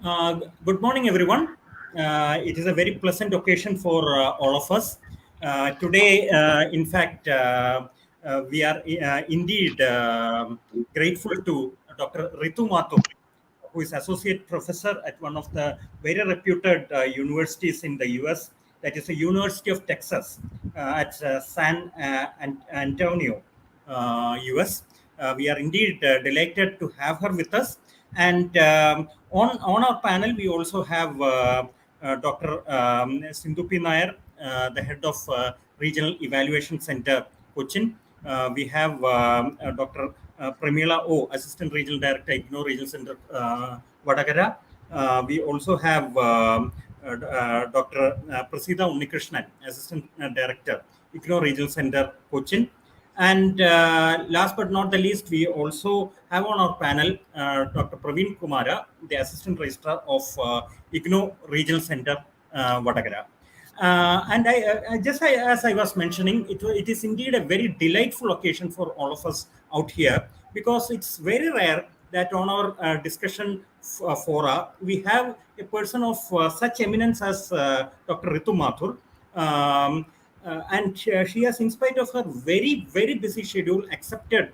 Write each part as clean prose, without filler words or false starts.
Good morning, everyone. It is a very pleasant occasion for all of us. Today, in fact, we are indeed grateful to Dr. Ritu Mathur, who is associate professor at one of the very reputed universities in the US, that is the University of Texas at San Antonio, US. We are indeed delighted to have her with us. And on our panel, we also have Dr. Sindhupi Nair, the head of Regional Evaluation Center, Cochin. We have Dr. Premila O, Assistant Regional Director, IGNO Regional Center, Vadagara. We also have Dr. Prasida Unnikrishnan, Assistant Director, IGNO Regional Center, Cochin. And last but not the least, we also have on our panel Dr. Praveen Kumara, the Assistant Registrar of IGNO Regional Center, Vadagara. And as I was mentioning, it is indeed a very delightful occasion for all of us out here because it's very rare that on our discussion fora we have a person of such eminence as Dr. Ritu Mathur. And she has, in spite of her very, very busy schedule, accepted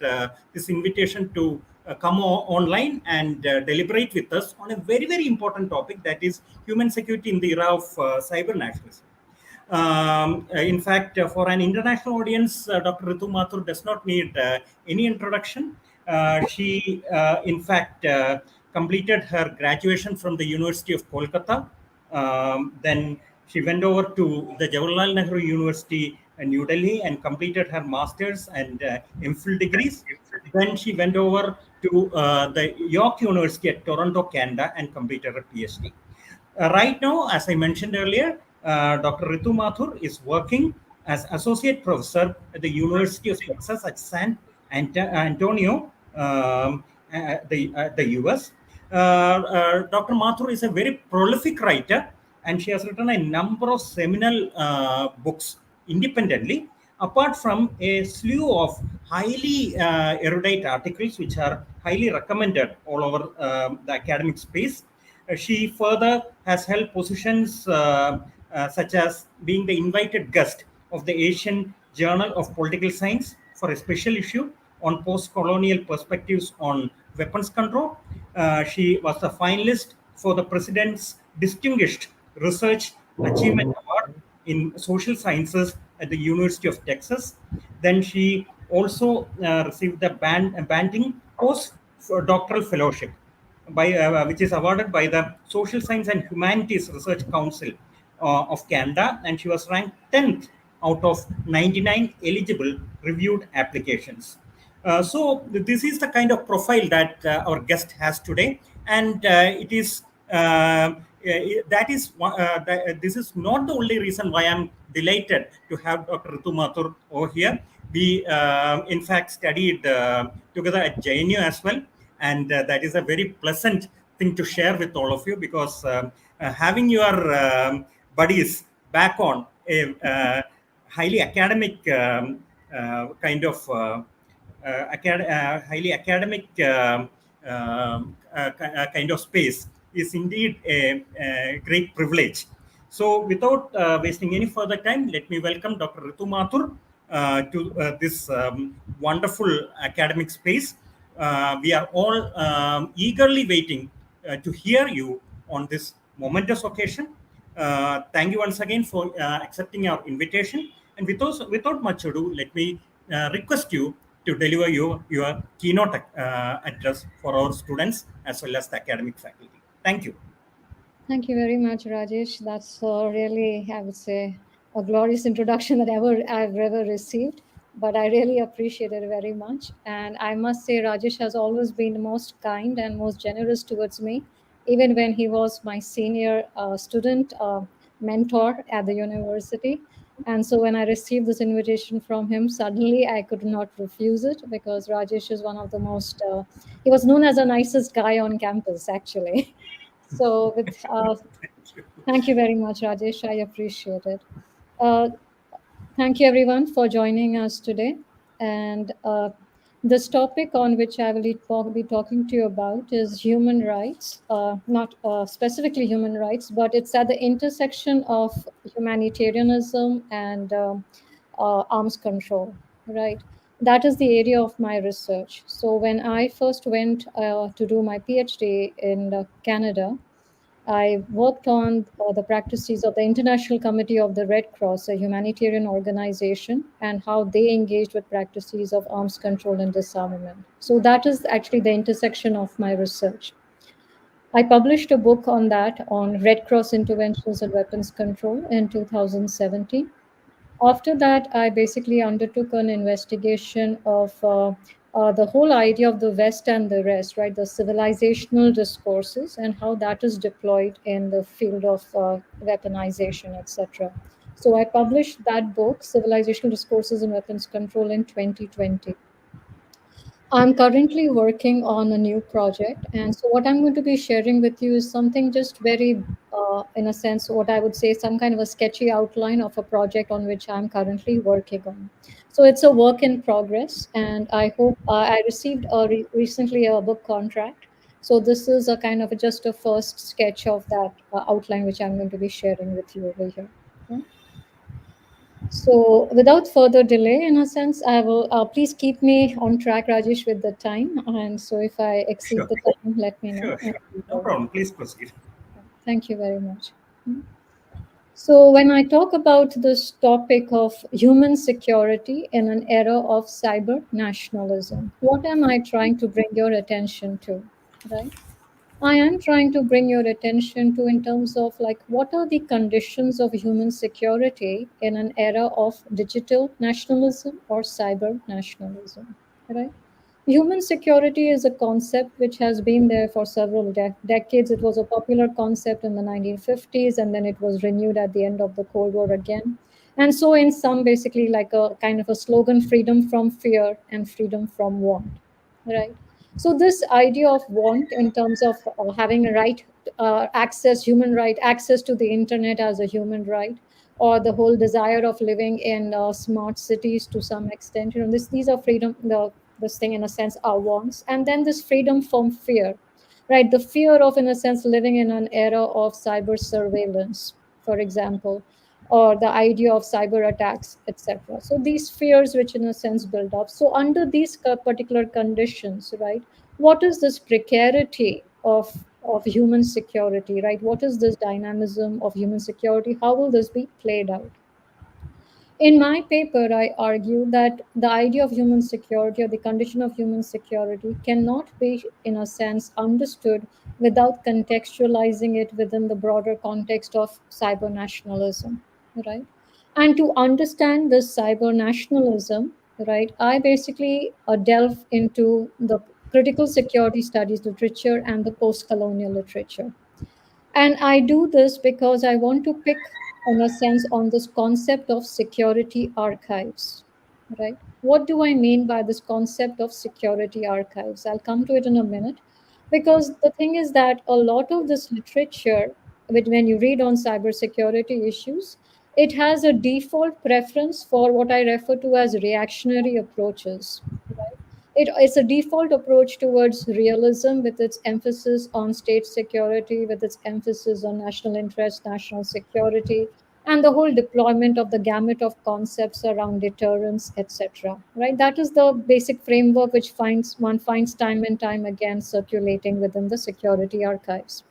this invitation to come online and deliberate with us on a very, very important topic, that is human security in the era of cyber nationalism. In fact, for an international audience, Dr. Ritu Mathur does not need any introduction. She, in fact, completed her graduation from the University of Kolkata. Then she went over to the Jawaharlal Nehru University in New Delhi and completed her master's and MPhil degrees. Then she went over to the York University at Toronto, Canada, and completed her PhD. Right now, as I mentioned earlier, Dr. Ritu Mathur is working as associate professor at the University of Texas at San Antonio, the US. Dr. Mathur is a very prolific writer, and she has written a number of seminal books independently, apart from a slew of highly erudite articles which are highly recommended all over the academic space. She further has held positions such as being the invited guest of the Asian Journal of Political Science for a special issue on post colonial perspectives on weapons control. She was a finalist for the President's Distinguished Research Achievement Award in Social Sciences at the University of Texas. Then she also received the Banting Post for Doctoral Fellowship which is awarded by the Social Science and Humanities Research Council of Canada, and she was ranked 10th out of 99 eligible reviewed applications. This is the kind of profile that our guest has today, and it is that is this is not the only reason why I'm delighted to have Dr. Ritu Mathur over here. We, in fact, studied together at JNU as well, and that is a very pleasant thing to share with all of you because having your buddies back on a highly academic kind of highly academic kind of space is indeed a great privilege. So, without wasting any further time, let me welcome Dr. Ritu Mathur to this wonderful academic space. We are all eagerly waiting to hear you on this momentous occasion. Thank you once again for accepting our invitation. And without much ado, let me request you to deliver your keynote address for our students as well as the academic faculty. Thank you. Thank you very much, Rajesh. That's really, I would say, a glorious introduction that I've ever received. But I really appreciate it very much. And I must say, Rajesh has always been the most kind and most generous towards me, even when he was my senior student mentor at the university. And so when I received this invitation from him, suddenly I could not refuse it because Rajesh is one of the most, he was known as the nicest guy on campus, actually. So, thank you very much, Rajesh. I appreciate it. Uh, Thank you, everyone, for joining us today. And This topic on which I will be talking to you about is human rights, not specifically human rights, but it's at the intersection of humanitarianism and arms control, right? That is the area of my research. So when I first went to do my PhD in Canada, I worked on the practices of the International Committee of the Red Cross, a humanitarian organization, and how they engaged with practices of arms control and disarmament. So that is actually the intersection of my research. I published a book on that, on Red Cross interventions and weapons control in 2017. After that, I basically undertook an investigation of the whole idea of the West and the rest, right? The civilizational discourses and how that is deployed in the field of weaponization, etc. So I published that book, Civilizational Discourses in Weapons Control, in 2020. I'm currently working on a new project. And so, what I'm going to be sharing with you is something just very, in a sense, what I would say, some kind of a sketchy outline of a project on which I'm currently working on. So, it's a work in progress. And I hope I received recently a book contract. So, this is a kind of just a first sketch of that outline which I'm going to be sharing with you over here. Yeah. So, without further delay, in a sense, I will please keep me on track, Rajesh, with the time. And so, if I exceed Sure, the time, let me know. sure, And sure. we No will- problem. Please proceed. Thank you very much. So, when I talk about this topic of human security in an era of cyber nationalism, what am I trying to bring your attention to? Right? I am trying to bring your attention to in terms of like what are the conditions of human security in an era of digital nationalism or cyber nationalism, right? Human security is a concept which has been there for several decades. It was a popular concept in the 1950s, and then it was renewed at the end of the Cold War again. And so, in some, basically, like a kind of a slogan, freedom from fear and freedom from want, right? So this idea of want in terms of having a right access, human right access to the internet as a human right, or the whole desire of living in smart cities to some extent, these are freedom, this thing in a sense are wants. And then this freedom from fear, right? The fear of, in a sense, living in an era of cyber surveillance, for example, or the idea of cyber attacks, etc. So these fears, which in a sense build up. So under these particular conditions, right, what is this precarity of human security, right? What is this dynamism of human security? How will this be played out? In my paper, I argue that the idea of human security or the condition of human security cannot be, in a sense, understood without contextualizing it within the broader context of cyber nationalism, right? And to understand this cyber nationalism, right, I basically delve into the critical security studies literature and the post colonial literature. And I do this because I want to pick, in a sense, on this concept of security archives, right? What do I mean by this concept of security archives? I'll come to it in a minute. Because the thing is that a lot of this literature, when you read on cybersecurity issues, it has a default preference for what I refer to as reactionary approaches, right? It's a default approach towards realism with its emphasis on state security, with its emphasis on national interest, national security, and the whole deployment of the gamut of concepts around deterrence, etc. Right? That is the basic framework which one finds time and time again circulating within the security archives.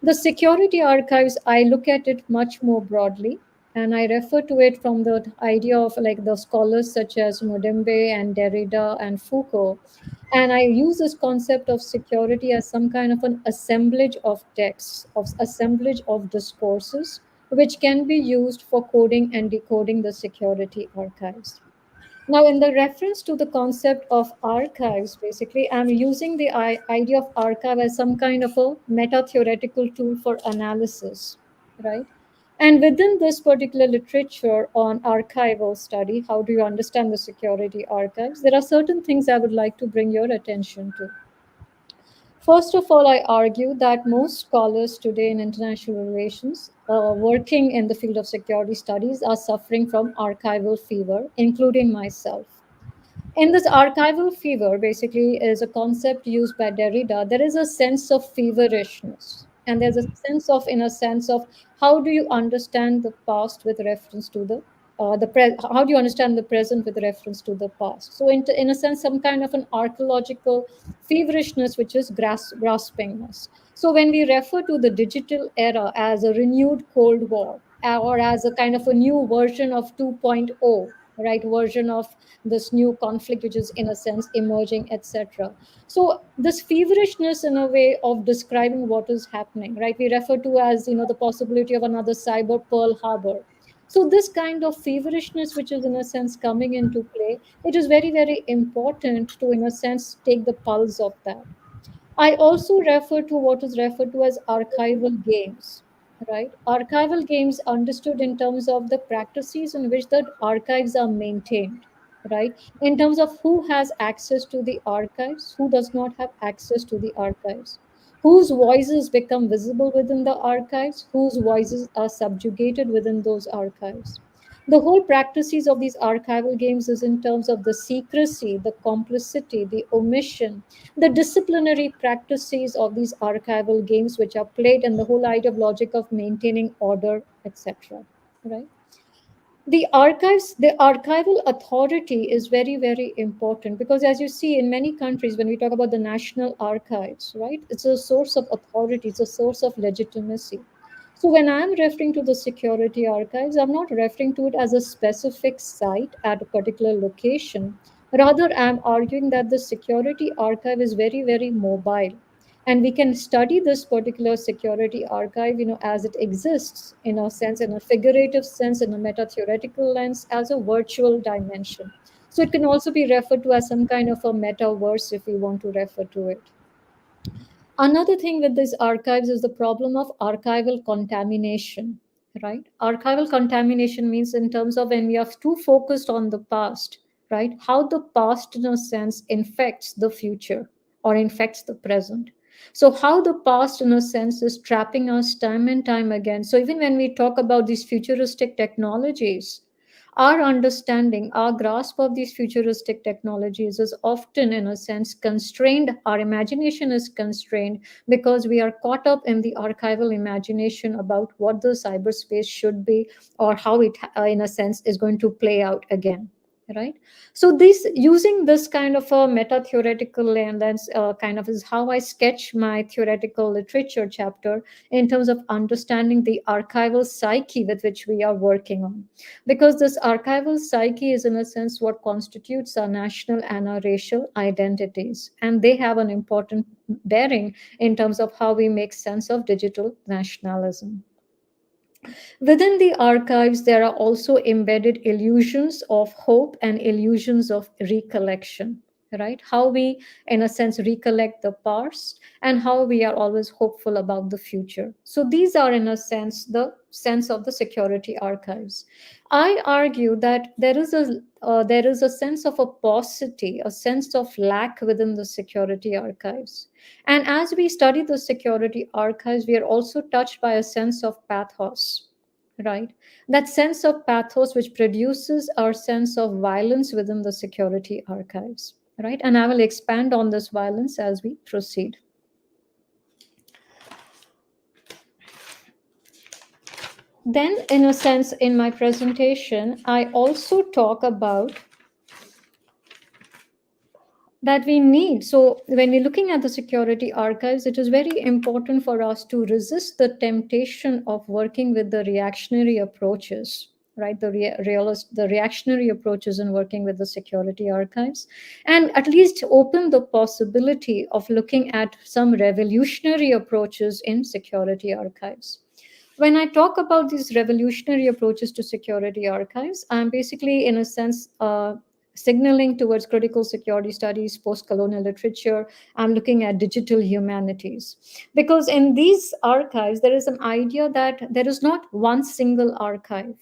The security archives, I look at it much more broadly, and I refer to it from the idea of like the scholars such as Modembe and Derrida and Foucault. And I use this concept of security as some kind of an assemblage of texts, of assemblage of discourses, which can be used for coding and decoding the security archives. Now, in the reference to the concept of archives, basically, I'm using the idea of archive as some kind of a meta theoretical tool for analysis, right? And within this particular literature on archival study, how do you understand the security archives? There are certain things I would like to bring your attention to. First of all, I argue that most scholars today in international relations working in the field of security studies are suffering from archival fever, including myself. In this archival fever, basically, is a concept used by Derrida. There is a sense of feverishness, and there's a sense of, in a sense of, how do you understand the past with reference to how do you understand the present with reference to the past? So, in a sense, some kind of an archaeological feverishness, which is graspingness. So, when we refer to the digital era as a renewed Cold War, or as a kind of a new version of 2.0, right, version of this new conflict which is in a sense emerging, etc. So this feverishness in a way of describing what is happening, right, we refer to as, the possibility of another cyber Pearl Harbor. So this kind of feverishness which is in a sense coming into play, it is very, very important to in a sense take the pulse of that. I also refer to what is referred to as archival games, right? Archival games understood in terms of the practices in which the archives are maintained, right? In terms of who has access to the archives, who does not have access to the archives, whose voices become visible within the archives, whose voices are subjugated within those archives. The whole practices of these archival games is in terms of the secrecy, the complicity, the omission, the disciplinary practices of these archival games which are played, and the whole idea of logic of maintaining order, etc. Right? The archival authority is very, very important, because as you see in many countries, when we talk about the national archives, right, it's a source of authority, it's a source of legitimacy. So when I'm referring to the security archives, I'm not referring to it as a specific site at a particular location. Rather, I'm arguing that the security archive is very, very mobile, and we can study this particular security archive, as it exists, in a sense, in a figurative sense, in a meta theoretical lens, as a virtual dimension. So it can also be referred to as some kind of a metaverse if we want to refer to it. Another thing with these archives is the problem of archival contamination, right? Archival contamination means, in terms of when we are too focused on the past, right? How the past, in a sense, infects the future or infects the present. So, how the past, in a sense, is trapping us time and time again. So, even when we talk about these futuristic technologies, our understanding, our grasp of these futuristic technologies is often, in a sense, constrained. Our imagination is constrained because we are caught up in the archival imagination about what the cyberspace should be, or how it, in a sense, is going to play out again. Right. So this, using this kind of a meta theoretical lens, kind of is how I sketch my theoretical literature chapter in terms of understanding the archival psyche with which we are working on, because this archival psyche is in a sense what constitutes our national and our racial identities, and they have an important bearing in terms of how we make sense of digital nationalism. Within the archives, there are also embedded illusions of hope and illusions of recollection, right? How we, in a sense, recollect the past, and how we are always hopeful about the future. So these are, in a sense, the sense of the security archives. I argue that there is a sense of a paucity, a sense of lack within the security archives. And as we study the security archives, we are also touched by a sense of pathos, right? That sense of pathos which produces our sense of violence within the security archives, right? And I will expand on this violence as we proceed. Then, in a sense, in my presentation, I also talk about that we need. So, when we're looking at the security archives, it is very important for us to resist the temptation of working with the reactionary approaches, right? The reactionary approaches in working with the security archives, and at least open the possibility of looking at some revolutionary approaches in security archives. When I talk about these revolutionary approaches to security archives, I'm basically, in a sense, signaling towards critical security studies, post colonial literature. I'm looking at digital humanities. Because in these archives, there is an idea that there is not one single archive,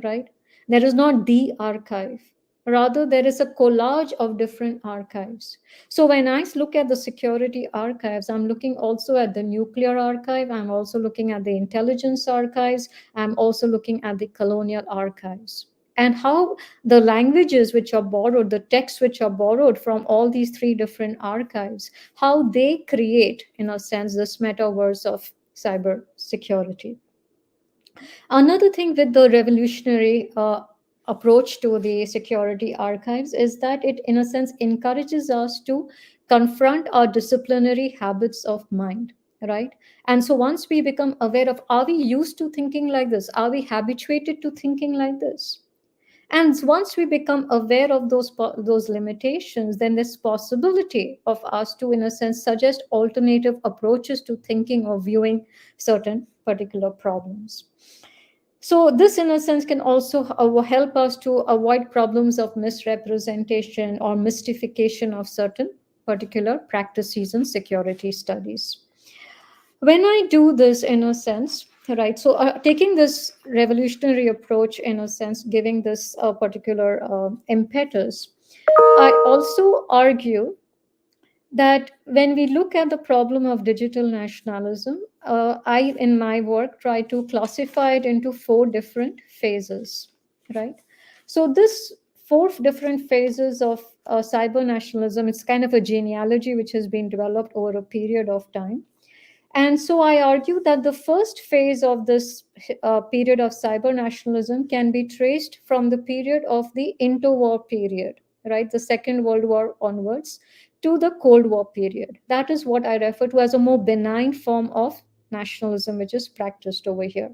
right? There is not the archive. Rather, there is a collage of different archives. So when I look at the security archives, I'm looking also at the nuclear archive. I'm also looking at the intelligence archives. I'm also looking at the colonial archives. and how the languages which are borrowed, the texts which are borrowed from all these three different archives, how they create, in a sense, this metaverse of cyber security. Another thing with the revolutionary approach to the security archives is that it, in a sense, encourages us to confront our disciplinary habits of mind, right? And so once we become aware of, are we used to thinking like this? Are we habituated to thinking like this? And once we become aware of those limitations, then this possibility of us to, in a sense, suggest alternative approaches to thinking or viewing certain particular problems. So this, in a sense, can also help us to avoid problems of misrepresentation or mystification of certain particular practices in security studies. When I do this, in a sense, right, so taking this revolutionary approach, in a sense, giving this particular impetus, I also argue that when we look at the problem of digital nationalism, I, in my work, try to classify it into four different phases, right? So this four different phases of cyber nationalism, it's kind of a genealogy which has been developed over a period of time. And so I argue that the first phase of this period of cyber nationalism can be traced from the period of the interwar period, right? The Second World War onwards to the Cold War period. That is what I refer to as a more benign form of nationalism, which is practiced over here.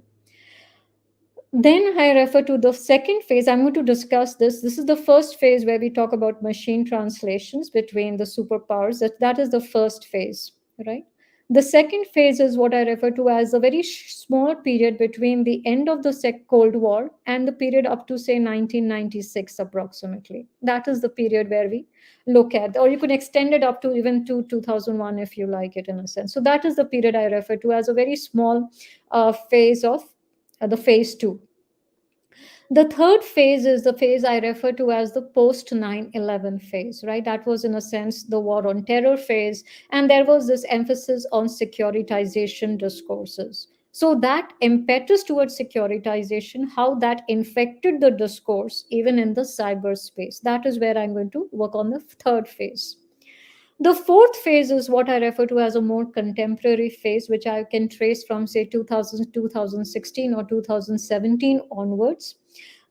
Then I refer to the second phase. I'm going to discuss this. This is the first phase where we talk about machine translations between the superpowers. That is the first phase, right? The second phase is what I refer to as a very small period between the end of the Cold War and the period up to, say, 1996 approximately. That is the period where we look at, or you could extend it up to even to 2001 if you like it, in a sense. So that is the period I refer to as a very small phase of the phase two. The third phase is the phase I refer to as the post 9/11 phase, right? That was, in a sense, the war on terror phase. And there was this emphasis on securitization discourses. So that impetus towards securitization, how that infected the discourse, even in the cyberspace. That is where I'm going to work on the third phase. The fourth phase is what I refer to as a more contemporary phase, which I can trace from, say, 2000, 2016 or 2017 onwards.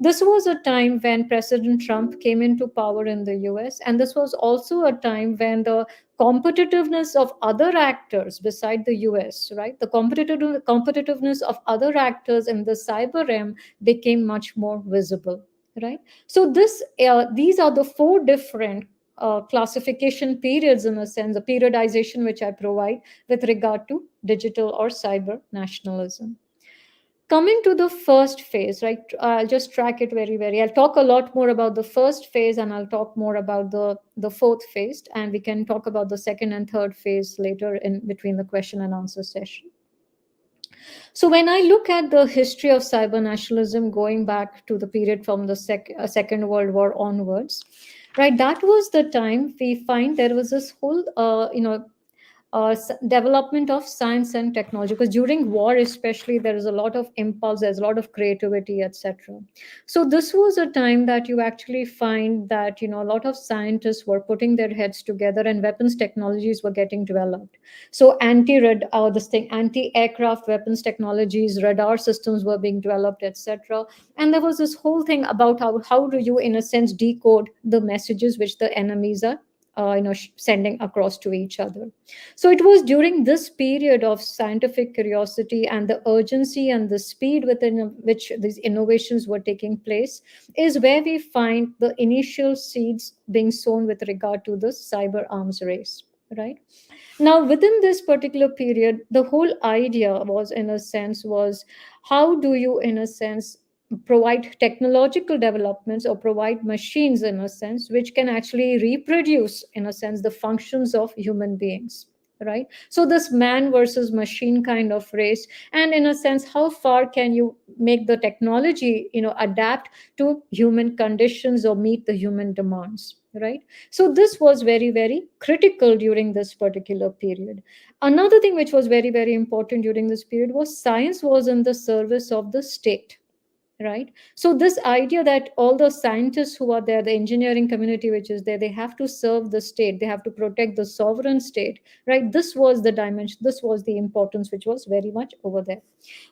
This was a time when President Trump came into power in the US, and this was also a time when the competitiveness of other actors beside the US, right? The competitiveness of other actors in the cyber realm became much more visible, right? So these are the four different classification periods, in a sense, the periodization which I provide with regard to digital or cyber nationalism. Coming to the first phase, right? I'll just track it very. I'll talk a lot more about the first phase, and I'll talk more about the fourth phase, and we can talk about the second and third phase later in between the question and answer session. So when I look at the history of cyber nationalism going back to the period from the Second World War onwards, right, that was the time we find there was this whole, development of science and technology, because during war especially there is a lot of impulse, there's a lot of creativity, etc. So this was a time that you actually find that a lot of scientists were putting their heads together and weapons technologies were getting developed. So anti-aircraft weapons technologies, radar systems were being developed, etc. And there was this whole thing about how do you, in a sense, decode the messages which the enemies are sending across to each other. So it was during this period of scientific curiosity and the urgency and the speed within which these innovations were taking place is where we find the initial seeds being sown with regard to the cyber arms race, right? Now within this particular period, the whole idea was, in a sense, was how do you, in a sense, provide technological developments or provide machines, in a sense, which can actually reproduce, in a sense, the functions of human beings, right? So this man versus machine kind of race, and in a sense, how far can you make the technology adapt to human conditions or meet the human demands, right? So this was very critical during this particular period. Another thing which was very important during this period was science was in the service of the state, right? So this idea that all the scientists who are there, the engineering community which is there, they have to serve the state, they have to protect the sovereign state, right? This was the dimension, this was the importance which was very much over there.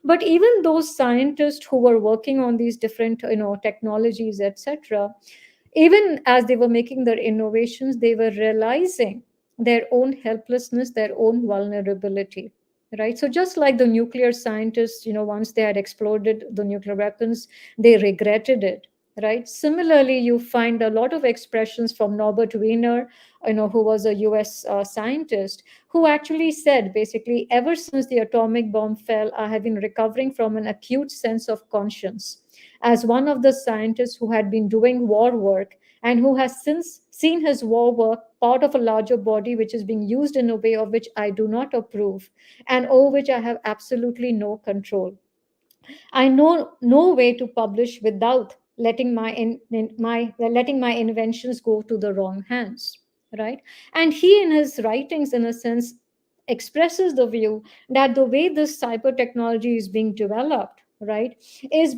But even those scientists who were working on these different, technologies, etc., even as they were making their innovations, they were realizing their own helplessness, their own vulnerability, right? So just like the nuclear scientists, once they had exploded the nuclear weapons, they regretted it, right? Similarly, you find a lot of expressions from Norbert Wiener, who was a US scientist, who actually said, basically, ever since the atomic bomb fell, I have been recovering from an acute sense of conscience as one of the scientists who had been doing war work and who has since seen his war work part of a larger body which is being used in a way of which I do not approve and over which I have absolutely no control. I know no way to publish without letting my inventions go to the wrong hands, right? And he, in his writings, in a sense, expresses the view that the way this cyber technology is being developed, right, is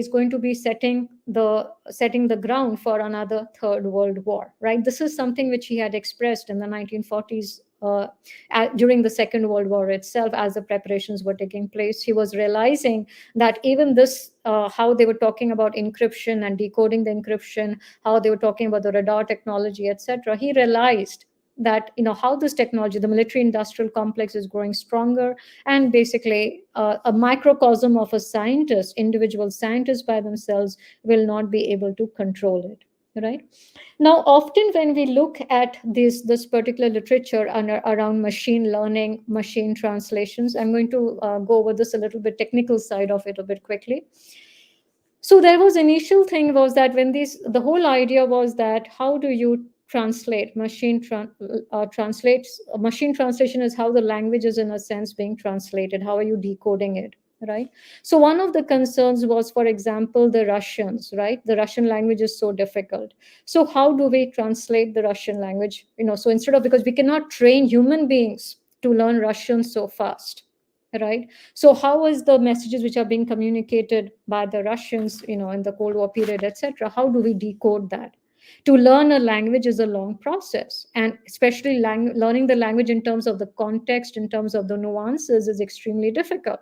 going to be setting the ground for another third world war, right? This is something which he had expressed in the 1940s, during the Second World War itself. As the preparations were taking place, he was realizing that even this, how they were talking about encryption and decoding the encryption, how they were talking about the radar technology, etc., he realized that, how this technology, the military industrial complex, is growing stronger, and basically a microcosm of a scientist, individual scientists by themselves, will not be able to control it, right? Now, often when we look at this particular literature around machine learning, machine translations, I'm going to go over this a little bit technical side of it a bit quickly. So there was initial thing was that when the whole idea was that how do you translate translates machine translation is how the language is in a sense being translated. How are you decoding it? Right. So one of the concerns was, for example, the Russians, right? The Russian language is so difficult. So how do we translate the Russian language? So instead of, because we cannot train human beings to learn Russian so fast, right? So how is the messages which are being communicated by the Russians, in the Cold War period, etc., how do we decode that? To learn a language is a long process, and especially learning the language in terms of the context, in terms of the nuances, is extremely difficult,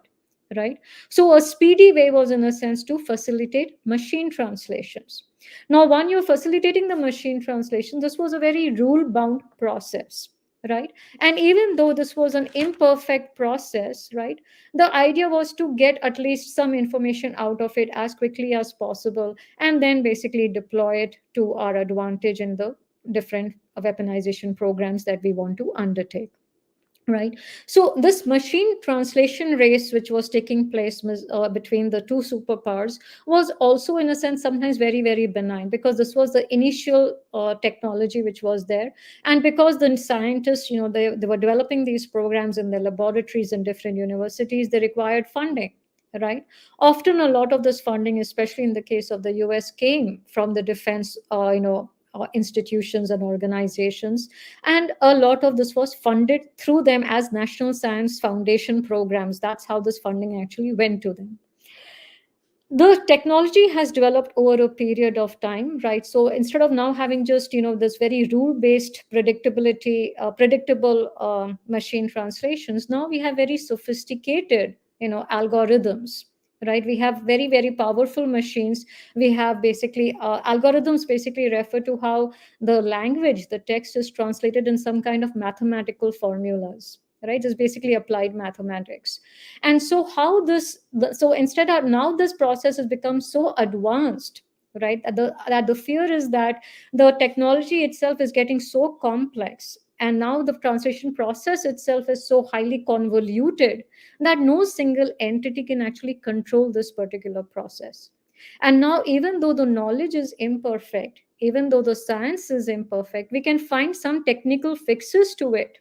right? So a speedy way was, in a sense, to facilitate machine translations. Now, when you're facilitating the machine translation, this was a very rule bound process, right? And even though this was an imperfect process, right, the idea was to get at least some information out of it as quickly as possible, and then basically deploy it to our advantage in the different weaponization programs that we want to undertake, right? So this machine translation race which was taking place between the two superpowers was also, in a sense, sometimes very, very benign, because this was the initial technology which was there, and because the scientists, they were developing these programs in their laboratories in different universities, they required funding, right? Often a lot of this funding, especially in the case of the US, came from the defense institutions and organizations, and a lot of this was funded through them as National Science Foundation programs. That's how this funding actually went to them. The technology has developed over a period of time, right? So instead of now having just, this very rule based predictability, predictable machine translations, now we have very sophisticated, algorithms, right? We have very, very powerful machines. We have basically algorithms basically refer to how the language, the text, is translated in some kind of mathematical formulas, right? It's basically applied mathematics. And so how so instead of, now this process has become so advanced, right, that the fear is that the technology itself is getting so complex, and now the translation process itself is so highly convoluted that no single entity can actually control this particular process. And now, even though the knowledge is imperfect, even though the science is imperfect, we can find some technical fixes to it,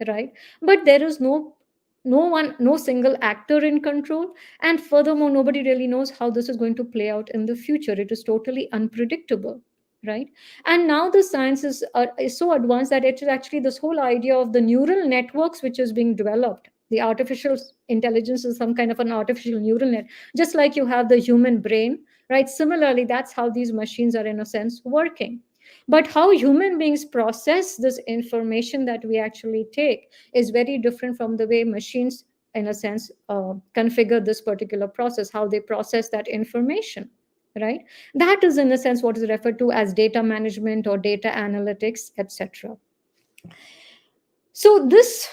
right? But there is no single actor in control, and furthermore, nobody really knows how this is going to play out in the future. It is totally unpredictable, right? And now the science is so advanced that it is actually this whole idea of the neural networks which is being developed, The artificial intelligence is some kind of an artificial neural net, just like you have the human brain, right? Similarly, that's how these machines are, in a sense, working. But how human beings process this information that we actually take is very different from the way machines, in a sense, configure this particular process, how they process that information, right? That is, in a sense, what is referred to as data management or data analytics, etc. So this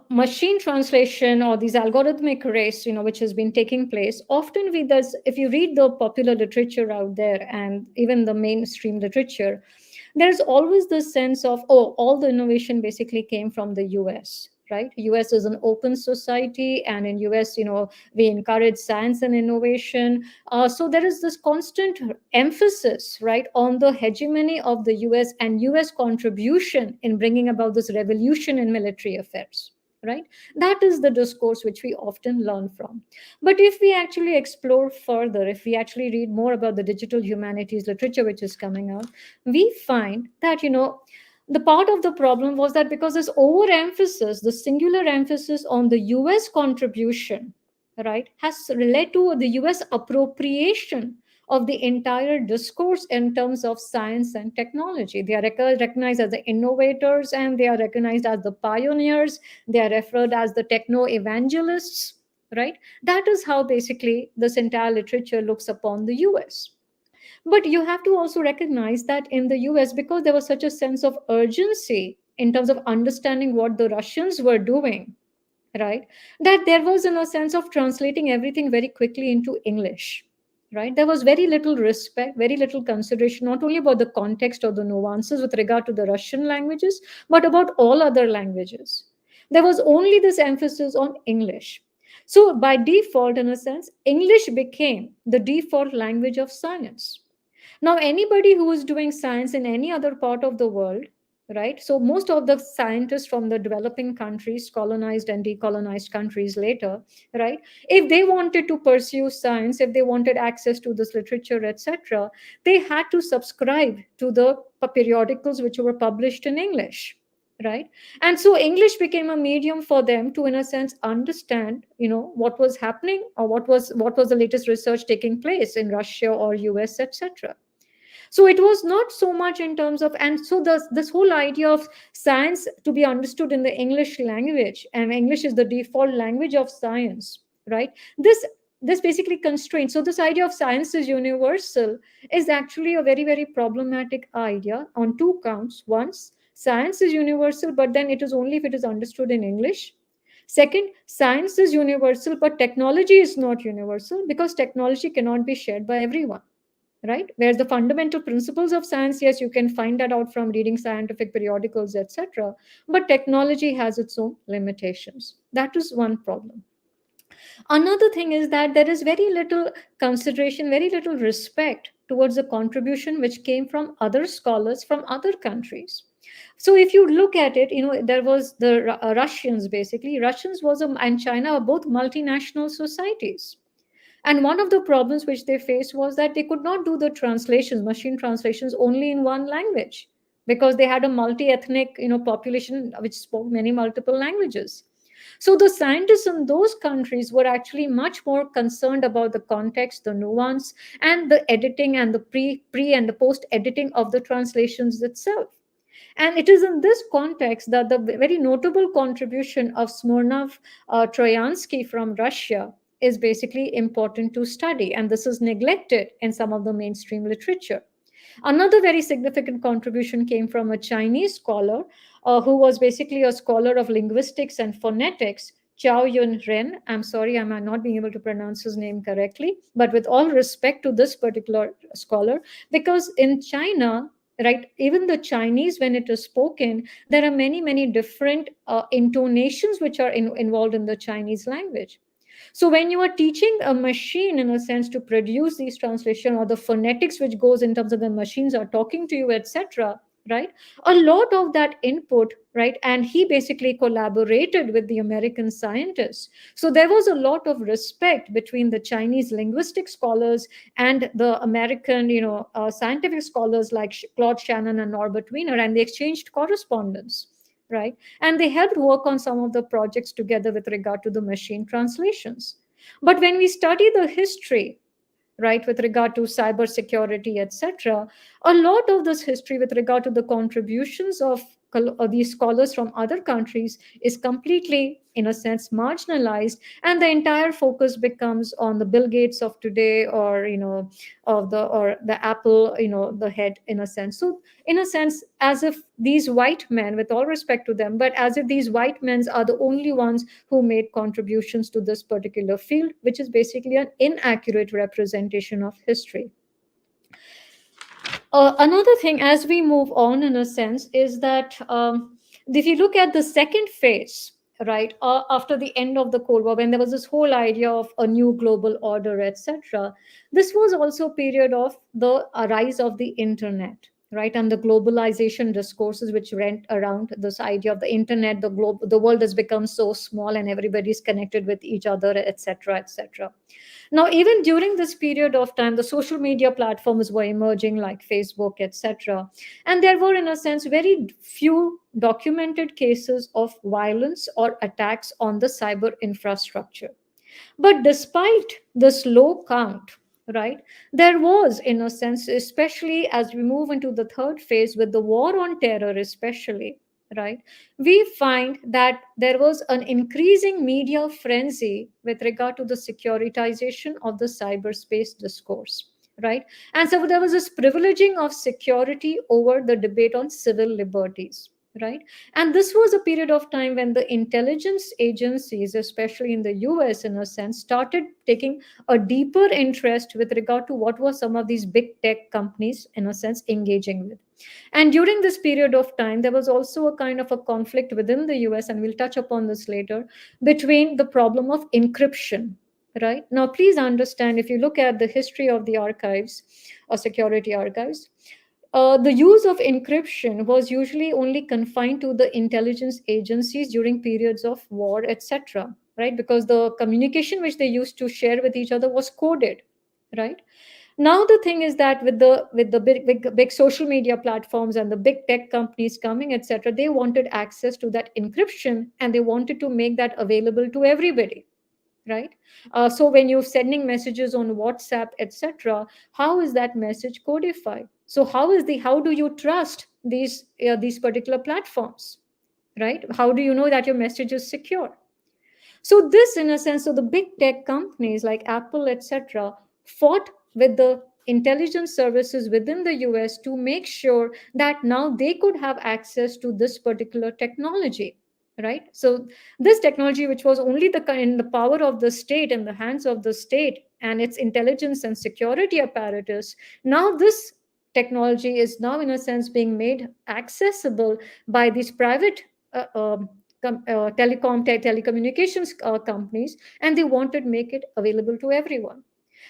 machine translation or these algorithmic race, which has been taking place, often we does, if you read the popular literature out there and even the mainstream literature, there's always this sense of, oh, all the innovation basically came from the US, right? US is an open society, and in US, we encourage science and innovation. So there is this constant emphasis, right, on the hegemony of the US and US contribution in bringing about this revolution in military affairs, right? That is the discourse which we often learn from. But if we actually explore further, if we actually read more about the digital humanities literature which is coming out, we find that, the part of the problem was that because this overemphasis, the singular emphasis on the US contribution, right, has led to the US appropriation of the entire discourse in terms of science and technology. They are recognized as the innovators, and they are recognized as the pioneers. They are referred as the techno evangelists, right? That is how basically this entire literature looks upon the US. But you have to also recognize that in the US, because there was such a sense of urgency in terms of understanding what the Russians were doing, right, that there was, in a sense, of translating everything very quickly into English, right? There was very little respect, very little consideration, not only about the context or the nuances with regard to the Russian languages, but about all other languages. There was only this emphasis on English. So by default, in a sense, English became the default language of science. Now, anybody who is doing science in any other part of the world, right? So, most of the scientists from the developing countries, colonized and decolonized countries later, right? If they wanted to pursue science, if they wanted access to this literature, etc., they had to subscribe to the periodicals which were published in English, right? And so English became a medium for them to, in a sense, understand, what was happening, or what was the latest research taking place in Russia or US, etc. So it was not so much in terms of, and so this whole idea of science to be understood in the English language, and English is the default language of science, right? This basically constrains. So this idea of science is universal is actually a very, very problematic idea on two counts. Once, science is universal, but then it is only if it is understood in English. Second, science is universal, but technology is not universal, because technology cannot be shared by everyone, right? Whereas the fundamental principles of science, yes, you can find that out from reading scientific periodicals, etc. But technology has its own limitations. That is one problem. Another thing is that there is very little consideration, very little respect towards the contribution which came from other scholars from other countries. So if you look at it, there was the Russians, basically. Russians and China are both multinational societies. And one of the problems which they faced was that they could not do the translations, machine translations, only in one language, because they had a multi-ethnic, population which spoke many multiple languages. So the scientists in those countries were actually much more concerned about the context, the nuance, and the editing and the pre and the post editing of the translations itself. And it is in this context that the very notable contribution of Smirnov Troyansky from Russia is basically important to study. And this is neglected in some of the mainstream literature. Another very significant contribution came from a Chinese scholar who was basically a scholar of linguistics and phonetics, Chao Yun Ren. I'm sorry, I'm not being able to pronounce his name correctly, but with all respect to this particular scholar, because in China, right, even the Chinese, when it is spoken, there are many, many different intonations which are involved in the Chinese language. So when you are teaching a machine, in a sense, to produce these translation, or the phonetics which goes in terms of the machines are talking to you, etc., right, a lot of that input, right, and he basically collaborated with the American scientists. So there was a lot of respect between the Chinese linguistic scholars and the American, scientific scholars like Claude Shannon and Norbert Wiener, and they exchanged correspondence, right? And they helped work on some of the projects together with regard to the machine translations. But when we study the history, right, with regard to cyber security, etc., a lot of this history with regard to the contributions of these scholars from other countries is completely, in a sense, marginalized, and the entire focus becomes on the Bill Gates of today, or of the Apple, the head, in a sense. So in a sense, as if these white men, with all respect to them, but as if these white men are the only ones who made contributions to this particular field, which is basically an inaccurate representation of history. Another thing, as we move on, in a sense, is that if you look at the second phase, right, after the end of the Cold War, when there was this whole idea of a new global order, etc., this was also a period of the rise of the internet, right, and the globalization discourses which went around this idea of the internet. The world has become so small, and everybody's connected with each other, etc., etc. Now, even during this period of time, the social media platforms were emerging, like Facebook, etc. And there were, in a sense, very few documented cases of violence or attacks on the cyber infrastructure. But despite this low count, right, there was, in a sense, especially as we move into the third phase with the war on terror, especially, right, we find that there was an increasing media frenzy with regard to the securitization of the cyberspace discourse. Right. And so there was this privileging of security over the debate on civil liberties. Right. And this was a period of time when the intelligence agencies, especially in the US, in a sense, started taking a deeper interest with regard to what were some of these big tech companies, in a sense, engaging with. And during this period of time, there was also a kind of a conflict within the US, and we'll touch upon this later, between the problem of encryption. Right. Now, please understand, if you look at the history of the archives or security archives, the use of encryption was usually only confined to the intelligence agencies during periods of war, etc. Right, because the communication which they used to share with each other was coded. Right. Now the thing is that with the big social media platforms and the big tech companies coming, etc., they wanted access to that encryption, and they wanted to make that available to everybody, right? So when you're sending messages on WhatsApp, etc., how is that message codified? So how do you trust these particular platforms, right? How do you know that your message is secure? So this, in a sense, so the big tech companies like Apple, etc., fought with the intelligence services within the US to make sure that now they could have access to this particular technology, right? So this technology, which was only in the power of the state, in the hands of the state and its intelligence and security apparatus, now this technology is now, in a sense, being made accessible by these private uh, um, telecommunications companies, and they wanted to make it available to everyone.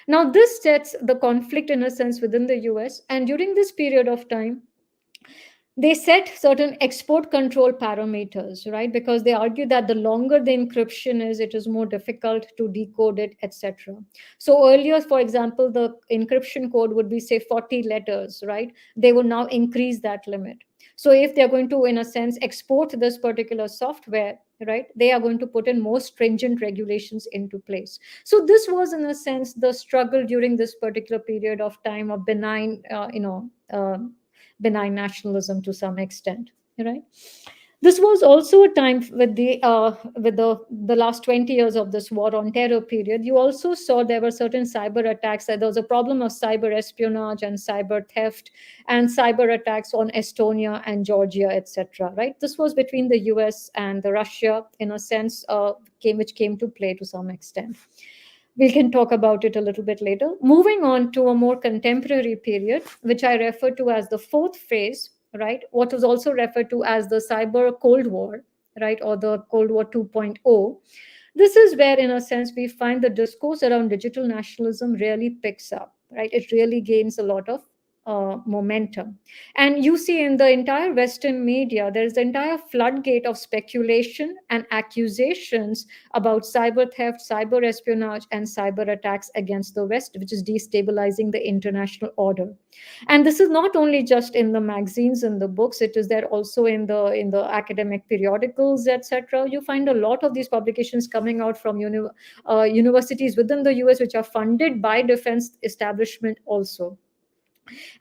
Now this sets the conflict, in a sense, within the US, and during this period of time they set certain export control parameters, right? Because they argue that the longer the encryption is, it is more difficult to decode it, etc. So earlier, for example, the encryption code would be, say, 40 letters, right? They would now increase that limit. So if they're going to, in a sense, export this particular software, right, they are going to put in more stringent regulations into place. So this was, in a sense, the struggle during this particular period of time of benign nationalism to some extent, right? This was also a time with the last 20 years of this war on terror period. You also saw there were certain cyber attacks. There was a problem of cyber espionage and cyber theft and cyber attacks on Estonia and Georgia, etc. Right? This was between the US and the Russia, in a sense, which came to play to some extent. We can talk about it a little bit later. Moving on to a more contemporary period, which I refer to as the fourth phase, right? What was also referred to as the cyber Cold War, right? Or the Cold War 2.0. This is where, in a sense, we find the discourse around digital nationalism really picks up, right? It really gains a lot of momentum. And you see in the entire Western media, there's the entire floodgate of speculation and accusations about cyber theft, cyber espionage, and cyber attacks against the West, which is destabilizing the international order. And this is not only just in the magazines and the books; it is there also in the academic periodicals, etc. You find a lot of these publications coming out from universities within the US, which are funded by defense establishment also.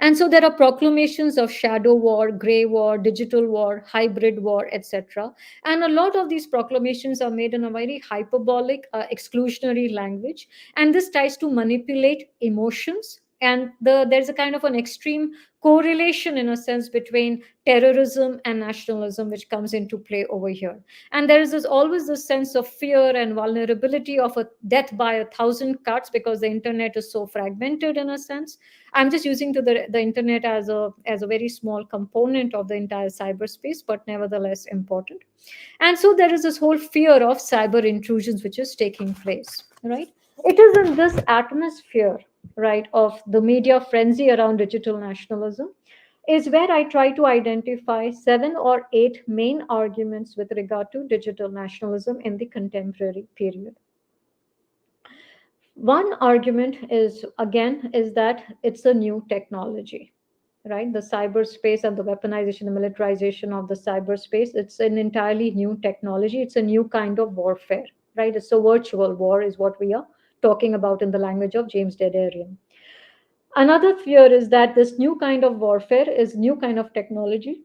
And so there are proclamations of shadow war, gray war, digital war, hybrid war, etc. And a lot of these proclamations are made in a very hyperbolic, exclusionary language. And this tries to manipulate emotions. And there's a kind of an extreme correlation, in a sense, between terrorism and nationalism, which comes into play over here. And there is always this sense of fear and vulnerability of a death by a thousand cuts, because the internet is so fragmented, in a sense. I'm just using the internet as a very small component of the entire cyberspace, but nevertheless important. And so there is this whole fear of cyber intrusions which is taking place, right? It is in this atmosphere, right, of the media frenzy around digital nationalism, is where I try to identify 7 or 8 main arguments with regard to digital nationalism in the contemporary period. One argument is that it's a new technology, right? The cyberspace and the weaponization, the militarization of the cyberspace, it's an entirely new technology. It's a new kind of warfare, right? It's a virtual war is what we are talking about in the language of James Dederian. Another fear is that this new kind of warfare is new kind of technology.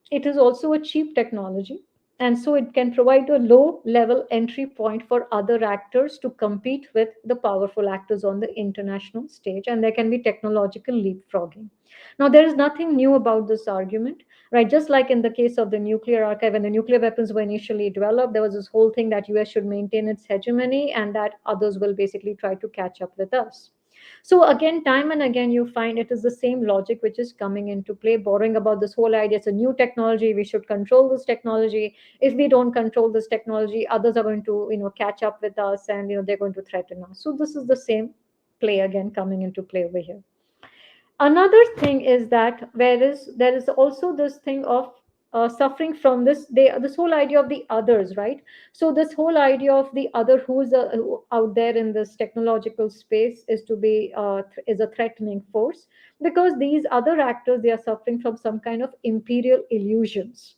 It is also a cheap technology, and so it can provide a low level entry point for other actors to compete with the powerful actors on the international stage, and there can be technological leapfrogging. Now, there is nothing new about this argument, right? Just like in the case of the nuclear archive, when the nuclear weapons were initially developed, there was this whole thing that US should maintain its hegemony and that others will basically try to catch up with us. So again, time and again, you find it is the same logic which is coming into play, borrowing about this whole idea. It's a new technology. We should control this technology. If we don't control this technology, others are going to, catch up with us, and they're going to threaten us. So this is the same play again coming into play over here. Another thing is that there is also this thing of suffering from this whole idea of the others, right? So this whole idea of the other who out there in this technological space is a threatening force, because these other actors, they are suffering from some kind of imperial illusions,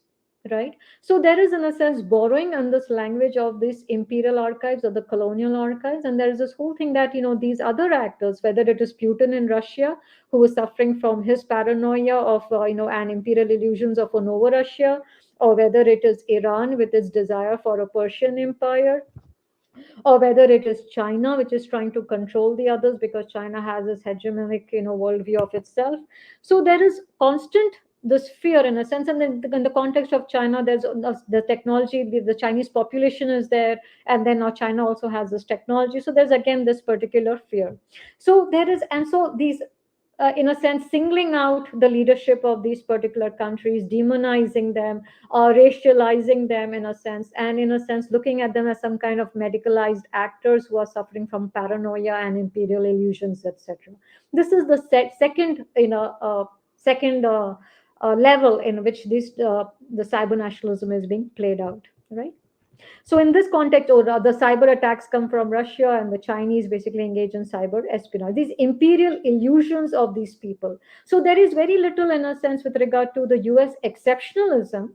right? So there is, in a sense, borrowing on this language of these imperial archives or the colonial archives, and there is this whole thing that these other actors, whether it is Putin in Russia, who is suffering from his paranoia of and imperial illusions of a Nova Russia, or whether it is Iran with its desire for a Persian empire, or whether it is China, which is trying to control the others because China has this hegemonic, worldview of itself. So there is constant this fear, in a sense, and then in the context of China, there's the technology, the Chinese population is there, and then now China also has this technology. So there's again this particular fear. So there is, and so these in a sense, singling out the leadership of these particular countries, demonizing them, racializing them in a sense, and in a sense, looking at them as some kind of medicalized actors who are suffering from paranoia and imperial illusions, etc. This is the second, level in which the cyber nationalism is being played out, right? So in this context, or the cyber attacks come from Russia, and the Chinese basically engage in cyber espionage. These imperial illusions of these people. So there is very little, in a sense, with regard to the U.S. exceptionalism,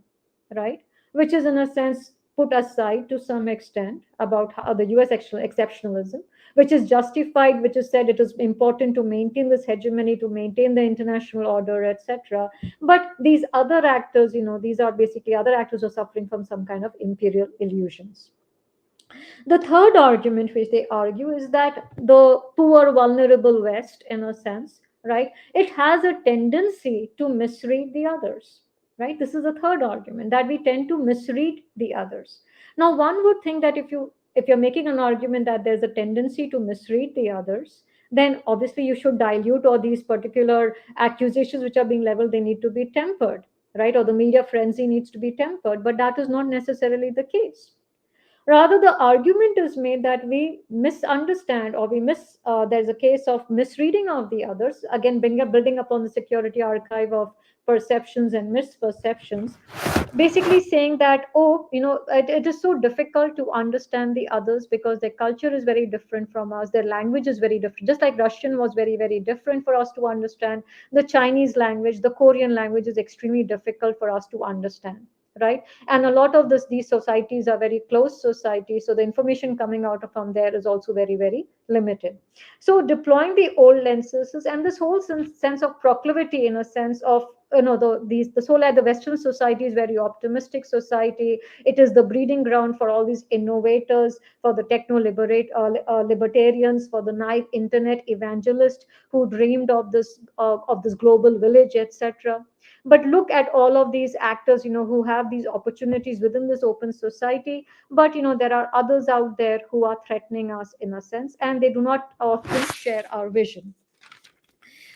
right, which is in a sense put aside to some extent about how the U.S. exceptionalism, which is justified, which is said it is important to maintain this hegemony, to maintain the international order, etc. But these other actors, these are basically other actors who are suffering from some kind of imperial illusions. The third argument which they argue is that the poor, vulnerable West, in a sense, right, it has a tendency to misread the others, right? This is the third argument, that we tend to misread the others. Now, one would think that if you're making an argument that there's a tendency to misread the others, then obviously you should dilute, or these particular accusations which are being leveled, they need to be tempered, right? Or the media frenzy needs to be tempered, but that is not necessarily the case, Rather, the argument is made that we misunderstand, or there's a case of misreading of the others, again building upon the security archive of perceptions and misperceptions, basically saying that, oh, it is so difficult to understand the others because their culture is very different from us, their language is very different, just like Russian was very, very different for us to understand. The Chinese language, the Korean language is extremely difficult for us to understand, right? And a lot of these societies are very closed societies, so the information coming out from there is also very, very limited. So deploying the old lenses and this whole sense of proclivity, in a sense of, this whole, like, the Western society is very optimistic society. It is the breeding ground for all these innovators, for the libertarians, for the naive internet evangelists who dreamed of this global village, etc. But look at all of these actors, who have these opportunities within this open society, but there are others out there who are threatening us, in a sense, and they do not often share our vision.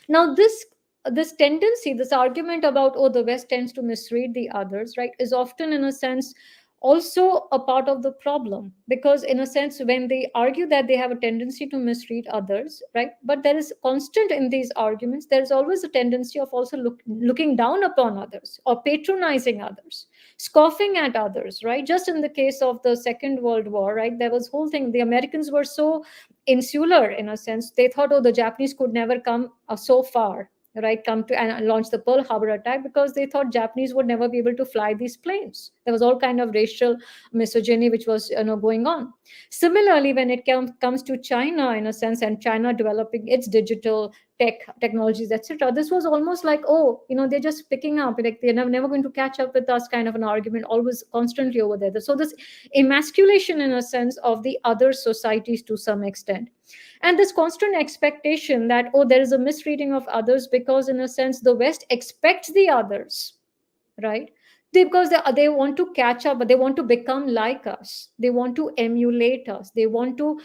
Now, this tendency, this argument about, oh, the West tends to misread the others, right, is often, in a sense, also a part of the problem, because, in a sense, when they argue that they have a tendency to misread others, right, but there is constant in these arguments, there is always a tendency of also looking down upon others, or patronizing others, scoffing at others, right? Just in the case of the Second World War, right, there was whole thing, the Americans were so insular, in a sense. They thought, oh, the Japanese could never come so far, right, come to and launch the Pearl Harbor attack, because they thought Japanese would never be able to fly these planes. There was all kind of racial misogyny which was, going on. Similarly, when it comes to China, in a sense, and China developing its digital technologies, etc., this was almost like, oh, they're just picking up, like they're never going to catch up with us, kind of an argument, always constantly over there. So this emasculation, in a sense, of the other societies to some extent, and this constant expectation that, oh, there is a misreading of others, because, in a sense, the West expects the others, right? Because they want to catch up, but they want to become like us, they want to emulate us, they want to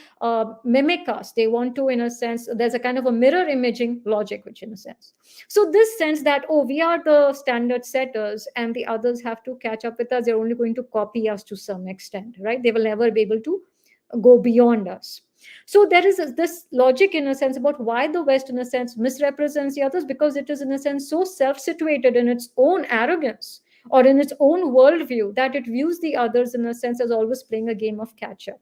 mimic us, they want to, in a sense, there's a kind of a mirror imaging logic, which, in a sense, so this sense that, oh, we are the standard setters and the others have to catch up with us, they're only going to copy us to some extent, right? They will never be able to go beyond us. So there is this logic, in a sense, about why the West, in a sense, misrepresents the others, because it is, in a sense, so self-situated in its own arrogance or in its own worldview, that it views the others, in a sense, as always playing a game of catch-up.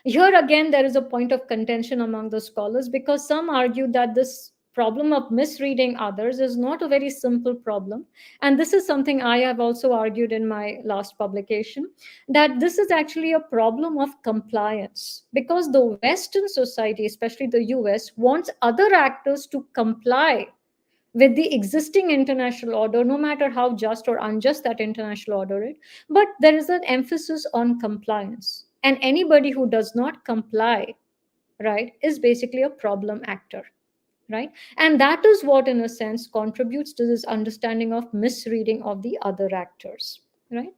Here again, there is a point of contention among the scholars, because some argue that this problem of misreading others is not a very simple problem. And this is something I have also argued in my last publication, that this is actually a problem of compliance, because the Western society, especially the US, wants other actors to comply with the existing international order, no matter how just or unjust that international order is. But there is an emphasis on compliance. And anybody who does not comply, right, is basically a problem actor, right? And that is what, in a sense, contributes to this understanding of misreading of the other actors, right?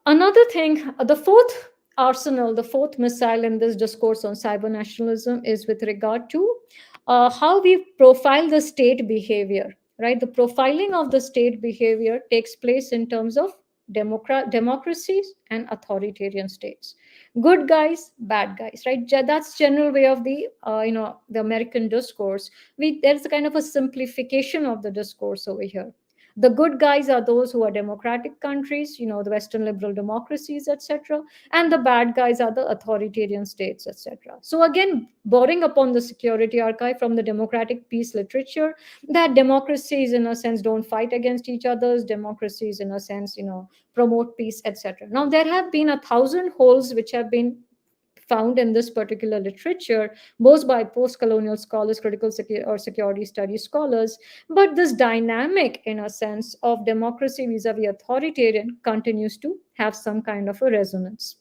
Another thing, the fourth arsenal, the fourth missile in this discourse on cyber nationalism is with regard to how we profile the state behavior, right? The profiling of the state behavior takes place in terms of democracies and authoritarian states. Good guys, bad guys, right? That's general way of the, the American discourse. There's a kind of a simplification of the discourse over here. The good guys are those who are democratic countries, the Western liberal democracies, etc. And the bad guys are the authoritarian states, etc. So again, borrowing upon the security archive from the democratic peace literature, that democracies, in a sense, don't fight against each other's, democracies, in a sense, promote peace, etc. Now, there have been 1,000 holes which have been found in this particular literature, both by post-colonial scholars, critical or security studies scholars. But this dynamic, in a sense, of democracy vis-a-vis authoritarian continues to have some kind of a resonance.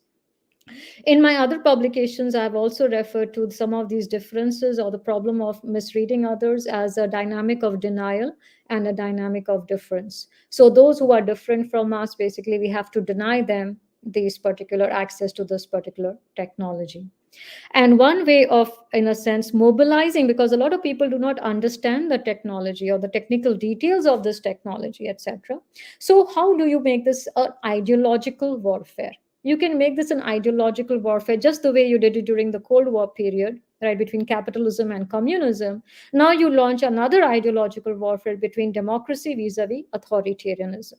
In my other publications, I've also referred to some of these differences or the problem of misreading others as a dynamic of denial and a dynamic of difference. So those who are different from us, basically, we have to deny them this particular access to this particular technology. And one way of, in a sense, mobilizing, because a lot of people do not understand the technology or the technical details of this technology, etc. So how do you make this an ideological warfare? You can make this an ideological warfare just the way you did it during the Cold War period, right, between capitalism and communism. Now you launch another ideological warfare between democracy vis-a-vis authoritarianism.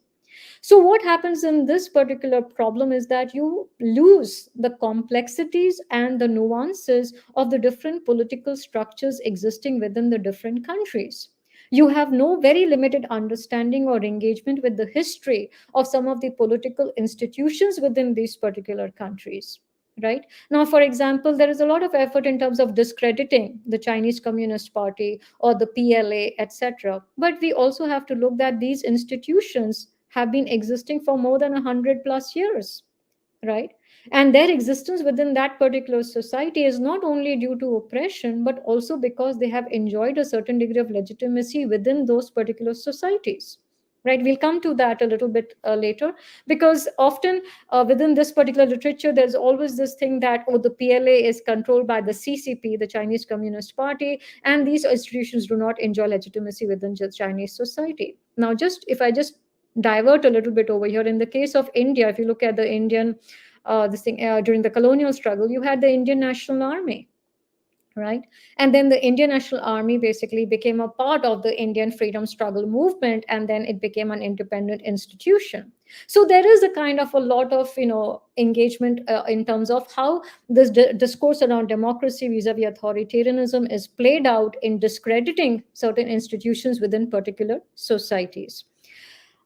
So, what happens in this particular problem is that you lose the complexities and the nuances of the different political structures existing within the different countries. You have no very limited understanding or engagement with the history of some of the political institutions within these particular countries. Right now, for example, there is a lot of effort in terms of discrediting the Chinese Communist Party or the PLA, etc. But we also have to look that these institutions have been existing for more than 100 plus years, right? And their existence within that particular society is not only due to oppression, but also because they have enjoyed a certain degree of legitimacy within those particular societies. Right, we'll come to that a little bit later, because often within this particular literature, there's always this thing that, oh, the PLA is controlled by the CCP, the Chinese Communist Party, and these institutions do not enjoy legitimacy within just Chinese society. Now, just if I just divert a little bit over here, in the case of India, if you look at the Indian this thing during the colonial struggle, you had the Indian National Army, right? And then the Indian National Army basically became a part of the Indian freedom struggle movement, and then it became an independent institution. So there is a kind of a lot of engagement in terms of how this discourse around democracy vis-a-vis authoritarianism is played out in discrediting certain institutions within particular societies.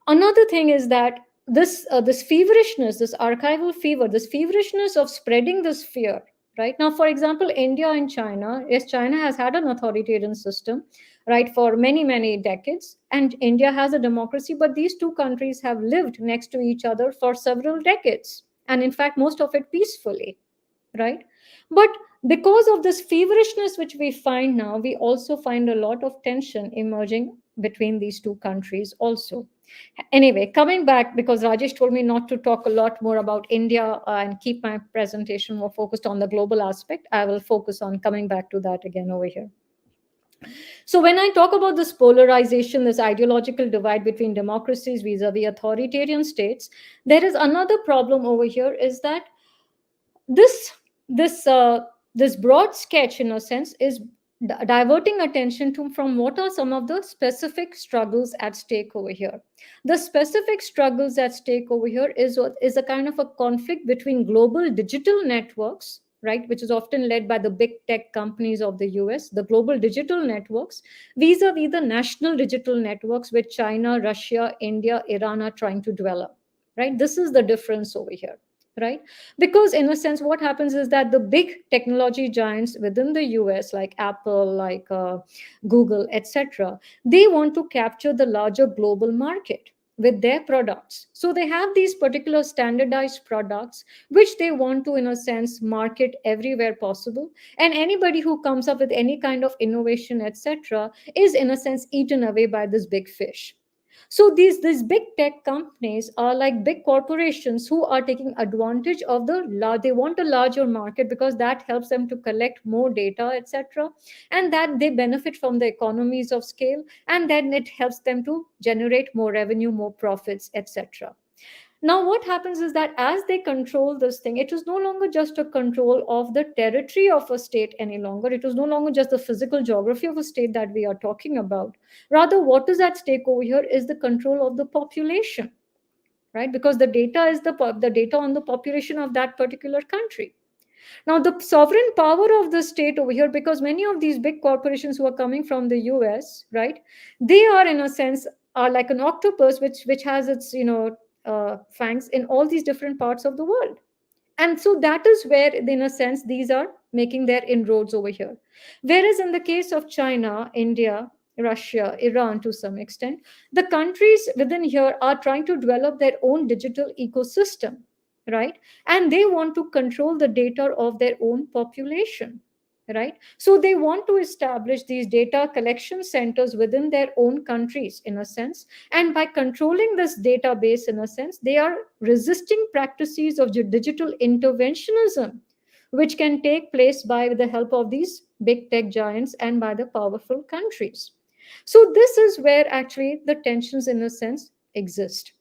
Another thing is that this feverishness, this archival fever, this feverishness of spreading this fear. Right now, for example, India and China, yes, China has had an authoritarian system, right, for many decades, and India has a democracy. But these two countries have lived next to each other for several decades, and in fact, most of it peacefully, right? But because of this feverishness which we find now, we also find a lot of tension emerging between these two countries also. Anyway, coming back, because Rajesh told me not to talk a lot more about India and keep my presentation more focused on the global aspect, I will focus on coming back to that again over here. So when I talk about this polarization, this ideological divide between democracies vis-a-vis authoritarian states, there is another problem over here, is that this this this broad sketch in a sense is diverting attention to from what are some of the specific struggles at stake over here. The specific struggles at stake over here is a kind of a conflict between global digital networks, right, which is often led by the big tech companies of the US, the global digital networks, vis-a-vis the national digital networks which China, Russia, India, Iran are trying to develop. Right, this is the difference over here, right? Because in a sense, what happens is that the big technology giants within the US, like Apple, like Google, etc., they want to capture the larger global market with their products. So they have these particular standardized products which they want to, in a sense, market everywhere possible. And anybody who comes up with any kind of innovation, etc., is in a sense eaten away by this big fish. So these big tech companies are like big corporations who are taking advantage of they want a larger market because that helps them to collect more data, etc., and that they benefit from the economies of scale, and then it helps them to generate more revenue, more profits, etc. Now, what happens is that as they control this thing, it is no longer just a control of the territory of a state any longer. It is no longer just the physical geography of a state that we are talking about. Rather, what is at stake over here is the control of the population, right? Because the data is the data on the population of that particular country. Now, the sovereign power of the state over here, because many of these big corporations who are coming from the US, right, they are in a sense are like an octopus which has its fangs in all these different parts of the world. And so that is where, in a sense, these are making their inroads over here. Whereas in the case of China, India, Russia, Iran, to some extent, the countries within here are trying to develop their own digital ecosystem, right? And they want to control the data of their own population, right? So they want to establish these data collection centers within their own countries, in a sense. And by controlling this database, in a sense, they are resisting practices of digital interventionism, which can take place by the help of these big tech giants and by the powerful countries. So this is where actually the tensions, in a sense, exist.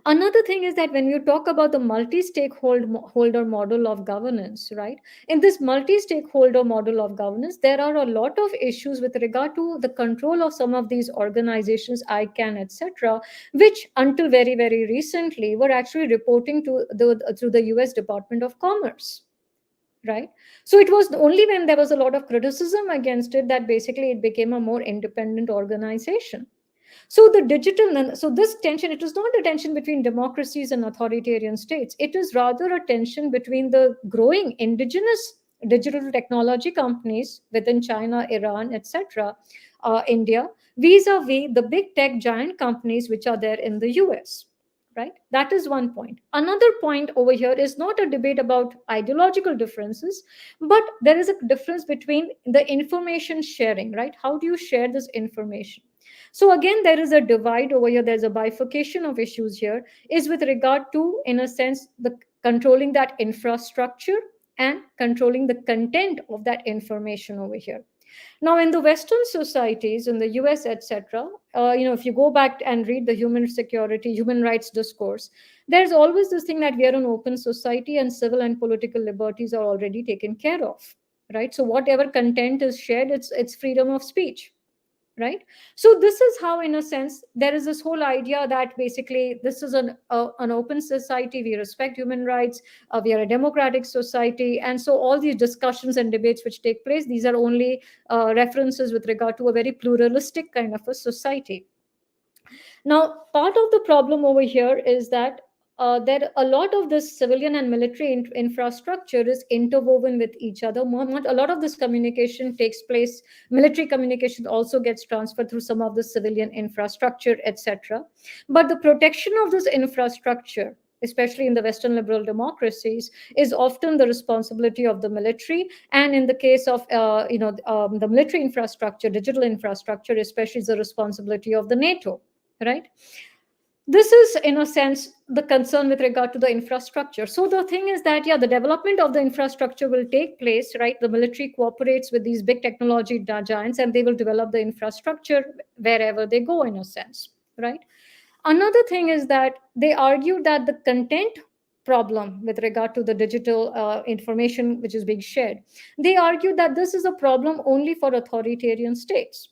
Another thing is that when you talk about the multi-stakeholder model of governance, right? In this multi-stakeholder model of governance, there are a lot of issues with regard to the control of some of these organizations, ICANN, etc., which until very, very recently were actually reporting to the US Department of Commerce, right? So it was only when there was a lot of criticism against it that basically it became a more independent organization. So this tension, it is not a tension between democracies and authoritarian states. It is rather a tension between the growing indigenous digital technology companies within China, Iran, etc., India, vis-a-vis the big tech giant companies which are there in the US. Right? That is one point. Another point over here is not a debate about ideological differences, but there is a difference between the information sharing, right? How do you share this information? So again, there is a divide over here. There's a bifurcation of issues here, is with regard to, in a sense, the controlling that infrastructure and controlling the content of that information over here. Now, in the Western societies, in the US, etc., if you go back and read the human rights discourse, there's always this thing that we are an open society and civil and political liberties are already taken care of, right? So whatever content is shared, it's freedom of speech, right? So this is how, in a sense, there is this whole idea that basically this is an open society, we respect human rights, we are a democratic society, and so all these discussions and debates which take place, these are only references with regard to a very pluralistic kind of a society. Now, part of the problem over here is that there a lot of this civilian and military infrastructure is interwoven with each other. A lot of this communication takes place. Military communication also gets transferred through some of the civilian infrastructure, etc. But the protection of this infrastructure, especially in the Western liberal democracies, is often the responsibility of the military. And in the case of the military infrastructure, digital infrastructure, especially, is the responsibility of the NATO, right? This is, in a sense, the concern with regard to the infrastructure. So the thing is that, yeah, the development of the infrastructure will take place, right? The military cooperates with these big technology giants and they will develop the infrastructure wherever they go, in a sense, right? Another thing is that they argue that the content problem with regard to the digital information which is being shared, they argue that this is a problem only for authoritarian states.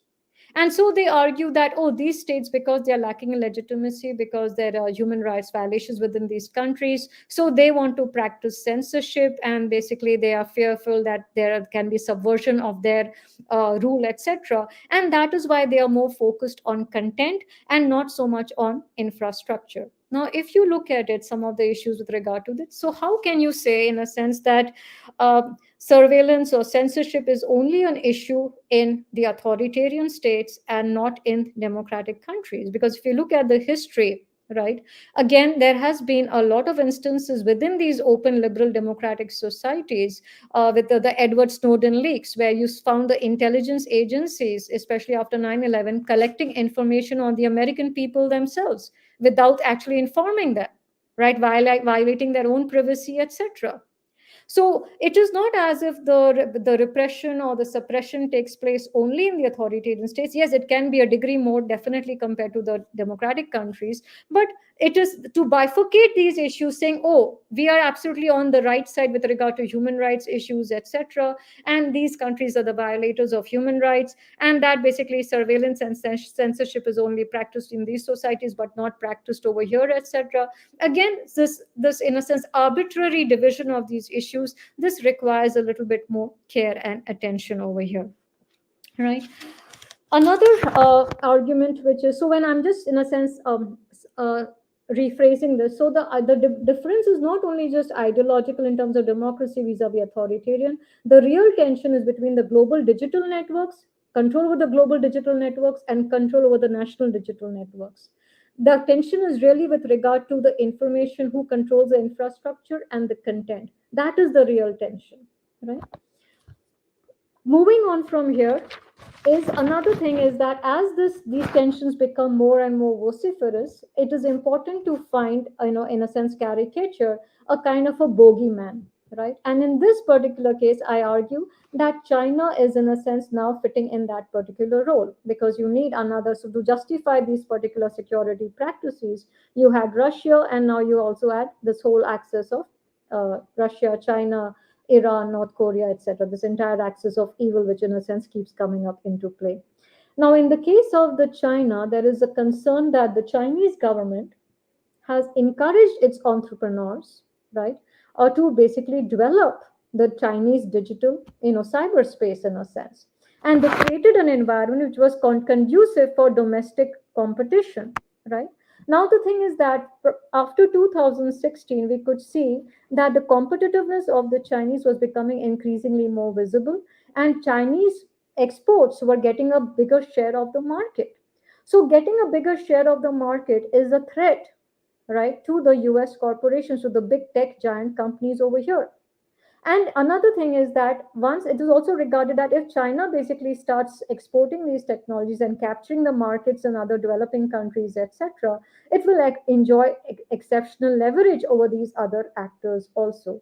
And so they argue that, oh, these states, because they are lacking in legitimacy, because there are human rights violations within these countries, so they want to practice censorship, and basically they are fearful that there can be subversion of their rule, etc. And that is why they are more focused on content and not so much on infrastructure. Now, if you look at it, some of the issues with regard to this, so how can you say, in a sense, that uh, surveillance or censorship is only an issue in the authoritarian states and not in democratic countries? Because if you look at the history, right, again, there has been a lot of instances within these open liberal democratic societies, with the Edward Snowden leaks, where you found the intelligence agencies, especially after 9/11, collecting information on the American people themselves without actually informing them, right, violating their own privacy, etc. So it is not as if the repression or the suppression takes place only in the authoritarian states. Yes, it can be a degree more, definitely, compared to the democratic countries, but it is to bifurcate these issues, saying, oh, we are absolutely on the right side with regard to human rights issues, etc., and these countries are the violators of human rights, and that basically surveillance and censorship is only practiced in these societies but not practiced over here, etc. Again, this in a sense arbitrary division of these issues, this requires a little bit more care and attention over here, right? Another argument, which is, so when I'm just, in a sense, rephrasing this, so the difference is not only just ideological in terms of democracy vis-a-vis authoritarian. The real tension is between the global digital networks, control over the global digital networks, and control over the national digital networks. The tension is really with regard to the information, who controls the infrastructure and the content. That is the real tension, right? Moving on from here, is another thing is that as these tensions become more and more vociferous, it is important to find, in a sense, caricature, a kind of a bogeyman, right? And in this particular case, I argue that China is, in a sense, now fitting in that particular role, because you need another. So, to justify these particular security practices, you had Russia, and now you also had this whole axis of Russia, China, Iran, North Korea, etc. This entire axis of evil, which in a sense keeps coming up into play. Now, in the case of the China, there is a concern that the Chinese government has encouraged its entrepreneurs, right, to basically develop the Chinese digital, cyberspace in a sense, and they created an environment which was conducive for domestic competition, right? Now the thing is that after 2016, we could see that the competitiveness of the Chinese was becoming increasingly more visible, and Chinese exports were getting a bigger share of the market. So getting a bigger share of the market is a threat, right, to the US corporations, to the big tech giant companies over here. And another thing is that once it is also regarded that if China basically starts exporting these technologies and capturing the markets in other developing countries, etc., it will enjoy exceptional leverage over these other actors also.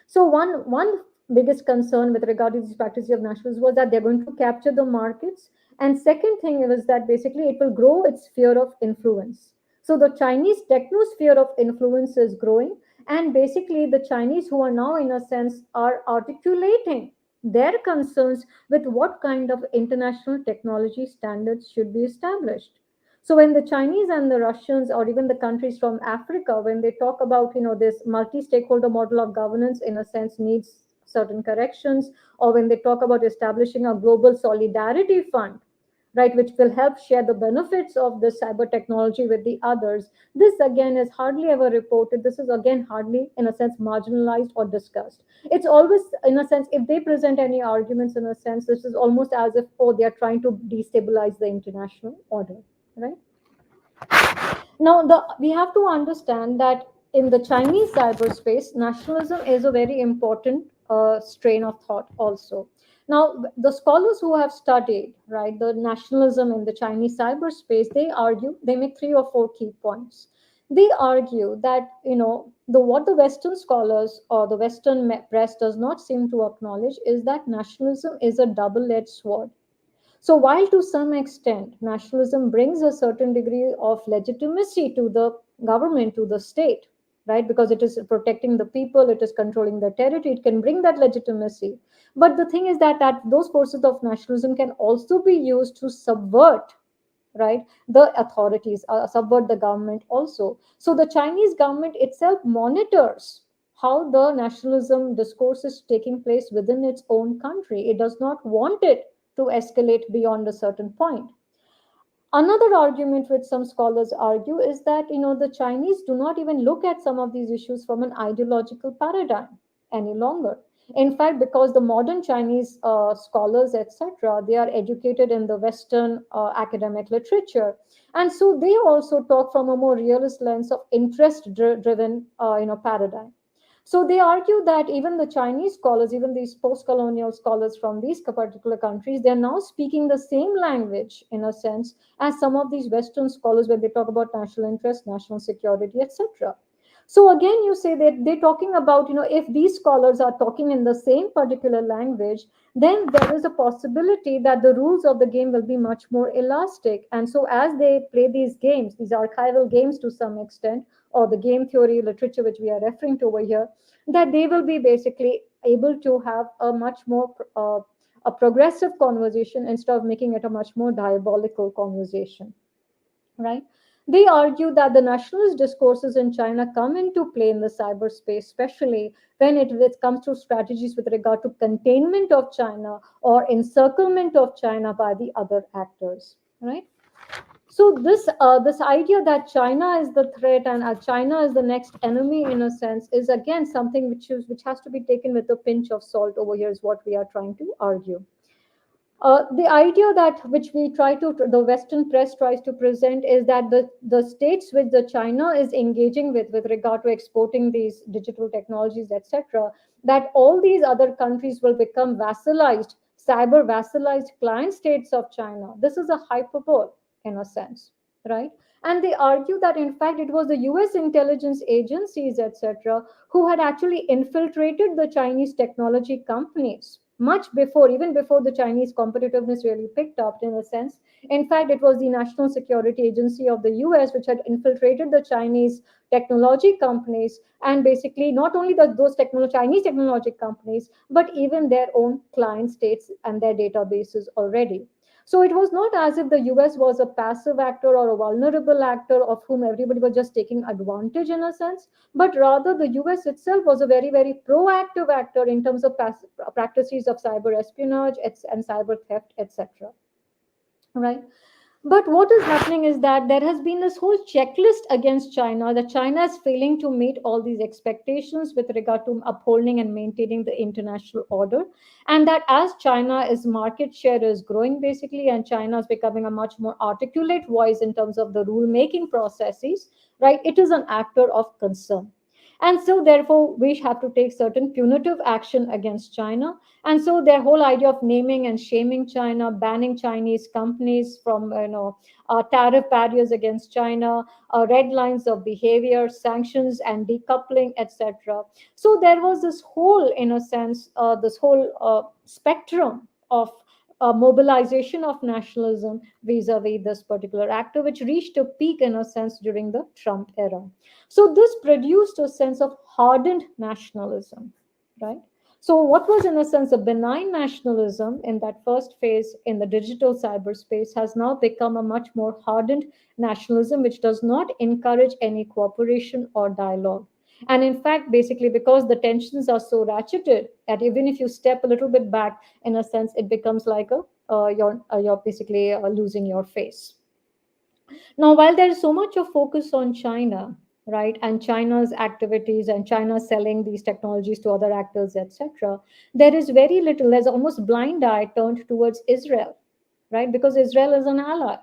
So one biggest concern with regard to this practice of nationalism was that they're going to capture the markets, and second thing was that basically it will grow its sphere of influence. So the Chinese technosphere of influence is growing, and basically the Chinese who are now in a sense are articulating their concerns with what kind of international technology standards should be established. So when the Chinese and the Russians, or even the countries from Africa, when they talk about this multi-stakeholder model of governance, in a sense needs certain corrections, or when they talk about establishing a global solidarity fund, right, which will help share the benefits of the cyber technology with the others, this again is hardly ever reported. This is again hardly, in a sense, marginalized or discussed. It's always, in a sense, if they present any arguments, in a sense, this is almost as if, oh, they are trying to destabilize the international order, right? Now, we have to understand that in the Chinese cyberspace, nationalism is a very important strain of thought also. Now, the scholars who have studied, right, the nationalism in the Chinese cyberspace, they argue, they make three or four key points. They argue that, what the Western scholars or the Western press does not seem to acknowledge is that nationalism is a double-edged sword. So, while to some extent nationalism brings a certain degree of legitimacy to the government, to the state, right, because it is protecting the people, it is controlling the territory, it can bring that legitimacy. But the thing is that those forces of nationalism can also be used to subvert, right, the authorities, subvert the government also. So the Chinese government itself monitors how the nationalism discourse is taking place within its own country. It does not want it to escalate beyond a certain point. Another argument which some scholars argue is that the Chinese do not even look at some of these issues from an ideological paradigm any longer. In fact, because the modern Chinese scholars, etc., they are educated in the Western academic literature, and so they also talk from a more realist lens of interest-driven, paradigm. So they argue that even the Chinese scholars, even these post-colonial scholars from these particular countries, they're now speaking the same language in a sense as some of these Western scholars when they talk about national interest, national security, etc. So again, you say that they're talking about, if these scholars are talking in the same particular language, then there is a possibility that the rules of the game will be much more elastic. And so as they play these games, these archival games to some extent, or the game theory literature which we are referring to over here, that they will be basically able to have a much more a progressive conversation instead of making it a much more diabolical conversation, right? They argue that the nationalist discourses in China come into play in the cyberspace, especially when it comes to strategies with regard to containment of China or encirclement of China by the other actors, right? So this idea that China is the threat and China is the next enemy in a sense is again something which has to be taken with a pinch of salt over here is what we are trying to argue. The idea that which we try to the Western press tries to present is that the states which the China is engaging with regard to exporting these digital technologies, etc., that all these other countries will become vassalized, cyber vassalized client states of China. This is a hyperbole in a sense, right? And they argue that in fact it was the US intelligence agencies, etc., who had actually infiltrated the Chinese technology companies much before, even before the Chinese competitiveness really picked up, in a sense. In fact, it was the National Security Agency of the US which had infiltrated the Chinese technology companies, and basically not only those Chinese technology companies, but even their own client states and their databases already. So it was not as if the US was a passive actor or a vulnerable actor of whom everybody was just taking advantage, in a sense, but rather the US itself was a very, very proactive actor in terms of practices of cyber espionage and cyber theft, etc. Right? But what is happening is that there has been this whole checklist against China, that China is failing to meet all these expectations with regard to upholding and maintaining the international order. And that as China's market share is growing, basically, and China is becoming a much more articulate voice in terms of the rule making processes, right, it is an actor of concern. And so, therefore, we have to take certain punitive action against China. And so their whole idea of naming and shaming China, banning Chinese companies from tariff barriers against China, red lines of behavior, sanctions and decoupling, etc. So there was this whole, in a sense, this whole spectrum of mobilization of nationalism vis-a-vis this particular actor, which reached a peak, in a sense, during the Trump era. So this produced a sense of hardened nationalism, right? So, what was in a sense a benign nationalism in that first phase in the digital cyberspace has now become a much more hardened nationalism, which does not encourage any cooperation or dialogue. And in fact, basically, because the tensions are so ratcheted that even if you step a little bit back, in a sense, it becomes like you're basically losing your face. Now, while there is so much of focus on China, right, and China's activities and China selling these technologies to other actors, etc., there is very little, there's almost blind eye turned towards Israel, right, because Israel is an ally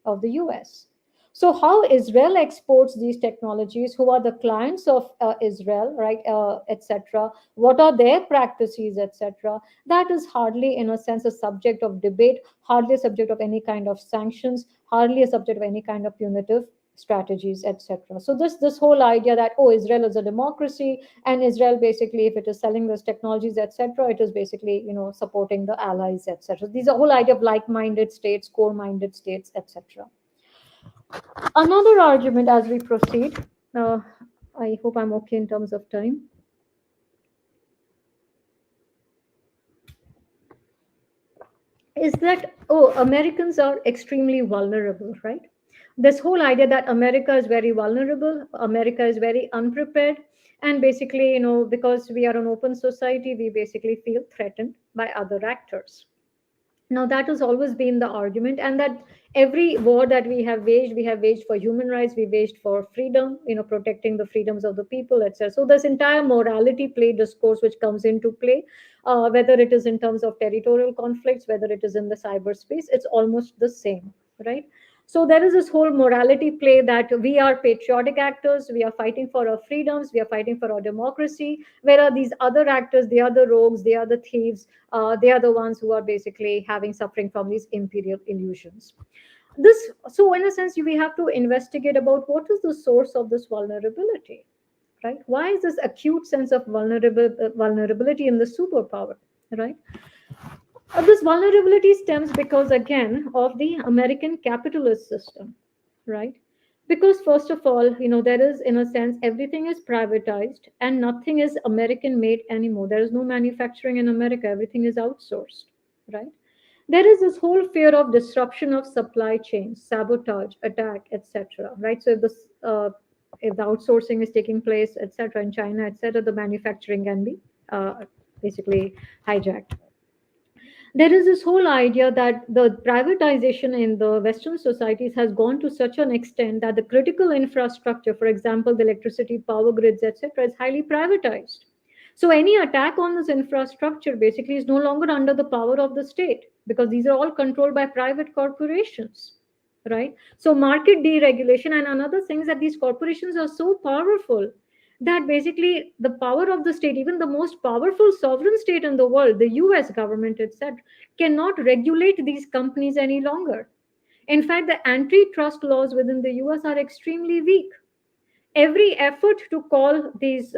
of the US. So, how Israel exports these technologies, who are the clients of Israel, right, etc., what are their practices, etc., that is hardly, in a sense, a subject of debate, hardly a subject of any kind of sanctions, hardly a subject of any kind of punitive strategies, etc. So this whole idea that, oh, Israel is a democracy, and Israel basically, if it is selling those technologies, etc., it is basically, supporting the allies, etc. These are whole idea of like-minded states, core-minded states, etc. Another argument as we proceed, uh, I hope I'm okay in terms of time, is that, oh, Americans are extremely vulnerable, right? This whole idea that America is very vulnerable, America is very unprepared, and basically, because we are an open society, we basically feel threatened by other actors. Now, that has always been the argument, and that every war that we have waged for human rights, we waged for freedom, protecting the freedoms of the people, etc. So this entire morality play discourse which comes into play, whether it is in terms of territorial conflicts, whether it is in the cyberspace, it's almost the same, right? So there is this whole morality play that we are patriotic actors, we are fighting for our freedoms, we are fighting for our democracy, where are these other actors, they are the rogues, they are the thieves, they are the ones who are basically having suffering from these imperial illusions. This, so in a sense, we have to investigate about what is the source of this vulnerability, right? Why is this acute sense of vulnerability in the superpower, right? This vulnerability stems because, again, of the American capitalist system, right? Because, first of all, there is, in a sense, everything is privatized and nothing is American made anymore. There is no manufacturing in America, everything is outsourced, right? There is this whole fear of disruption of supply chains, sabotage, attack, etc. Right? So if the outsourcing is taking place, etc., in China, etc., the manufacturing can be basically hijacked. There is this whole idea that the privatization in the Western societies has gone to such an extent that the critical infrastructure, for example, the electricity, power grids, etc., is highly privatized. So any attack on this infrastructure basically is no longer under the power of the state, because these are all controlled by private corporations, right? So market deregulation, and another thing is that these corporations are so powerful that basically the power of the state, even the most powerful sovereign state in the world, the US government itself, cannot regulate these companies any longer. In fact, the antitrust laws within the US are extremely weak. Every effort to call these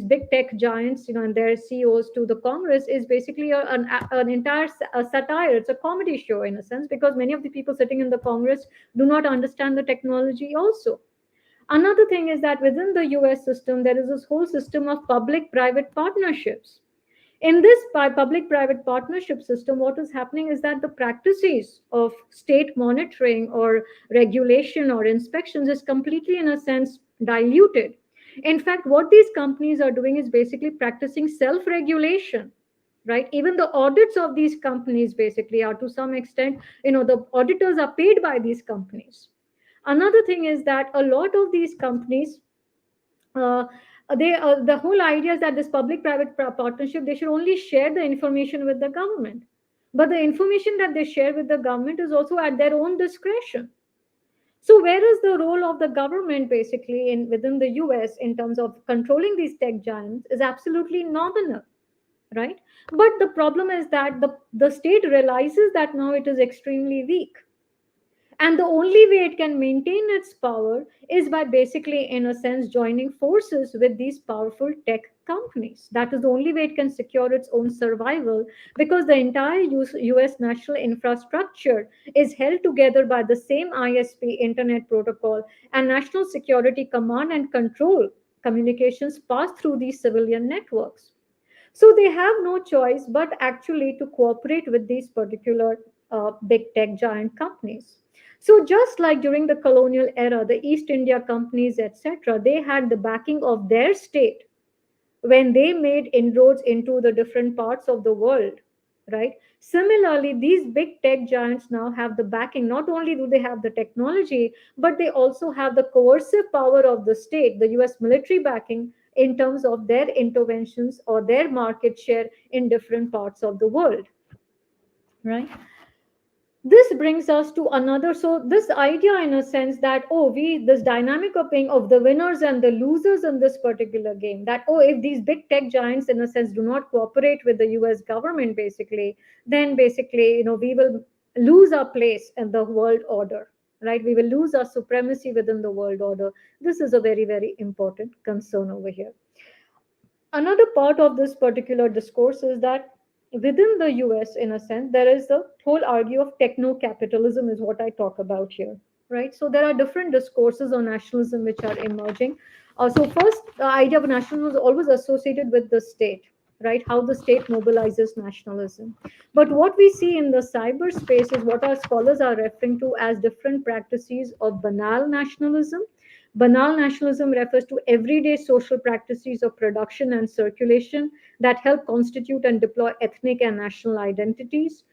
big tech giants, and their CEOs to the Congress is basically an entire satire. It's a comedy show in a sense, because many of the people sitting in the Congress do not understand the technology also. Another thing is that within the US system, there is this whole system of public private partnerships. In this public private partnership system, what is happening is that the practices of state monitoring or regulation or inspections is completely, in a sense, diluted. In fact, what these companies are doing is basically practicing self regulation, right? Even the audits of these companies basically are, to some extent, the auditors are paid by these companies. Another thing is that a lot of these companies, uh, the whole idea is that this public private partnership, they should only share the information with the government, but the information that they share with the government is also at their own discretion. So where is the role of the government basically in within the US in terms of controlling these tech giants is absolutely nominal, right? But the problem is that the state realizes that now it is extremely weak, and the only way it can maintain its power is by basically, in a sense, joining forces with these powerful tech companies. That is the only way it can secure its own survival, because the entire US national infrastructure is held together by the same ISP, Internet Protocol, and National Security Command and Control communications pass through these civilian networks. So they have no choice but actually to cooperate with these particular big tech giant companies. So just like during the colonial era, the East India companies, etc., they had the backing of their state when they made inroads into the different parts of the world, right? Similarly, these big tech giants now have the backing. Not only do they have the technology, but they also have the coercive power of the state, the US military backing, in terms of their interventions or their market share in different parts of the world, right? This brings us to another, so this idea in a sense that, oh, we this dynamic of being of the winners and the losers in this particular game, that, oh, if these big tech giants in a sense do not cooperate with the US government basically, then basically, we will lose our place in the world order, right? We will lose our supremacy within the world order. This is a very, very important concern over here. Another part of this particular discourse is that within the US, in a sense, there is the whole argue of techno capitalism, is what I talk about here, right? So there are different discourses on nationalism which are emerging. So, first, the idea of nationalism is always associated with the state, right? How the state mobilizes nationalism. But what we see in the cyberspace is what our scholars are referring to as different practices of banal nationalism. Banal nationalism refers to everyday social practices of production and circulation that help constitute and deploy ethnic and national identities.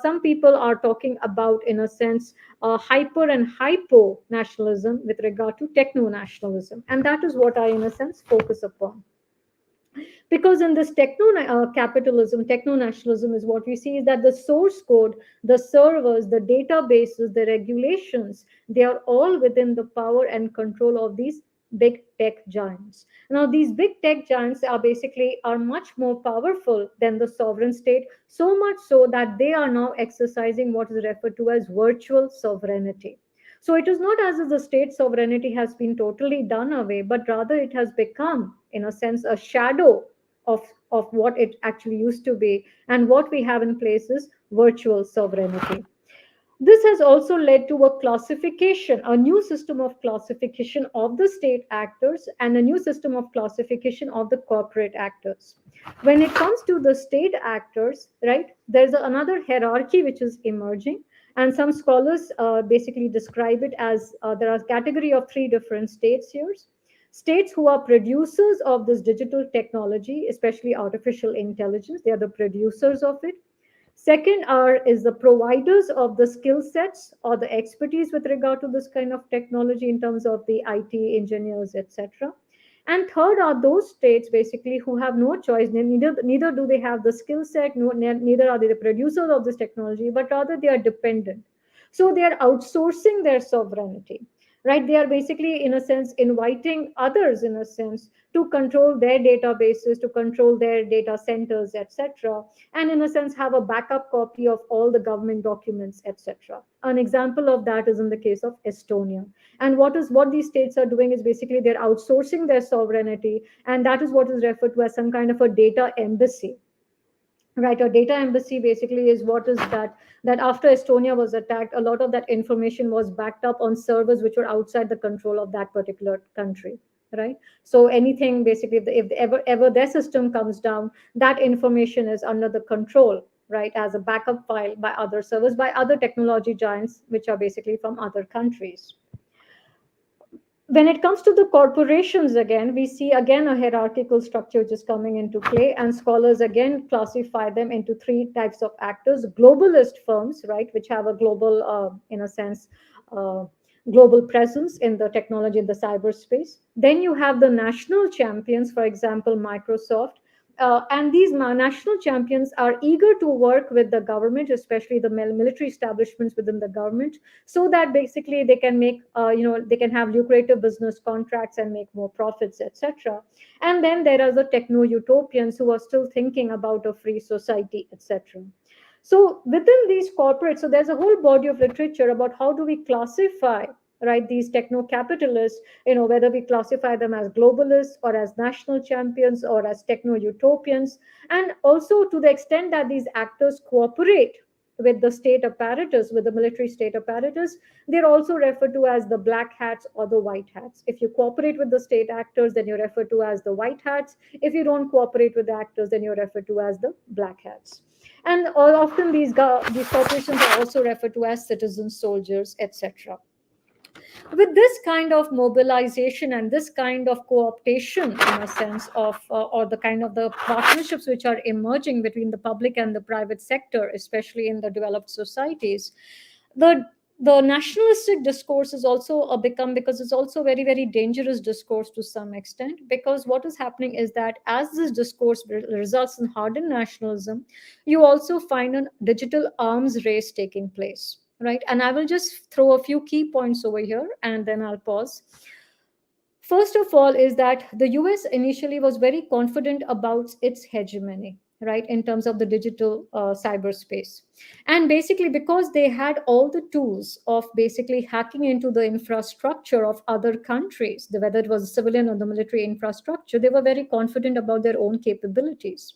Some people are talking about, in a sense, hyper and hypo nationalism with regard to techno nationalism. And that is what I, in a sense, focus upon. Because in this capitalism, techno nationalism is what we see is that the source code, the servers, the databases, the regulations, they are all within the power and control of these big tech giants. Now these big tech giants are much more powerful than the sovereign state, so much so that they are now exercising what is referred to as virtual sovereignty. So it is not as if the state sovereignty has been totally done away, but rather it has become, in a sense, a shadow of what it actually used to be. And what we have in place is virtual sovereignty. This has also led to a classification, a new system of classification of the state actors and a new system of classification of the corporate actors. When it comes to the state actors, right, there's another hierarchy which is emerging. And some scholars basically describe it as there are a category of three different states here. States who are producers of this digital technology, especially artificial intelligence, they are the producers of it. Second is the providers of the skill sets or the expertise with regard to this kind of technology in terms of the IT engineers, etc. And third are those states basically who have no choice. Neither do they have the skill set, neither are they the producers of this technology, but rather they are dependent. So they are outsourcing their sovereignty. right? They are basically, in a sense, inviting others, in a sense, to control their databases, to control their data centers, etc., and in a sense have a backup copy of all the government documents, etc. An example of that is in the case of Estonia. And what these states are doing is basically they're outsourcing their sovereignty, and that is what is referred to as some kind of a data embassy, right? A data embassy basically is what is that, that after Estonia was attacked, a lot of that information was backed up on servers which were outside the control of that particular country, right? So anything basically, if ever their system comes down, that information is under the control, right, as a backup file by other servers, by other technology giants which are basically from other countries. When it comes to the corporations, again we see again a hierarchical structure just coming into play, and scholars again classify them into three types of actors: globalist firms, right, which have a global in a sense uh, global presence in the technology, in the cyberspace. Then you have the national champions, for example Microsoft, and these national champions are eager to work with the government, especially the military establishments within the government, so that basically they can make they can have lucrative business contracts and make more profits, etc. And then there are the techno utopians who are still thinking about a free society, etc. So within these corporates, so there's a whole body of literature about how do we classify, right, these techno capitalists, whether we classify them as globalists or as national champions or as techno utopians. And also to the extent that these actors cooperate with the state apparatus, with the military state apparatus, they're also referred to as the black hats or the white hats. If you cooperate with the state actors, then you're referred to as the white hats. If you don't cooperate with the actors, then you're referred to as the black hats. And all often these corporations are also referred to as citizen soldiers, etc. With this kind of mobilization and this kind of co-optation, in a sense of or the kind of the partnerships which are emerging between the public and the private sector, especially in the developed societies, the the nationalistic discourse is also a become, because it's also very very dangerous discourse to some extent, because what is happening is that as this discourse results in hardened nationalism, you also find a digital arms race taking place, right? And I will just throw a few key points over here and then I'll pause. First of all, is that the US initially was very confident about its hegemony, right, in terms of the digital cyberspace. And basically, because they had all the tools of basically hacking into the infrastructure of other countries, whether it was civilian or the military infrastructure, they were very confident about their own capabilities.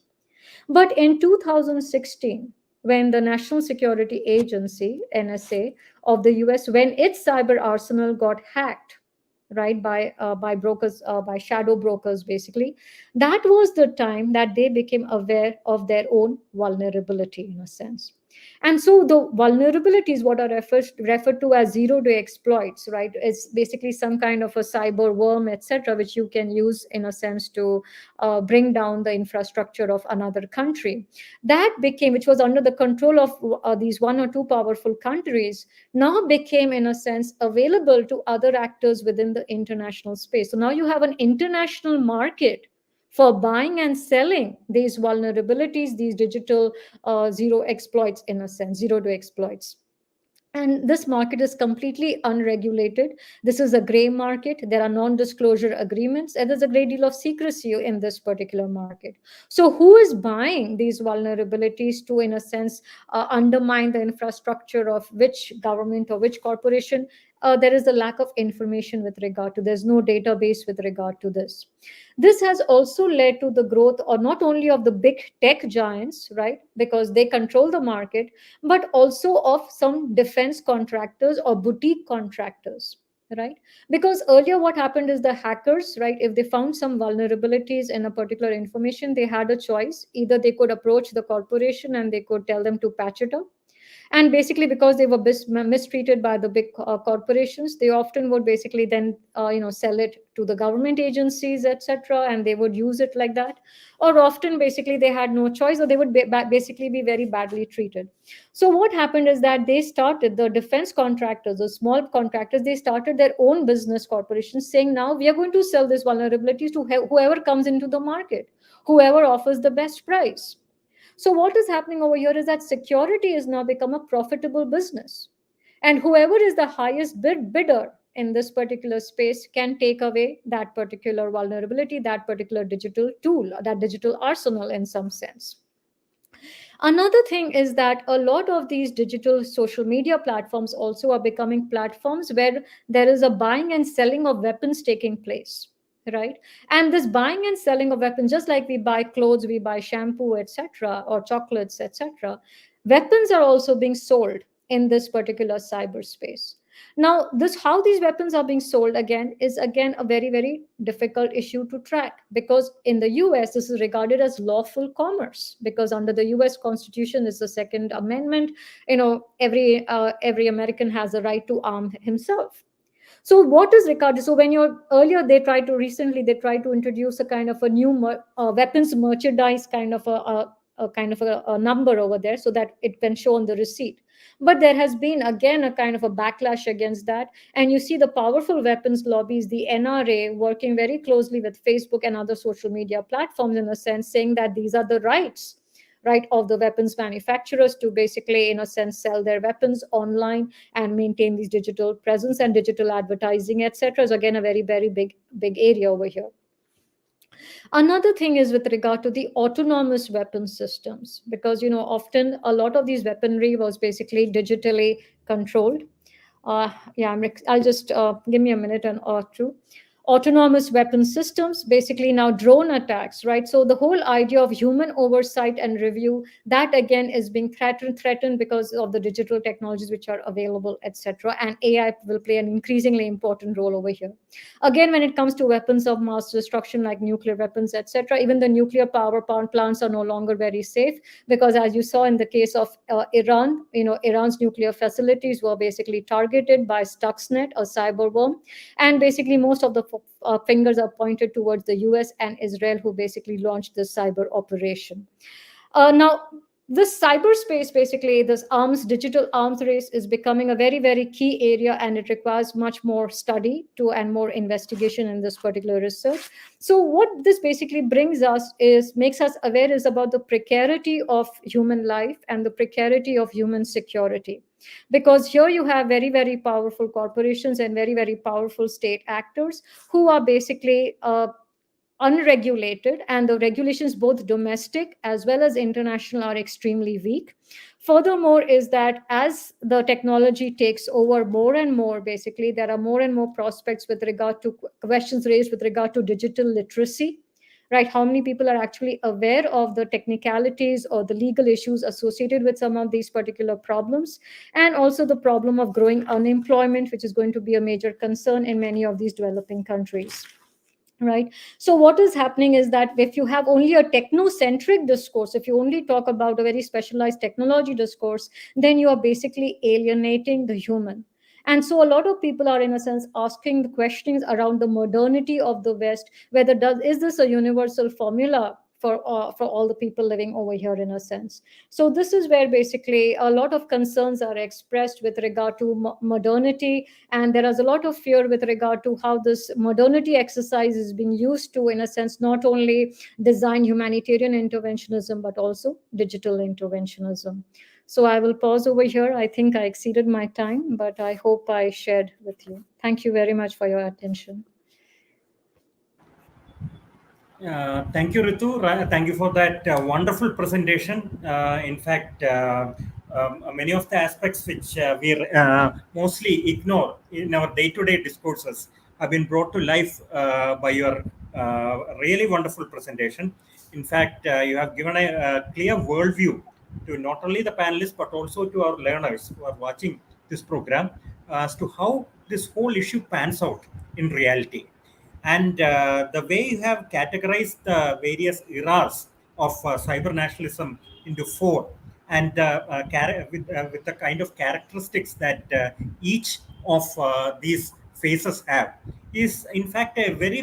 But in 2016, when the National Security Agency, NSA, of the US, when its cyber arsenal got hacked, right, by brokers, by shadow brokers basically, that was the time that they became aware of their own vulnerability, in a sense. And so the vulnerability is what are referred to as zero day exploits, right? It's basically some kind of a cyber worm, etc., which you can use in a sense to bring down the infrastructure of another country. That became, which was under the control of these one or two powerful countries, now became in a sense available to other actors within the international space. So now you have an international market for buying and selling these vulnerabilities, these digital zero exploits, in a sense, zero day exploits. And this market is completely unregulated. This is a gray market. There are non disclosure agreements, and there's a great deal of secrecy in this particular market. So, who is buying these vulnerabilities to, in a sense, undermine the infrastructure of which government or which corporation? There is a lack of information with regard to, there's no database with regard to this. This has also led to the growth, or not only of the big tech giants, right, because they control the market, but also of some defense contractors or boutique contractors, right? Because earlier what happened is the hackers, right, if they found some vulnerabilities in a particular information, they had a choice. Either they could approach the corporation and they could tell them to patch it up, and basically because they were mistreated by the big corporations, they often would basically then sell it to the government agencies, etc., and they would use it like that. Or often basically they had no choice, or they would basically be very badly treated. So what happened is that they started, the defense contractors, the small contractors, they started their own business corporations, saying now we are going to sell these vulnerabilities to whoever comes into the market, whoever offers the best price. So what is happening over here is that security has now become a profitable business. And whoever is the highest bidder in this particular space can take away that particular vulnerability, that particular digital tool, that digital arsenal in some sense. Another thing is that a lot of these digital social media platforms also are becoming platforms where there is a buying and selling of weapons taking place, right? And this buying and selling of weapons, just like we buy clothes, we buy shampoo, etc., or chocolates, etc., weapons are also being sold in this particular cyberspace. Now, this how these weapons are being sold again is again a very, very difficult issue to track, because in the US this is regarded as lawful commerce, because under the US Constitution is the Second Amendment, every American has a right to arm himself. So what is regarded? So when you're earlier, they tried to introduce a kind of a new weapons merchandise kind of a number over there, so that it can show on the receipt. But there has been again a kind of a backlash against that, and you see the powerful weapons lobbies, the NRA, working very closely with Facebook and other social media platforms, in a sense, saying that these are the rights, right, of the weapons manufacturers to basically, in a sense, sell their weapons online and maintain these digital presence, and digital advertising, etc., is again a very, very big area over here. Another thing is with regard to the autonomous weapon systems, because often a lot of these weaponry was basically digitally controlled. Yeah, I'll just give me a minute or two. Autonomous weapon systems, basically now drone attacks, right? So the whole idea of human oversight and review, that again is being threatened because of the digital technologies which are available, etc. And AI will play an increasingly important role over here. Again, when it comes to weapons of mass destruction like nuclear weapons, etc., even the nuclear power plants are no longer very safe, because as you saw in the case of Iran, Iran's nuclear facilities were basically targeted by Stuxnet, a cyber worm, and basically most of the fingers are pointed towards the US and Israel, who basically launched this cyber operation. Now, this cyberspace, basically, this digital arms race is becoming a very, very key area, and it requires much more study and more investigation in this particular research. So what this basically makes us aware is about the precarity of human life and the precarity of human security. Because here you have very, very powerful corporations and very, very powerful state actors who are basically unregulated, and the regulations, both domestic as well as international, are extremely weak. Furthermore is that as the technology takes over more and more, basically there are more and more prospects with regard to questions raised with regard to digital literacy, right? How many people are actually aware of the technicalities or the legal issues associated with some of these particular problems, and also the problem of growing unemployment, which is going to be a major concern in many of these developing countries. Right. So what is happening is that if you have only a technocentric discourse, if you only talk about a very specialized technology discourse, then you are basically alienating the human. And so a lot of people are, in a sense, asking the questions around the modernity of the West, whether is this a universal formula for all the people living over here, in a sense. So this is where basically a lot of concerns are expressed with regard to modernity, and there is a lot of fear with regard to how this modernity exercise is being used to, in a sense, not only design humanitarian interventionism but also digital interventionism. So I will pause over here. I think I exceeded my time, but I hope I shared with you. Thank you very much for your attention. Thank you, Ritu. Thank you for that wonderful presentation. In fact, many of the aspects which we mostly ignore in our day-to-day discourses have been brought to life by your really wonderful presentation. In fact, you have given a clear worldview to not only the panelists but also to our learners who are watching this program as to how this whole issue pans out in reality. And the way you have categorized the various eras of cyber nationalism into four, and with the kind of characteristics that each of these phases have, is in fact a very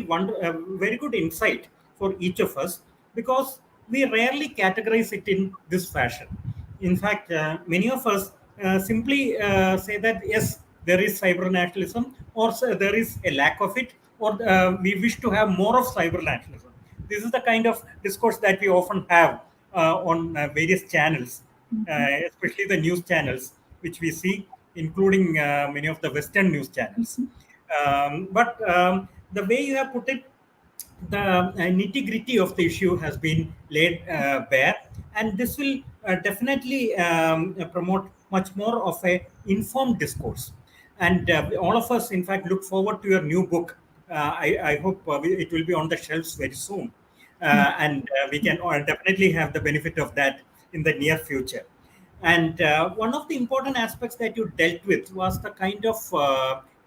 good insight for each of us, because we rarely categorize it in this fashion. In fact, many of us simply say that yes, there is cyber nationalism, or there is a lack of it, or we wish to have more of cyber nationalism. This is the kind of discourse that we often have on various channels, especially the news channels, which we see, including many of the Western news channels. But the way you have put it, the nitty gritty of the issue has been laid bare, and this will definitely promote much more of a informed discourse. And all of us, in fact, look forward to your new book. I hope it will be on the shelves very soon, and we can definitely have the benefit of that in the near future. And one of the important aspects that you dealt with was the kind of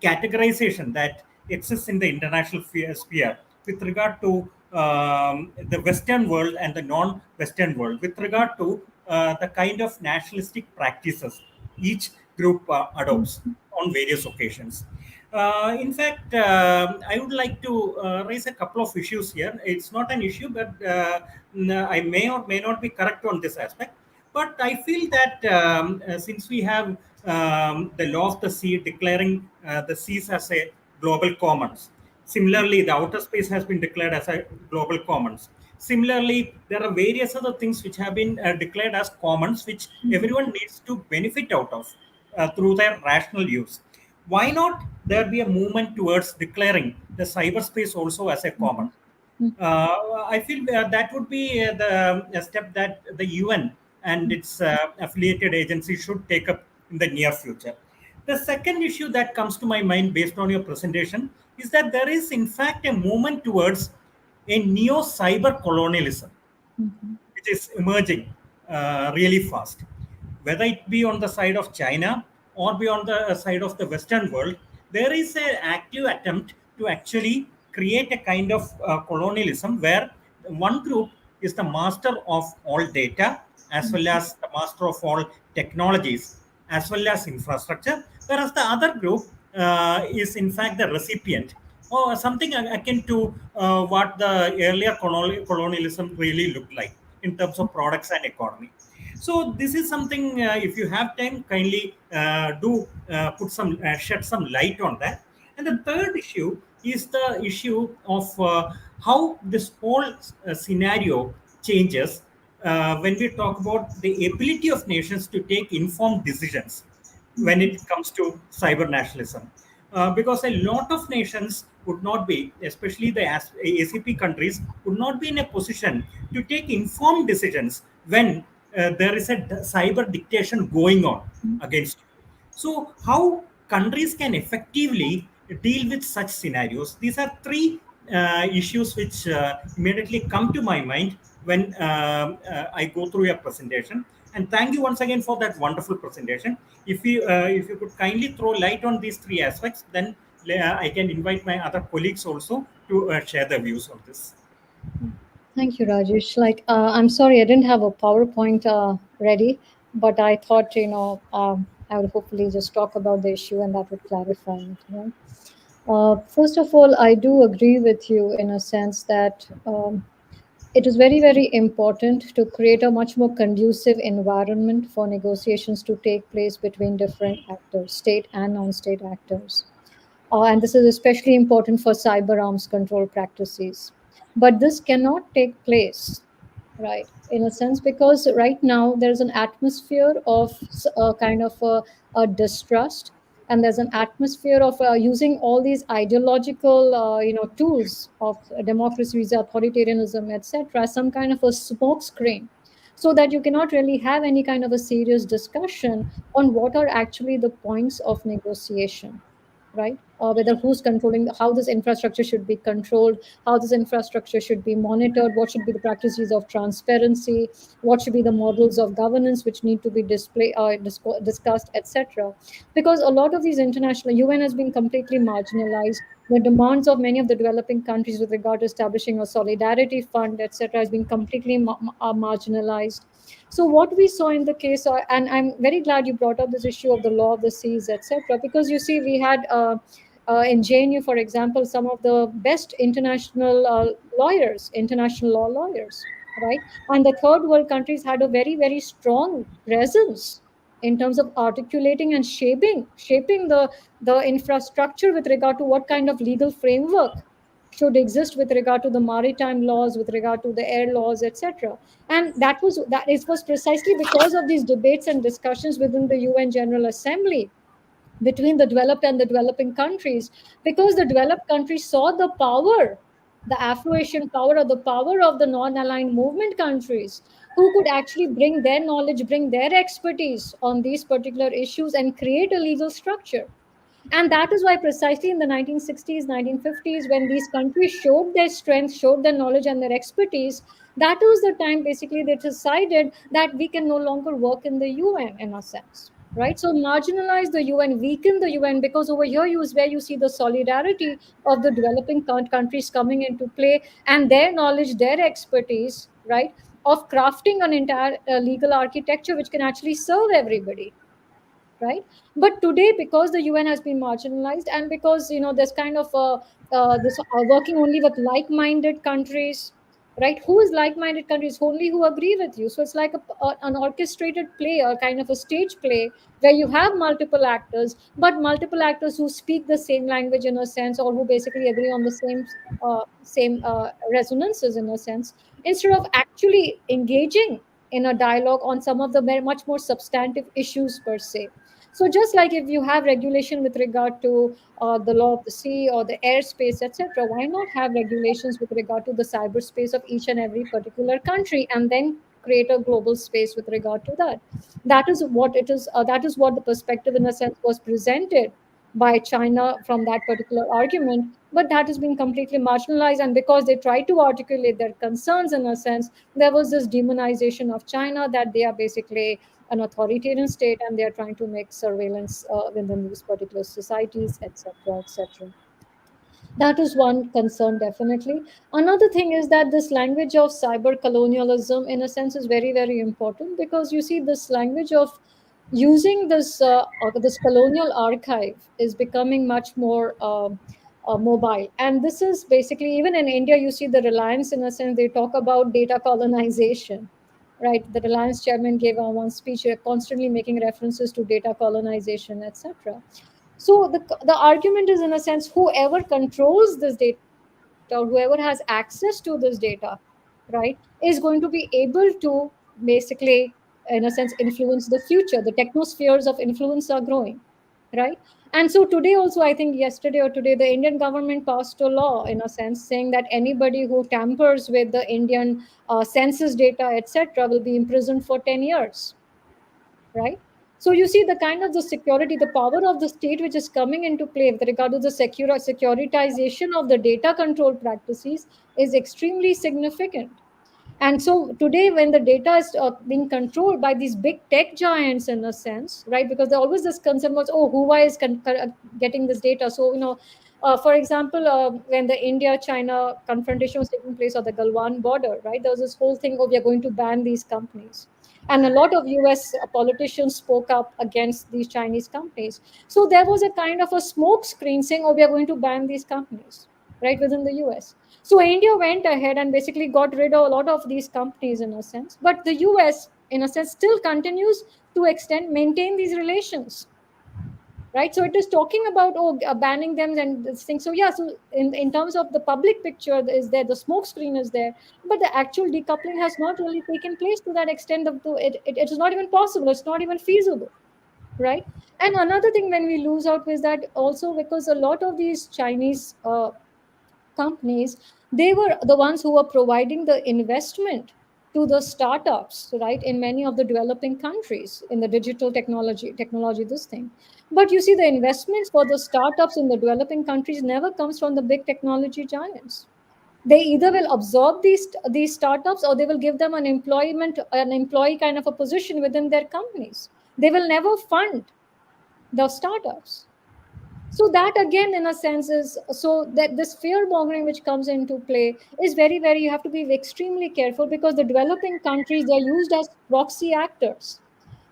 categorization that exists in the international sphere with regard to the Western world and the non Western world, with regard to the kind of nationalistic practices each group adopts on various occasions. In fact, I would like to raise a couple of issues here. It's not an issue, but I may or may not be correct on this aspect. But I feel that since we have the law of the sea declaring the seas as a global commons, similarly, the outer space has been declared as a global commons. Similarly, there are various other things which have been declared as commons, which everyone needs to benefit out of through their rational use. Why not there be a movement towards declaring the cyberspace also as a common? I feel that would be the a step that the UN and its affiliated agencies should take up in the near future. The second issue that comes to my mind based on your presentation is that there is, in fact, a movement towards a neo cyber colonialism which is emerging really fast. Whether it be on the side of China or be on the side of the Western world, there is an active attempt to actually create a kind of colonialism where one group is the master of all data as well as the master of all technologies as well as infrastructure, whereas the other group is in fact the recipient or something akin to what the earlier colonialism really looked like in terms of products and economy. So this is something. If you have time, kindly do put some shed some light on that. And the third issue is the issue of how this whole scenario changes when we talk about the ability of nations to take informed decisions when it comes to cyber nationalism. Because a lot of nations would not be, especially the ACP countries, would not be in a position to take informed decisions when there is a cyber dictation going on against you. So, how countries can effectively deal with such scenarios? These are three issues which immediately come to my mind when I go through your presentation. And thank you once again for that wonderful presentation. If you could kindly throw light on these three aspects, then I can invite my other colleagues also to share their views on this. Thank you, Rajesh. I'm sorry I didn't have a PowerPoint ready, but I thought, I would hopefully just talk about the issue and that would clarify it. Right? First of all, I do agree with you in a sense that it is very, very important to create a much more conducive environment for negotiations to take place between different actors, state and non state actors. And this is especially important for cyber arms control practices. But this cannot take place, right, in a sense, because right now there's an atmosphere of a kind of a distrust, and there's an atmosphere of using all these ideological, tools of democracies, authoritarianism, etc., some kind of a smoke screen, so that you cannot really have any kind of a serious discussion on what are actually the points of negotiation, right? Whether who's controlling, how this infrastructure should be controlled, how this infrastructure should be monitored, what should be the practices of transparency, what should be the models of governance which need to be discussed, etc. Because a lot of these international UN has been completely marginalized. The demands of many of the developing countries with regard to establishing a solidarity fund, etc., has been completely marginalized. So what we saw in the case, and I'm very glad you brought up this issue of the law of the seas, etc., because you see, we had in JNU, for example, some of the best international lawyers, international law lawyers, right? And the third world countries had a very, very strong presence in terms of articulating and shaping the infrastructure with regard to what kind of legal framework should exist with regard to the maritime laws, with regard to the air laws, etc. And that it was precisely because of these debates and discussions within the UN General Assembly between the developed and the developing countries, because the developed countries saw the power, the Afro-Asian power, or the power of the non-aligned movement countries, who could actually bring their knowledge, bring their expertise on these particular issues and create a legal structure. And that is why, precisely in the 1960s, 1950s, when these countries showed their strength, showed their knowledge and their expertise, that was the time basically they decided that we can no longer work in the UN in a sense. Right? So marginalize the UN, weaken the UN, because over here is where you see the solidarity of the developing countries coming into play, and their knowledge, their expertise, right, of crafting an entire legal architecture which can actually serve everybody, right? But today, because the UN has been marginalized, and because there's kind of this working only with like-minded countries, right? Who is like-minded countries? Only who agree with you. So it's like an orchestrated play, or kind of a stage play, where you have multiple actors, but multiple actors who speak the same language in a sense, or who basically agree on the same resonances in a sense, instead of actually engaging in a dialogue on some of the much more substantive issues per se. So just like if you have regulation with regard to the law of the sea or the airspace, etc., why not have regulations with regard to the cyberspace of each and every particular country, and then create a global space with regard to that? That is what it is. That is what the perspective, in a sense, was presented by China from that particular argument. But that has been completely marginalized, and because they tried to articulate their concerns, in a sense, there was this demonization of China, that they are basically an authoritarian state, and they are trying to make surveillance within these particular societies, etc., etc. That is one concern, definitely. Another thing is that this language of cyber colonialism, in a sense, is very, very important, because you see this language of using this colonial archive is becoming much more mobile. And this is basically, even in India, you see the Reliance, in a sense, they talk about data colonization, right? The Reliance chairman gave one speech constantly making references to data colonization, etc. So the argument is, in a sense, whoever controls this data, or whoever has access to this data, right, is going to be able to basically, in a sense, influence the future. The technospheres of influence are growing, right? And so today also, I think yesterday or today, the Indian government passed a law, in a sense, saying that anybody who tampers with the Indian census data, etc., will be imprisoned for 10 years, right? So you see the kind of the security, the power of the state which is coming into play with regard to the securitization of the data control practices is extremely significant. And so today, when the data is being controlled by these big tech giants, in a sense, right? Because there always this concern was, oh, Huawei is getting this data. So, for example, when the India-China confrontation was taking place on the Galwan border, right? There was this whole thing, oh, we are going to ban these companies. And a lot of US politicians spoke up against these Chinese companies. So there was a kind of a smoke screen saying, oh, we are going to ban these companies, right, within the US. So India went ahead and basically got rid of a lot of these companies, in a sense. But the US, in a sense, still continues to extend, maintain these relations, right? So it is talking about, oh, banning them and this thing. So yeah, so in terms of the public picture is there, the smoke screen is there, but the actual decoupling has not really taken place to that extent. It is not even possible. It's not even feasible, right? And another thing when we lose out is that also, because a lot of these Chinese companies, they were the ones who were providing the investment to the startups, right, in many of the developing countries in the digital technology, this thing. But you see, the investments for the startups in the developing countries never comes from the big technology giants. They either will absorb these startups, or they will give them an employee kind of a position within their companies. They will never fund the startups. So that again, in a sense, is so that this fear mongering which comes into play is very, very, you have to be extremely careful, because the developing countries, they're used as proxy actors,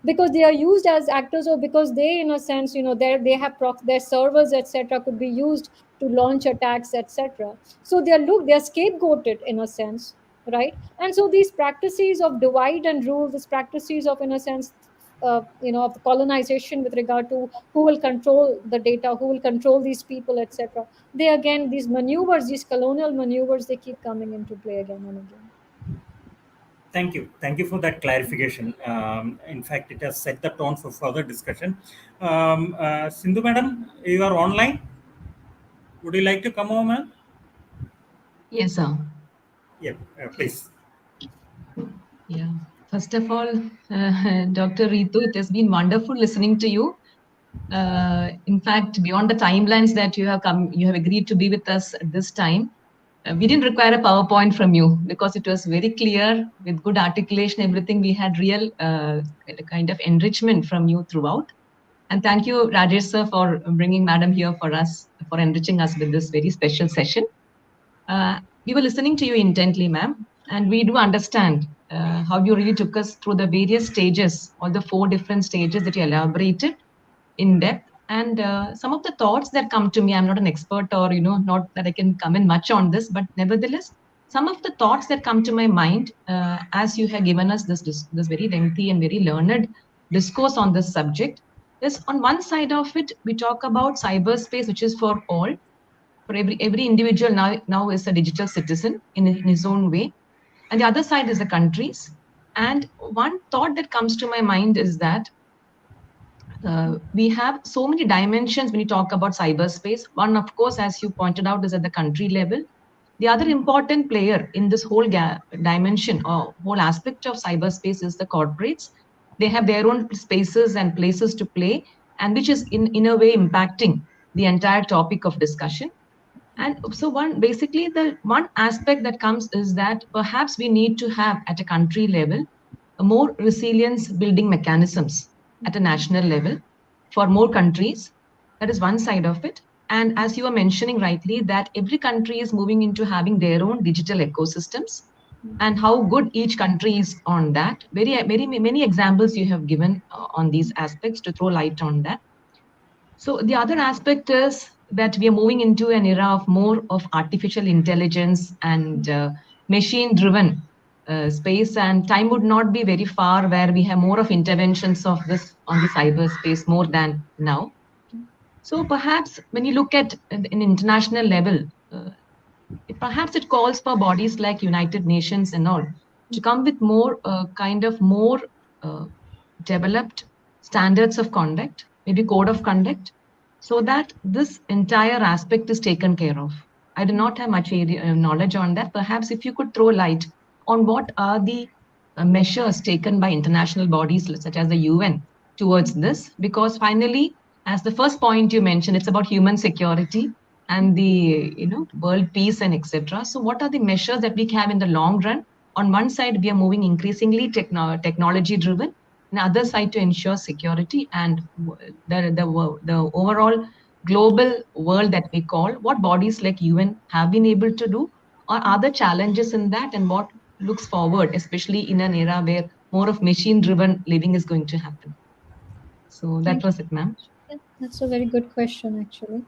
because they are used as actors, or because they, in a sense, they have their servers, etc., could be used to launch attacks, etc. So they're scapegoated, in a sense, right? And so these practices of divide and rule, these practices of, in a sense, of the colonization with regard to who will control the data, who will control these people, etc., they again, these maneuvers, these colonial maneuvers, they keep coming into play again and again. Thank you for that clarification. In fact, it has set the tone for further discussion. Sindhu madam, you are online. Would you like to come over, ma'am? Yes, sir. Yeah, Okay. please. Yeah. First of all, Dr. Ritu, it has been wonderful listening to you. In fact, beyond the timelines that you have agreed to be with us at this time. We didn't require a PowerPoint from you because it was very clear with good articulation, everything. We had real kind of enrichment from you throughout. And thank you, Rajesh sir, for bringing Madam here for us, for enriching us with this very special session. We were listening to you intently, ma'am, and we do understand how you really took us through the various stages, all the four different stages that you elaborated in depth. And some of the thoughts that come to me, I'm not an expert or, not that I can comment much on this, but nevertheless, some of the thoughts that come to my mind as you have given us this very lengthy and very learned discourse on this subject is on one side of it, we talk about cyberspace, which is for all, for every individual now is a digital citizen in his own way, and the other side is the countries. And one thought that comes to my mind is that we have so many dimensions when you talk about cyberspace. One, of course, as you pointed out, is at the country level. The other important player in this whole dimension or whole aspect of cyberspace is the corporates. They have their own spaces and places to play, and which is in a way impacting the entire topic of discussion. And so basically the one aspect that comes is that perhaps we need to have at a country level a more resilience building mechanisms at a national level for more countries. That is one side of it. And as you were mentioning rightly, that every country is moving into having their own digital ecosystems, and how good each country is on that. Very many examples you have given on these aspects to throw light on that. So the other aspect is that we are moving into an era of more of artificial intelligence and machine-driven space, and time would not be very far where we have more of interventions of this on the cyberspace more than now. So perhaps when you look at an international level, perhaps it calls for bodies like United Nations and all to come with more kind of more uh, developed standards of conduct, maybe code of conduct, so that this entire aspect is taken care of. I do not have much knowledge on that. Perhaps if you could throw light on what are the measures taken by international bodies such as the UN towards this, because finally, as the first point you mentioned, it's about human security and the world peace and etc. So what are the measures that we have in the long run? On one side, we are moving increasingly technology driven, and other side to ensure security and the overall global world that we call, what bodies like UN have been able to do, or other challenges in that, and what looks forward, especially in an era where more of machine driven living is going to happen. So that Thank you. was it, ma'am. Yeah, that's a very good question, actually.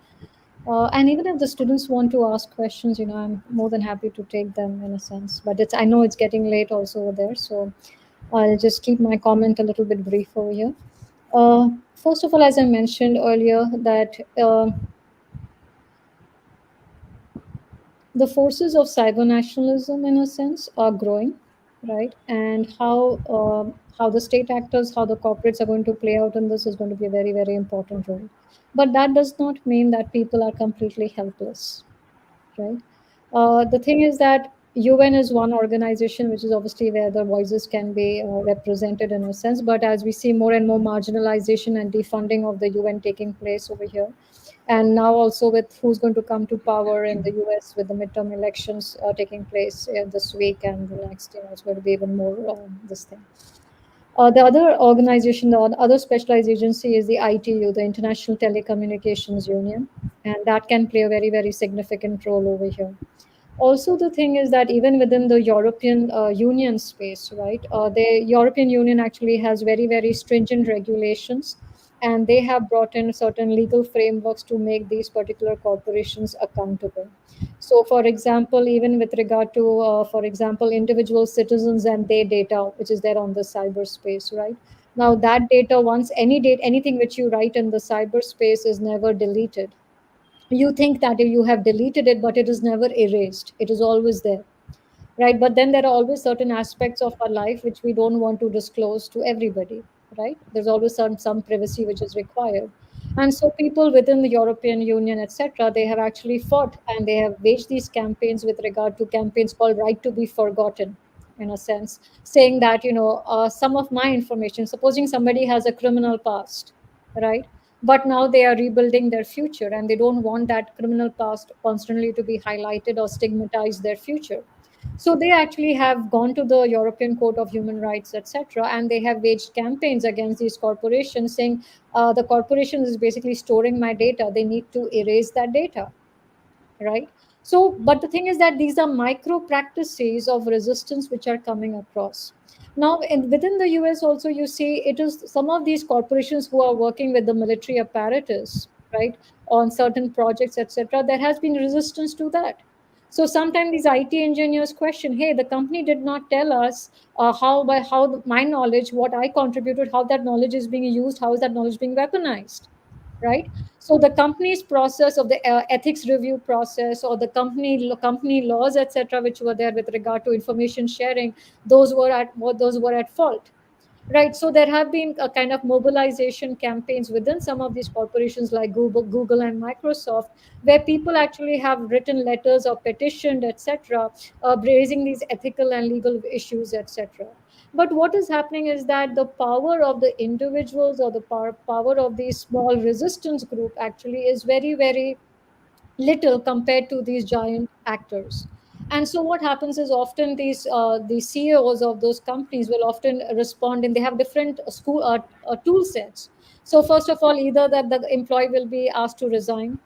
And even if the students want to ask questions, I'm more than happy to take them in a sense. But I know it's getting late also over there, so I'll just keep my comment a little bit brief over here. First of all, as I mentioned earlier, that the forces of cyber nationalism, in a sense, are growing, right? And how the state actors, how the corporates are going to play out in this is going to be a very, very important role. But that does not mean that people are completely helpless, right? The thing is that UN is one organization, which is obviously where the voices can be represented in a sense. But as we see more and more marginalization and defunding of the UN taking place over here, and now also with who's going to come to power in the US with the midterm elections taking place this week and the next, it's going to be even more this thing. The other organization, the other specialized agency is the ITU, the International Telecommunications Union, and that can play a very, very significant role over here. Also, the thing is that even within the European Union space, right, the European Union actually has very, very stringent regulations, and they have brought in certain legal frameworks to make these particular corporations accountable. So, for example, even with regard to, for example, individual citizens and their data, which is there on the cyberspace, right? Now, that data, once anything which you write in the cyberspace is never deleted. You think that you have deleted it, but it is never erased. It is always there. right? But then there are always certain aspects of our life which we don't want to disclose to everybody, right? There's always some privacy which is required. And so people within the European Union, etc., they have actually fought and they have waged these campaigns with regard to campaigns called Right to be Forgotten, in a sense, saying that, some of my information, supposing somebody has a criminal past, right? But now they are rebuilding their future and they don't want that criminal past constantly to be highlighted or stigmatize their future. So they actually have gone to the European Court of Human Rights, etc., and they have waged campaigns against these corporations, saying the corporation is basically storing my data. They need to erase that data, right? So, but the thing is that these are micro practices of resistance which are coming across. Now, within the US, also, you see it is some of these corporations who are working with the military apparatus, right, on certain projects, etc. There has been resistance to that. So sometimes these IT engineers question, hey, the company did not tell us how my knowledge, what I contributed, how that knowledge is being used, how is that knowledge being weaponized, right? So the company's process of the ethics review process or the company laws, etc., which were there with regard to information sharing, those were at fault. Right. So there have been a kind of mobilization campaigns within some of these corporations like Google and Microsoft, where people actually have written letters or petitioned, etc., raising these ethical and legal issues, etc. But what is happening is that the power of the individuals or the power of the small resistance group actually is very, very little compared to these giant actors. And so what happens is often these CEOs of those companies will often respond, and they have different tool sets. So first of all, either that the employee will be asked to resign,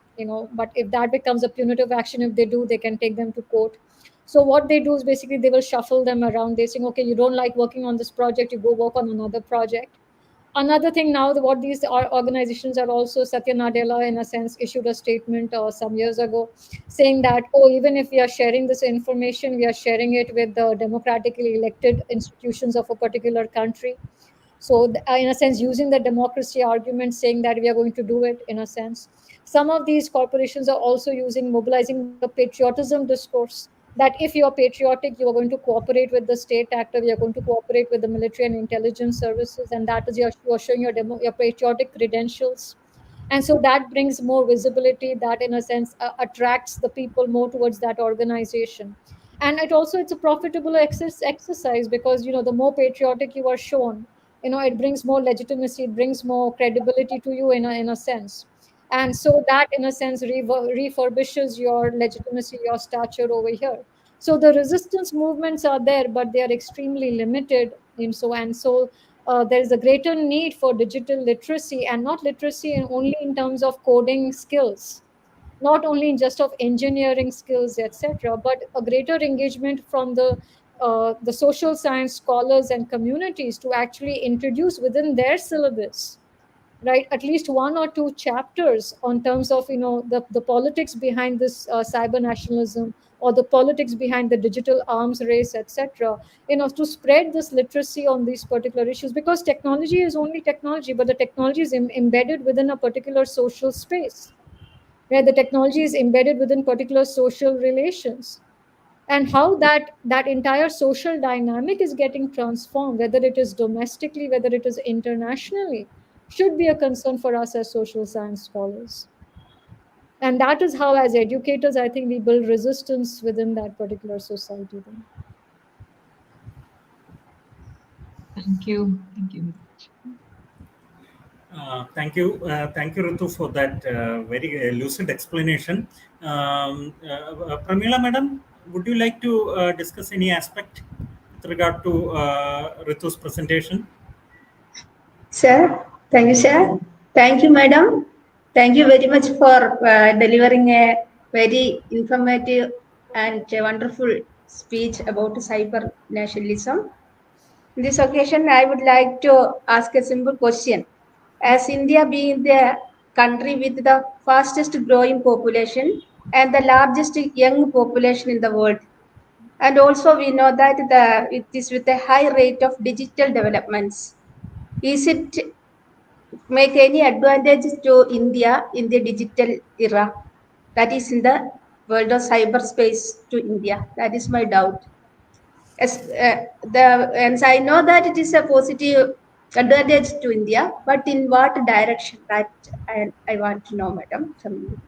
but if that becomes a punitive action, if they do, they can take them to court. So what they do is basically they will shuffle them around. They saying, okay, you don't like working on this project, you go work on another project. Another thing now, what these organizations are also, Satya Nadella, in a sense, issued a statement some years ago saying that, oh, even if we are sharing this information, we are sharing it with the democratically elected institutions of a particular country. So, in a sense, using the democracy argument, saying that we are going to do it, in a sense. Some of these corporations are also mobilizing the patriotism discourse, that if you are patriotic, you are going to cooperate with the state actor, you are going to cooperate with the military and intelligence services, and that is you are showing your patriotic credentials. And so that brings more visibility, that in a sense attracts the people more towards that organization. And it's a profitable exercise, because the more patriotic you are shown, it brings more legitimacy, it brings more credibility to you in a sense. And so that in a sense refurbishes your legitimacy, your stature over here. So the resistance movements are there, but they are extremely limited. There is a greater need for digital literacy, and not literacy only in terms of coding skills, not only in just of engineering skills, etc., but a greater engagement from the social science scholars and communities to actually introduce within their syllabus, right, at least one or two chapters on terms of the politics behind this cyber nationalism, or the politics behind the digital arms race, etc., to spread this literacy on these particular issues, because technology is only technology, but the technology is embedded within a particular social space, where the technology is embedded within particular social relations, and how that entire social dynamic is getting transformed, whether it is domestically, whether it is internationally, should be a concern for us as social science scholars. And that is how, as educators, I think we build resistance within that particular society then. Thank you. Thank you. Thank you, Ritu, for that very lucid explanation. Pramila, madam, would you like to discuss any aspect with regard to Ritu's presentation? Sir, thank you, sir. Thank you, madam. Thank you very much for delivering a very informative and a wonderful speech about cyber nationalism. In this occasion, I would like to ask a simple question. As India being the country with the fastest growing population and the largest young population in the world, and also we know that it is with a high rate of digital developments. Is it make any advantage to India in the digital era, that is in the world of cyberspace to India? That is my doubt. As and I know that it is a positive advantage to India, but in what direction? That I want to know, madam, from you.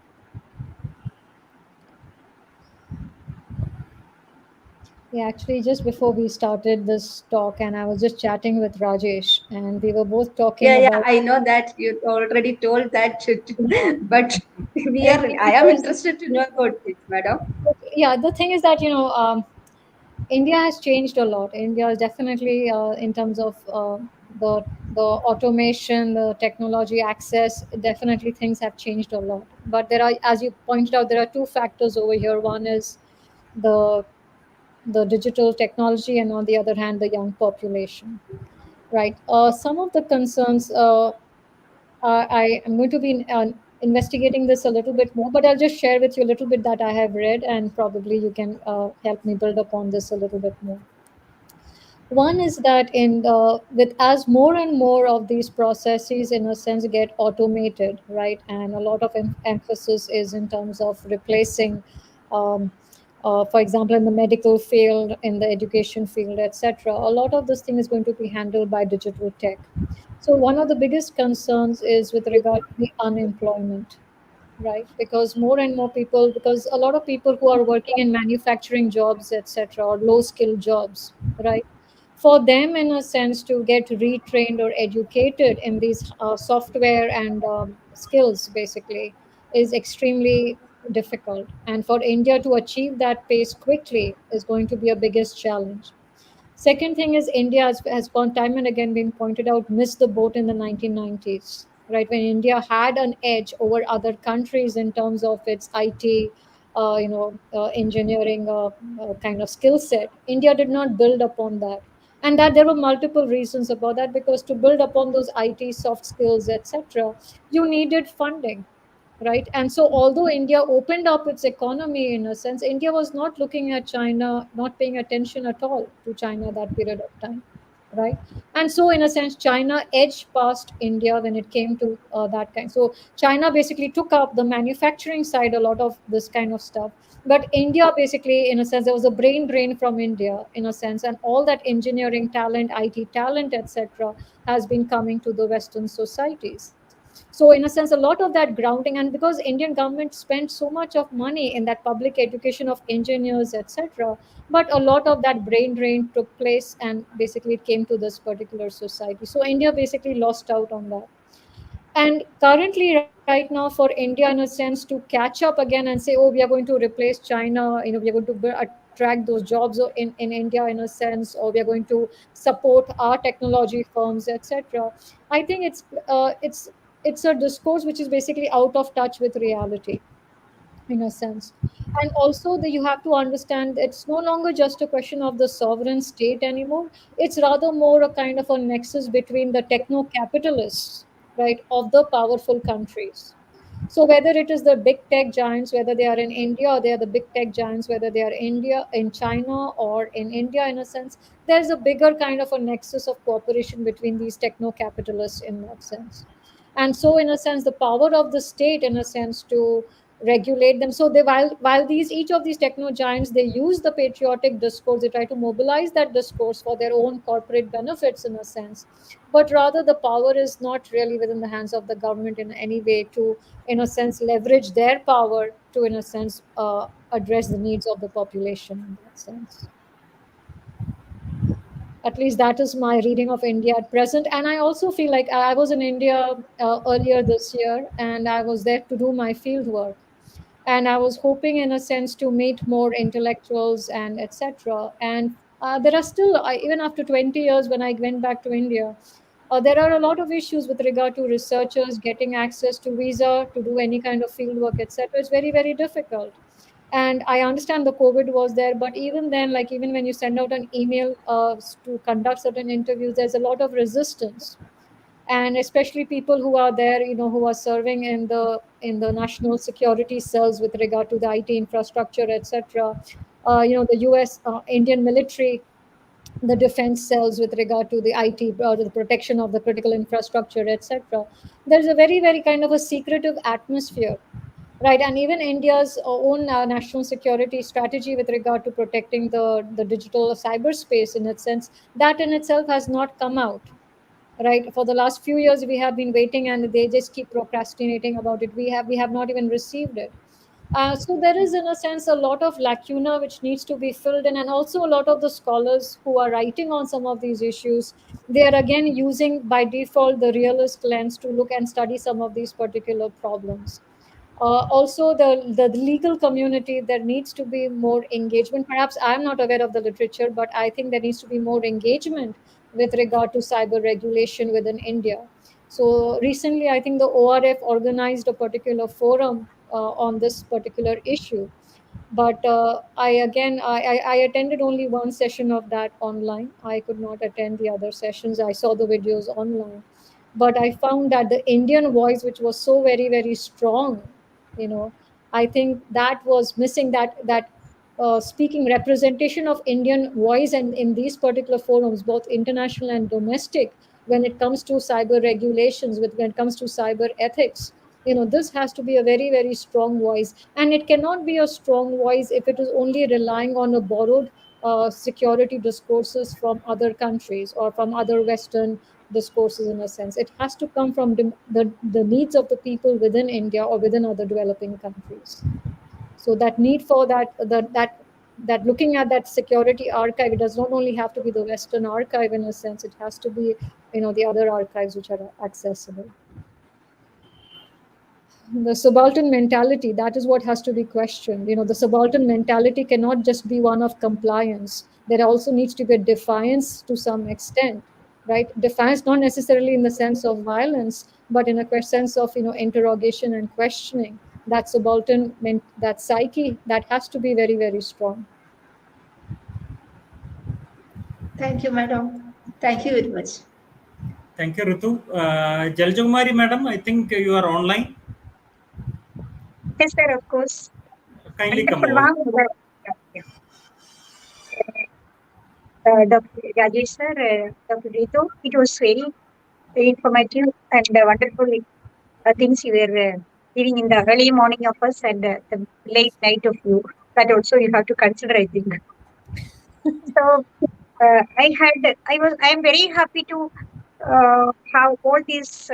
Yeah, actually, just before we started this talk, and I was just chatting with Rajesh, and we were both talking Yeah, about. I know that you already told that, Yeah, but I am because interested to know about it, madam. yeah, the thing is that India has changed a lot. India is definitely in terms of the automation, the technology access. Definitely, things have changed a lot. But there are, as you pointed out, there are two factors over here. One is the the digital technology, and on the other hand, the young population. Right. Some of the concerns I am going to be investigating this a little bit more, but I'll just share with you a little bit that I have read, and probably you can help me build upon this a little bit more. One is that with as more and more of these processes, in a sense, get automated, right, and a lot of emphasis is in terms of replacing, um, for example, in the medical field, in the education field, etc. A lot of this thing is going to be handled by digital tech. So one of the biggest concerns is with regard to the unemployment, right? Because more and more people, because a lot of people who are working in manufacturing jobs, etc., or low skill jobs, right? For them, in a sense, to get retrained or educated in these software and skills, basically, is extremely difficult. And for India to achieve that pace quickly is going to be a biggest challenge. Second thing is India has gone time and again been pointed out, missed the boat in the 1990s, right? When India had an edge over other countries in terms of its IT, engineering kind of skill set. India did not build upon that. And that there were multiple reasons about that, because to build upon those IT soft skills, etc., you needed funding, right? And so although India opened up its economy, in a sense, India was not looking at China, not paying attention at all to China that period of time, right? And so in a sense, China edged past India when it came to that kind. So China basically took up the manufacturing side, a lot of this kind of stuff, but India basically, in a sense, there was a brain drain from India, in a sense, and all that engineering talent, IT talent, etc., has been coming to the Western societies. So in a sense, a lot of that grounding, and because Indian government spent so much of money in that public education of engineers, etc., but a lot of that brain drain took place, and basically it came to this particular society. So India basically lost out on that. And currently, right now, for India, in a sense, to catch up again and say, oh, we are going to replace China, we are going to attract those jobs in India, in a sense, or we are going to support our technology firms, etc. I think it's a discourse which is basically out of touch with reality, in a sense. And also you have to understand it's no longer just a question of the sovereign state anymore. It's rather more a kind of a nexus between the techno capitalists, right, of the powerful countries. So whether it is the big tech giants, whether they are in India, or they are the big tech giants, whether they are India in China or in India, in a sense, there's a bigger kind of a nexus of cooperation between these techno capitalists in that sense. And so in a sense, the power of the state, in a sense, to regulate them. So they, while these, each of these techno giants, they use the patriotic discourse, they try to mobilize that discourse for their own corporate benefits, in a sense, but rather the power is not really within the hands of the government in any way to, in a sense, leverage their power to, in a sense, address the needs of the population in that sense. At least that is my reading of India at present. And I also feel like I was in India earlier this year, and I was there to do my field work, and I was hoping, in a sense, to meet more intellectuals and etc. And there are still, even after 20 years, when I went back to India, there are a lot of issues with regard to researchers getting access to visa to do any kind of field work, etc. It's very, very difficult. And I understand the COVID was there, but even then, like, even when you send out an email to conduct certain interviews, there's a lot of resistance. And especially people who are there, who are serving in the national security cells with regard to the IT infrastructure, etc. The US Indian military, the defense cells with regard to the IT, the protection of the critical infrastructure, etc. There's a very, very kind of a secretive atmosphere, right? And even India's own national security strategy with regard to protecting the digital cyberspace, in its sense, that in itself has not come out, right? For the last few years we have been waiting, and they just keep procrastinating about it. We have not even received it. So there is, in a sense, a lot of lacuna which needs to be filled in, and also a lot of the scholars who are writing on some of these issues, they are again using by default the realist lens to look and study some of these particular problems. Also, the legal community, there needs to be more engagement. Perhaps I'm not aware of the literature, but I think there needs to be more engagement with regard to cyber regulation within India. So recently, I think the ORF organized a particular forum on this particular issue. But I attended only one session of that online. I could not attend the other sessions. I saw the videos online, but I found that the Indian voice, which was so very very strong, you know, I think that was missing. That speaking representation of Indian voice, and in these particular forums, both international and domestic, when it comes to cyber regulations, when it comes to cyber ethics, this has to be a very very strong voice, and it cannot be a strong voice if it is only relying on a borrowed security discourses from other countries or from other Western discourses. In a sense, it has to come from the needs of the people within India or within other developing countries. So that need for that looking at that security archive, it does not only have to be the Western archive. In a sense, it has to be the other archives which are accessible. The subaltern mentality, that is what has to be questioned. The subaltern mentality cannot just be one of compliance. There also needs to be a defiance to some extent, right? Defiance not necessarily in the sense of violence, but in a sense of interrogation and questioning. That that psyche, that has to be very very strong. Thank you, madam. Thank you very much. Thank you, Ritu. Jaljakumari, madam, I think you are online. Yes, sir, of course. Kindly come Wonderful. over. Dr. Rajesh, sir, Dr. Ritu, it was very, very informative and wonderful things you were giving in the early morning of us and the late night of you. That also you have to consider, I think. So I am very happy to have all these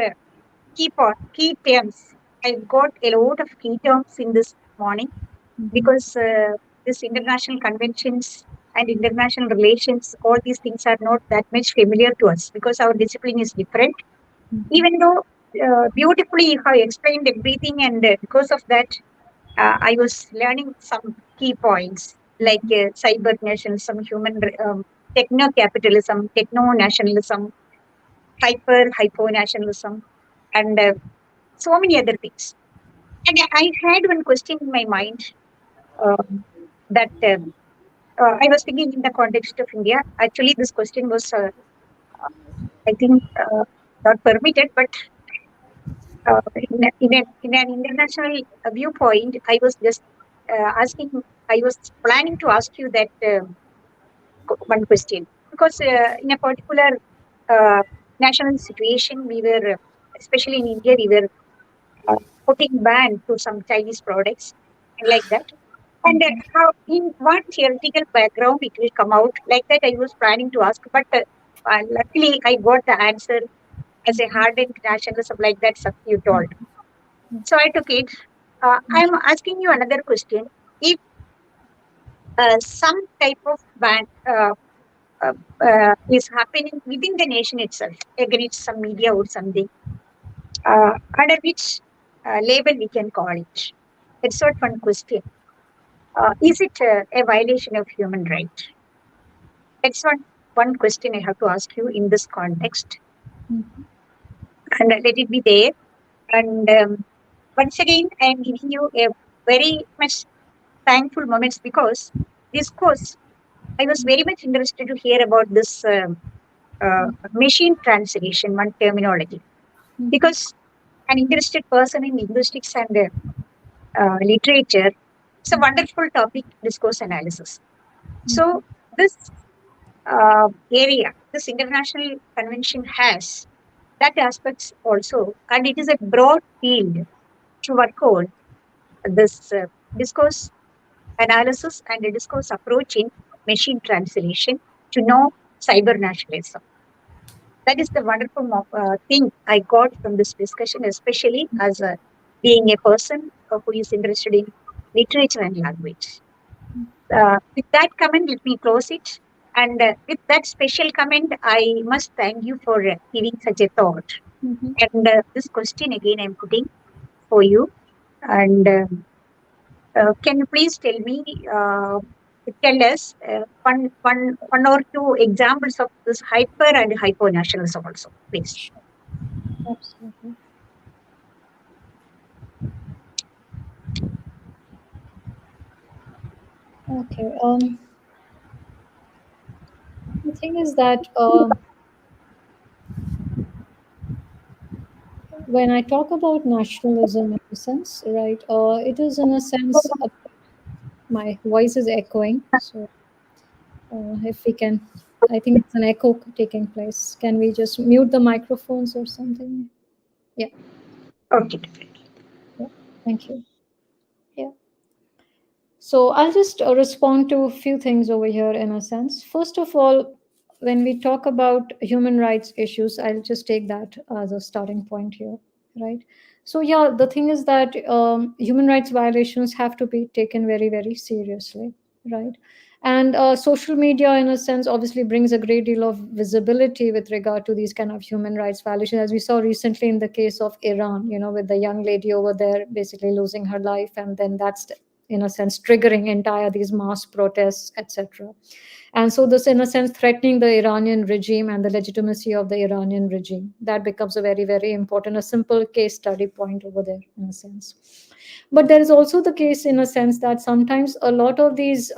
key terms. I got a lot of key terms in this morning because this international conventions and international relations, all these things are not that much familiar to us because our discipline is different. Even though beautifully you have explained everything, and because of that, I was learning some key points like cyber nationalism, techno capitalism, techno nationalism, hypo nationalism, and so many other things. And I had one question in my mind that I was thinking in the context of India. Actually, this question was, I think, not permitted, but in an international viewpoint, I was just asking, I was planning to ask you that one question. Because in a particular national situation, we were, especially in India, we were putting ban to some Chinese products and like that. And how, in what theoretical background it will come out, like that I was planning to ask, but luckily I got the answer as a hardened nationalism, like that you told. So I took it. I'm asking you another question. If some type of ban is happening within the nation itself against some media or something, under which label we can call it? That's not one question. Is it a violation of human rights? That's not one question I have to ask you in this context. And let it be there. And once again, I am giving you a very much thankful moments because this course, I was very much interested to hear about this machine translation, one terminology. Because an interested person in linguistics and literature, it's a wonderful topic, discourse analysis. So this area, this international convention has that aspects also, and it is a broad field to work on. this discourse analysis and a discourse approach in machine translation to know cyber nationalism. That is the wonderful thing I got from this discussion, especially as being a person who is interested in literature and language. With that comment, let me close it. And with that special comment, I must thank you for giving such a thought. And this question again I'm putting for you. And can you please tell us one or two examples of this hyper and hypo nationalism also, please? Absolutely. Okay. The thing is that when I talk about nationalism, in a sense, right, it is in a sense my voice is echoing. So if we can, I think it's an echo taking place. Can we just mute the microphones or something? Yeah. Okay, definitely. Yeah. Thank you. Yeah. So I'll just respond to a few things over here in a sense. First of all, when we talk about human rights issues, I'll just take that as a starting point here, right? So yeah, the thing is that human rights violations have to be taken very, very seriously, right? And social media, in a sense, obviously brings a great deal of visibility with regard to these kind of human rights violations, as we saw recently in the case of Iran, with the young lady over there basically losing her life, and then that's in a sense triggering entire these mass protests, etc. And so this in a sense threatening the Iranian regime and the legitimacy of the Iranian regime. That becomes a very, very important, a simple case study point over there in a sense. But there is also the case in a sense that sometimes a lot of these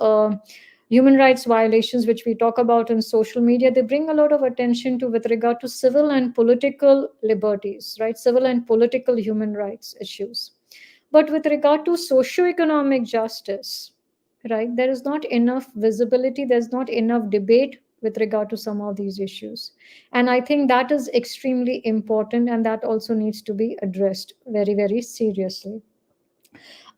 human rights violations which we talk about in social media, they bring a lot of attention to with regard to civil and political liberties, right? Civil and political human rights issues. But with regard to socio-economic justice, right, there is not enough visibility, there's not enough debate with regard to some of these issues. And I think that is extremely important, and that also needs to be addressed very, very seriously.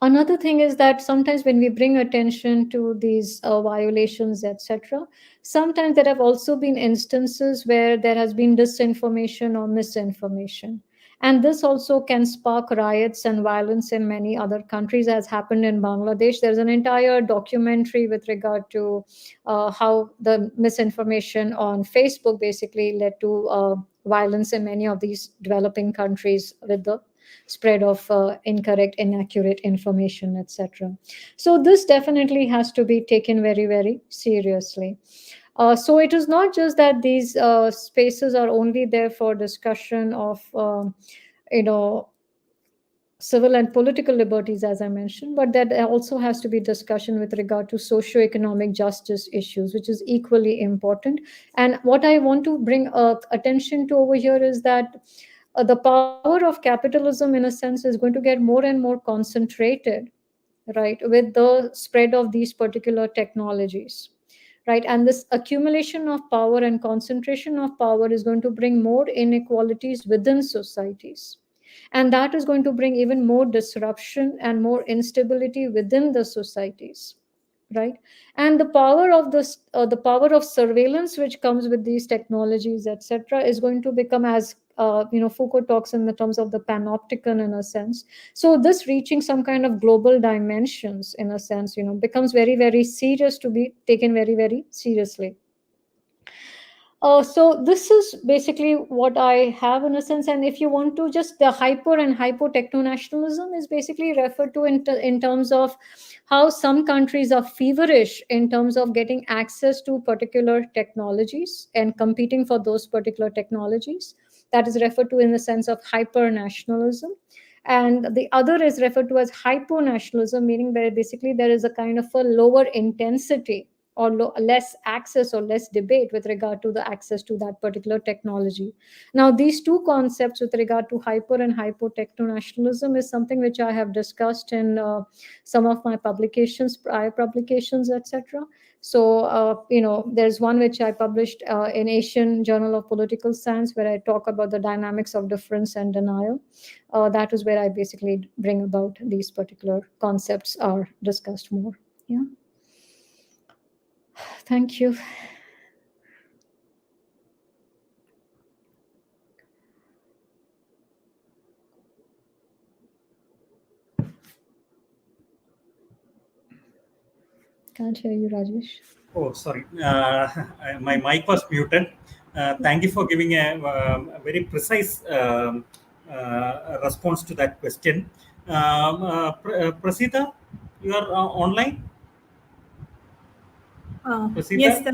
Another thing is that sometimes when we bring attention to these violations, etc., sometimes there have also been instances where there has been disinformation or misinformation. And this also can spark riots and violence in many other countries, as happened in Bangladesh. There's an entire documentary with regard to how the misinformation on Facebook basically led to violence in many of these developing countries with the spread of incorrect, inaccurate information, etc. So this definitely has to be taken very, very seriously. So it is not just that these spaces are only there for discussion of, you know, civil and political liberties, as I mentioned, but that also has to be discussion with regard to socio-economic justice issues, which is equally important. And what I want to bring attention to over here is that the power of capitalism, in a sense, is going to get more and more concentrated, right, with the spread of these particular technologies, right? And this accumulation of power and concentration of power is going to bring more inequalities within societies, and that is going to bring even more disruption and more instability within the societies, right? And the power of this the power of surveillance which comes with these technologies, etc., is going to become, as Foucault talks in the terms of the panopticon, in a sense. So this reaching some kind of global dimensions, in a sense, becomes very, very serious, to be taken very, very seriously. So this is basically what I have, in a sense. And if you want to, just the hyper and hypo techno nationalism is basically referred to in terms of how some countries are feverish in terms of getting access to particular technologies and competing for those particular technologies. That is referred to in the sense of hyper nationalism. And the other is referred to as hypo nationalism, meaning that basically there is a kind of a lower intensity or less access or less debate with regard to the access to that particular technology. Now, these two concepts with regard to hyper and hypo techno-nationalism is something which I have discussed in some of my publications, prior publications, etc. So, there's one which I published in Asian Journal of Political Science, where I talk about the dynamics of difference and denial. That is where I basically bring about these particular concepts are discussed more. Yeah. Thank you. Can't hear you, Rajesh. Oh, sorry. My mic was muted. Thank you for giving a very precise response to that question. Prasita, you are online? Prasita? Yes, sir.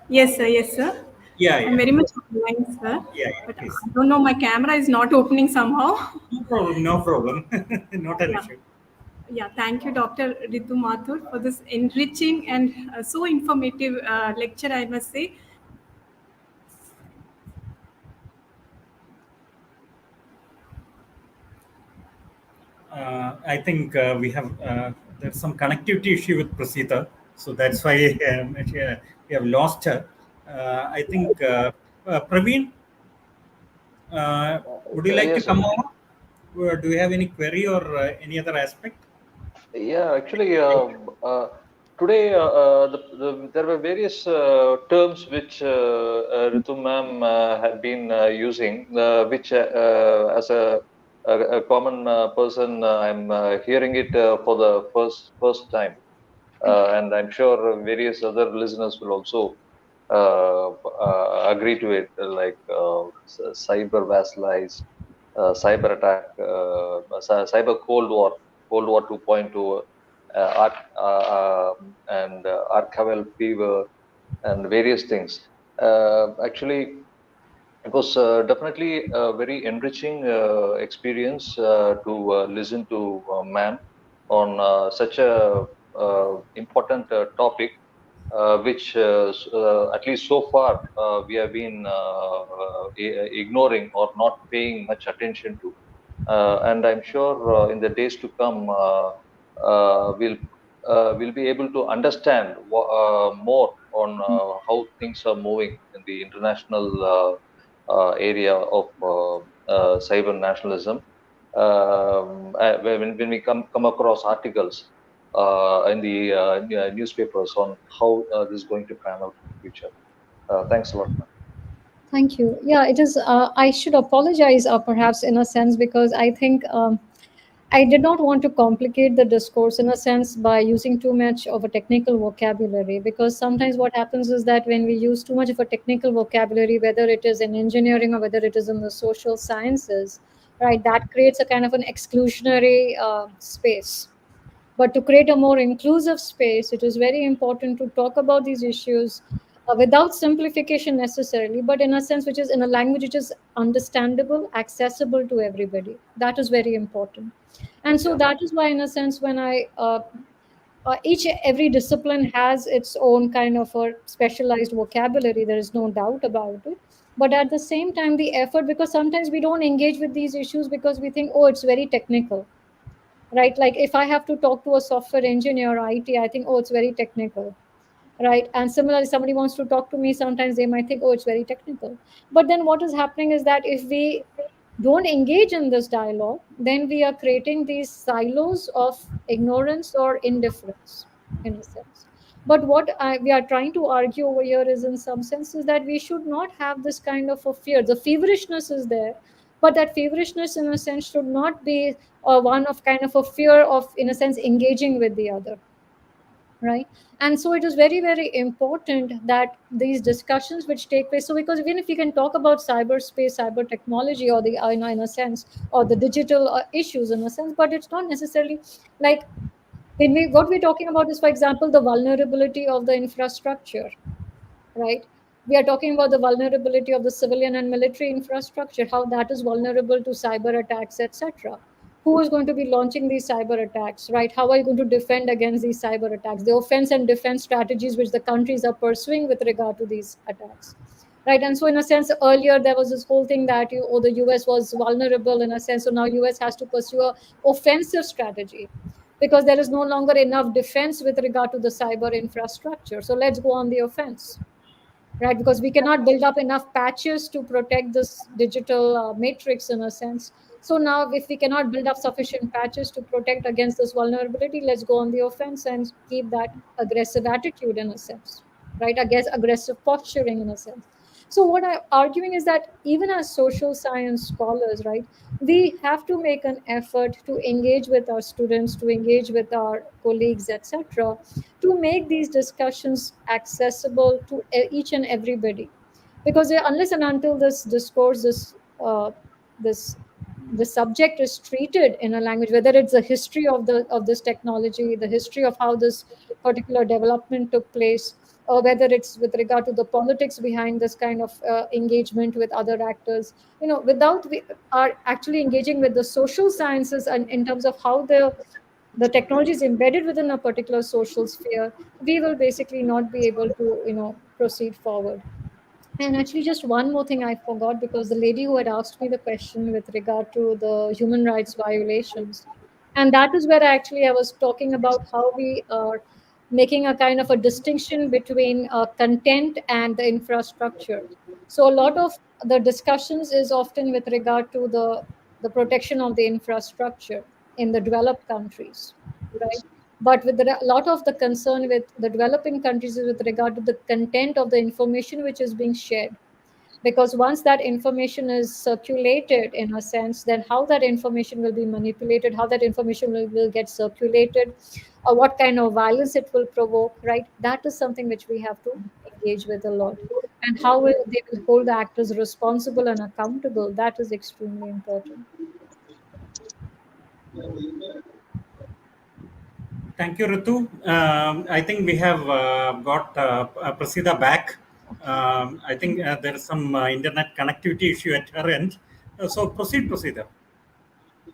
Yes, sir. Yes, sir. Yeah, I'm very much online, sir. Yeah, But please. I don't know, my camera is not opening somehow. No problem. Not an issue. Yeah, thank you, Dr. Ritu Mathur, for this enriching and so informative lecture, I must say. I think we have there's some connectivity issue with Prasita, so that's why we have lost her. I think Praveen, would you like Yes, to come over? Do you have any query or any other aspect? Yeah, actually, today there were various terms which Ritu ma'am had been using, which as a common person, I'm hearing it for the first time, and I'm sure various other listeners will also agree to it, like cyber vassalized, cyber attack, cyber Cold War 2.2, and archival fever, and various things. Actually, it was definitely a very enriching experience to listen to ma'am on such a important topic, which at least so far we have been ignoring or not paying much attention to. And I'm sure in the days to come, we'll be able to understand more on how things are moving in the international area of cyber nationalism. When we come across articles in the newspapers on how this is going to pan out in the future. Thanks a lot, ma'am. Thank you. Yeah, it is. I should apologize, perhaps in a sense, because I think I did not want to complicate the discourse in a sense by using too much of a technical vocabulary. Because sometimes what happens is that when we use too much of a technical vocabulary, whether it is in engineering or whether it is in the social sciences, right, that creates a kind of an exclusionary space. But to create a more inclusive space, it is very important to talk about these issues without simplification necessarily, but in a sense which is in a language which is understandable, accessible to everybody. That is very important. And so that is why, in a sense, when every discipline has its own kind of a specialized vocabulary, there is no doubt about it. But at the same time, the effort, because sometimes we don't engage with these issues because we think, oh, it's very technical, right? Like if I have to talk to a software engineer or IT, I think, oh, it's very technical, right? And similarly, somebody wants to talk to me, sometimes they might think, oh, it's very technical. But then what is happening is that if we don't engage in this dialogue, then we are creating these silos of ignorance or indifference, in a sense. But what we are trying to argue over here is, in some senses, that we should not have this kind of a fear. The feverishness is there, but that feverishness, in a sense, should not be one of kind of a fear of, in a sense, engaging with the other, right? And so it is very, very important that these discussions which take place, so because even if we can talk about cyberspace, cyber technology, or the in a sense, or the digital issues in a sense, but it's not necessarily like what we're talking about is, for example, the vulnerability of the infrastructure, right? We are talking about the vulnerability of the civilian and military infrastructure, how that is vulnerable to cyber attacks, etc. who is going to be launching these cyber attacks, right? How are you going to defend against these cyber attacks? The offense and defense strategies which the countries are pursuing with regard to these attacks, right? And so, in a sense, earlier there was this whole thing that the US was vulnerable in a sense, so now US has to pursue a offensive strategy because there is no longer enough defense with regard to the cyber infrastructure. So let's go on the offense, right? Because we cannot build up enough patches to protect this digital matrix in a sense. So now, if we cannot build up sufficient patches to protect against this vulnerability, let's go on the offense and keep that aggressive attitude in a sense, right? I guess aggressive posturing in a sense. So what I'm arguing is that even as social science scholars, right, we have to make an effort to engage with our students, to engage with our colleagues, etc., to make these discussions accessible to each and everybody, because unless and until this discourse, this the subject is treated in a language, whether it's the history of this technology, the history of how this particular development took place, or whether it's with regard to the politics behind this kind of engagement with other actors, without we are actually engaging with the social sciences and in terms of how the technology is embedded within a particular social sphere, we will basically not be able to proceed forward. And actually, just one more thing I forgot, because the lady who had asked me the question with regard to the human rights violations, and that is where I was talking about how we are making a kind of a distinction between content and the infrastructure. So a lot of the discussions is often with regard to the protection of the infrastructure in the developed countries, right? But with a lot of the concern with the developing countries is with regard to the content of the information which is being shared. Because once that information is circulated, in a sense, then how that information will be manipulated, how that information will get circulated, or what kind of violence it will provoke, right? That is something which we have to engage with a lot. And how they will hold the actors responsible and accountable, that is extremely important. Thank you, Ritu. I think we have got Prasida back. I think there is some internet connectivity issue at her end. So proceed, Prasida.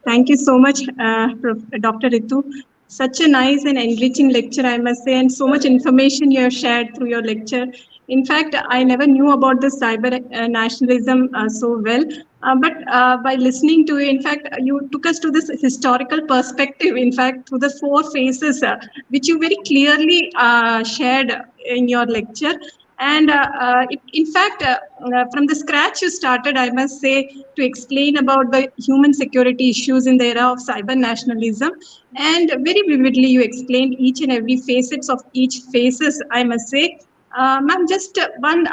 Thank you so much, Dr. Ritu. Such a nice and enriching lecture, I must say, and so much information you have shared through your lecture. In fact, I never knew about the cyber nationalism so well. But by listening to you, in fact, you took us to this historical perspective, in fact, through the four phases, which you very clearly shared in your lecture. And in fact, from the scratch you started, I must say, to explain about the human security issues in the era of cyber nationalism. And very vividly you explained each and every facets of each phases, I must say. Ma'am, just one,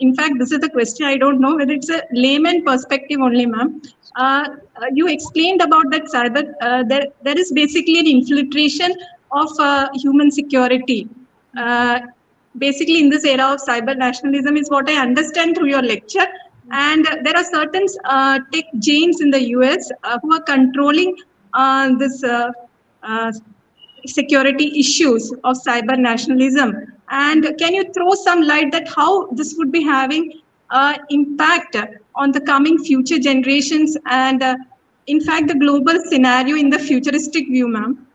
in fact, this is the question, I don't know whether it's a layman perspective only, ma'am. You explained about that cyber, there is basically an infiltration of human security. Basically, in this era of cyber nationalism is what I understand through your lecture. And there are certain tech giants in the US who are controlling this security issues of cyber nationalism. And can you throw some light that how this would be having impact on the coming future generations and in fact the global scenario in the futuristic view, ma'am?